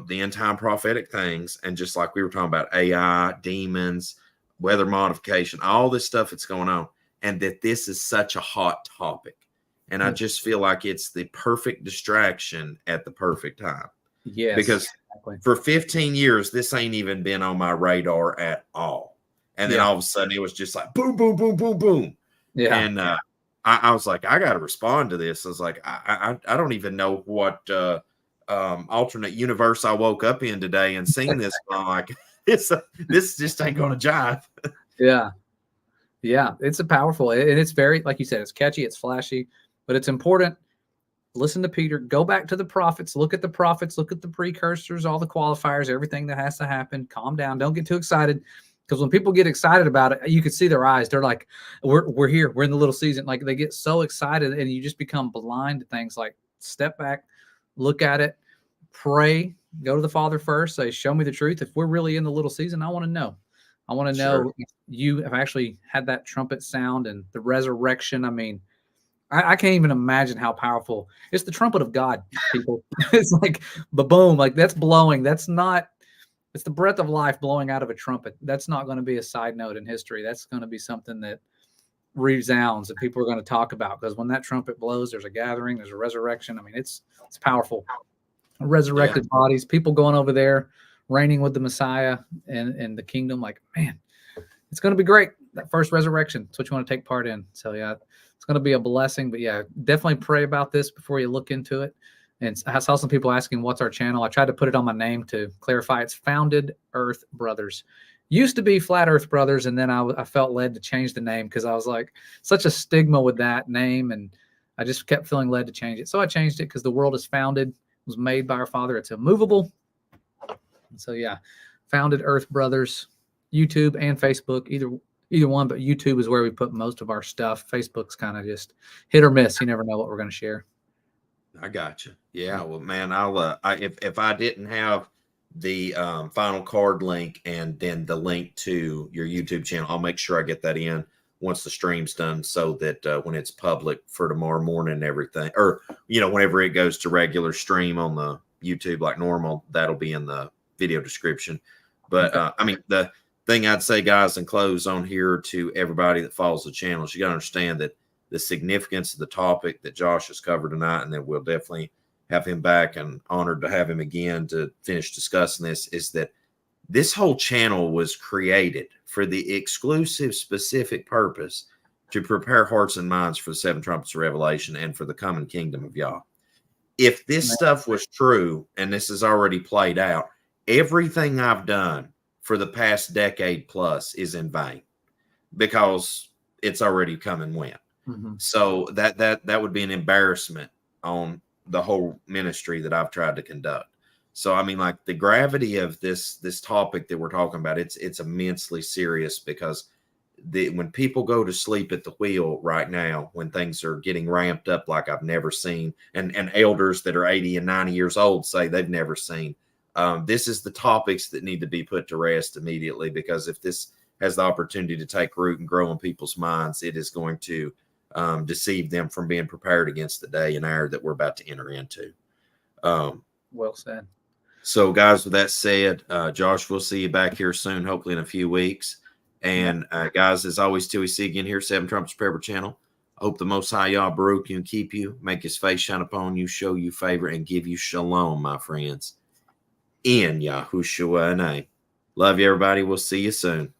the end time prophetic things, and just like we were talking about AI, demons, weather modification, all this stuff that's going on. And that this is such a hot topic. And I just feel like it's the perfect distraction at the perfect time. Yes. Because for 15 years, this ain't even been on my radar at all. And then all of a sudden it was just like boom, boom, boom, boom, boom. Yeah. And I was like, I got to respond to this. I was like, I don't even know what alternate universe I woke up in today and seen this. I'm like, this just ain't going to jive. Yeah. Yeah, it's a powerful, and it's very, like you said, it's catchy, it's flashy, but it's important. Listen to Peter, go back to the prophets, look at the prophets, look at the precursors, all the qualifiers, everything that has to happen. Calm down. Don't get too excited, because when people get excited about it, you can see their eyes. They're like, we're here. We're in the little season. Like, they get so excited, and you just become blind to things. Like, step back, look at it, pray, go to the Father first, say, show me the truth. If we're really in the little season, I want to know. I want to know if you have actually had that trumpet sound and the resurrection. I mean, I can't even imagine how powerful. It's the trumpet of God, people. It's like, boom, like that's blowing. It's the breath of life blowing out of a trumpet. That's not going to be a side note in history. That's going to be something that resounds that people are going to talk about, because when that trumpet blows, there's a gathering, there's a resurrection. I mean, it's powerful. Resurrected bodies, people going over there, reigning with the Messiah and the kingdom. Like, man, it's going to be great. That first resurrection. It's what you want to take part in. So yeah, it's going to be a blessing. But yeah, definitely pray about this before you look into it. And I saw some people asking, what's our channel? I tried to put it on my name to clarify. It's Founded Earth Brothers. Used to be Flat Earth Brothers, and then I felt led to change the name, because I was like, such a stigma with that name, and I just kept feeling led to change it. So I changed it, because the world is founded, it was made by our Father. It's immovable. So yeah, Founded Earth Brothers, YouTube and Facebook, either one, but YouTube is where we put most of our stuff. Facebook's kind of just hit or miss. You never know what we're going to share. I got you. Yeah, well, man, if I didn't have the final card link and then the link to your YouTube channel, I'll make sure I get that in once the stream's done, so that when it's public for tomorrow morning and everything, or whenever it goes to regular stream on the YouTube like normal, that'll be in the video description. But I mean, the thing I'd say, guys, and close on here to everybody that follows the channel, is you got to understand that the significance of the topic that Josh has covered tonight, and then we'll definitely have him back, and honored to have him again to finish discussing this, is that this whole channel was created for the exclusive, specific purpose to prepare hearts and minds for the 7 trumpets of Revelation and for the coming kingdom of Yah. If this stuff was true, and this is already played out, everything I've done for the past decade plus is in vain, because it's already come and went. So that would be an embarrassment on the whole ministry that I've tried to conduct. So I mean, like, the gravity of this topic that we're talking about, it's immensely serious, because when people go to sleep at the wheel right now, when things are getting ramped up like I've never seen, and elders that are 80 and 90 years old say they've never seen, this is the topics that need to be put to rest immediately, because if this has the opportunity to take root and grow in people's minds, it is going to deceive them from being prepared against the day and hour that we're about to enter into. Well said. So, guys, with that said, Josh, we'll see you back here soon, hopefully in a few weeks. And guys, as always, till we see you again here, Seven Trumpets Prayer Channel. I hope the Most High Yah baruch you and keep you, make his face shine upon you, show you favor, and give you shalom, my friends. In Yahushua name. Love you, everybody. We'll see you soon.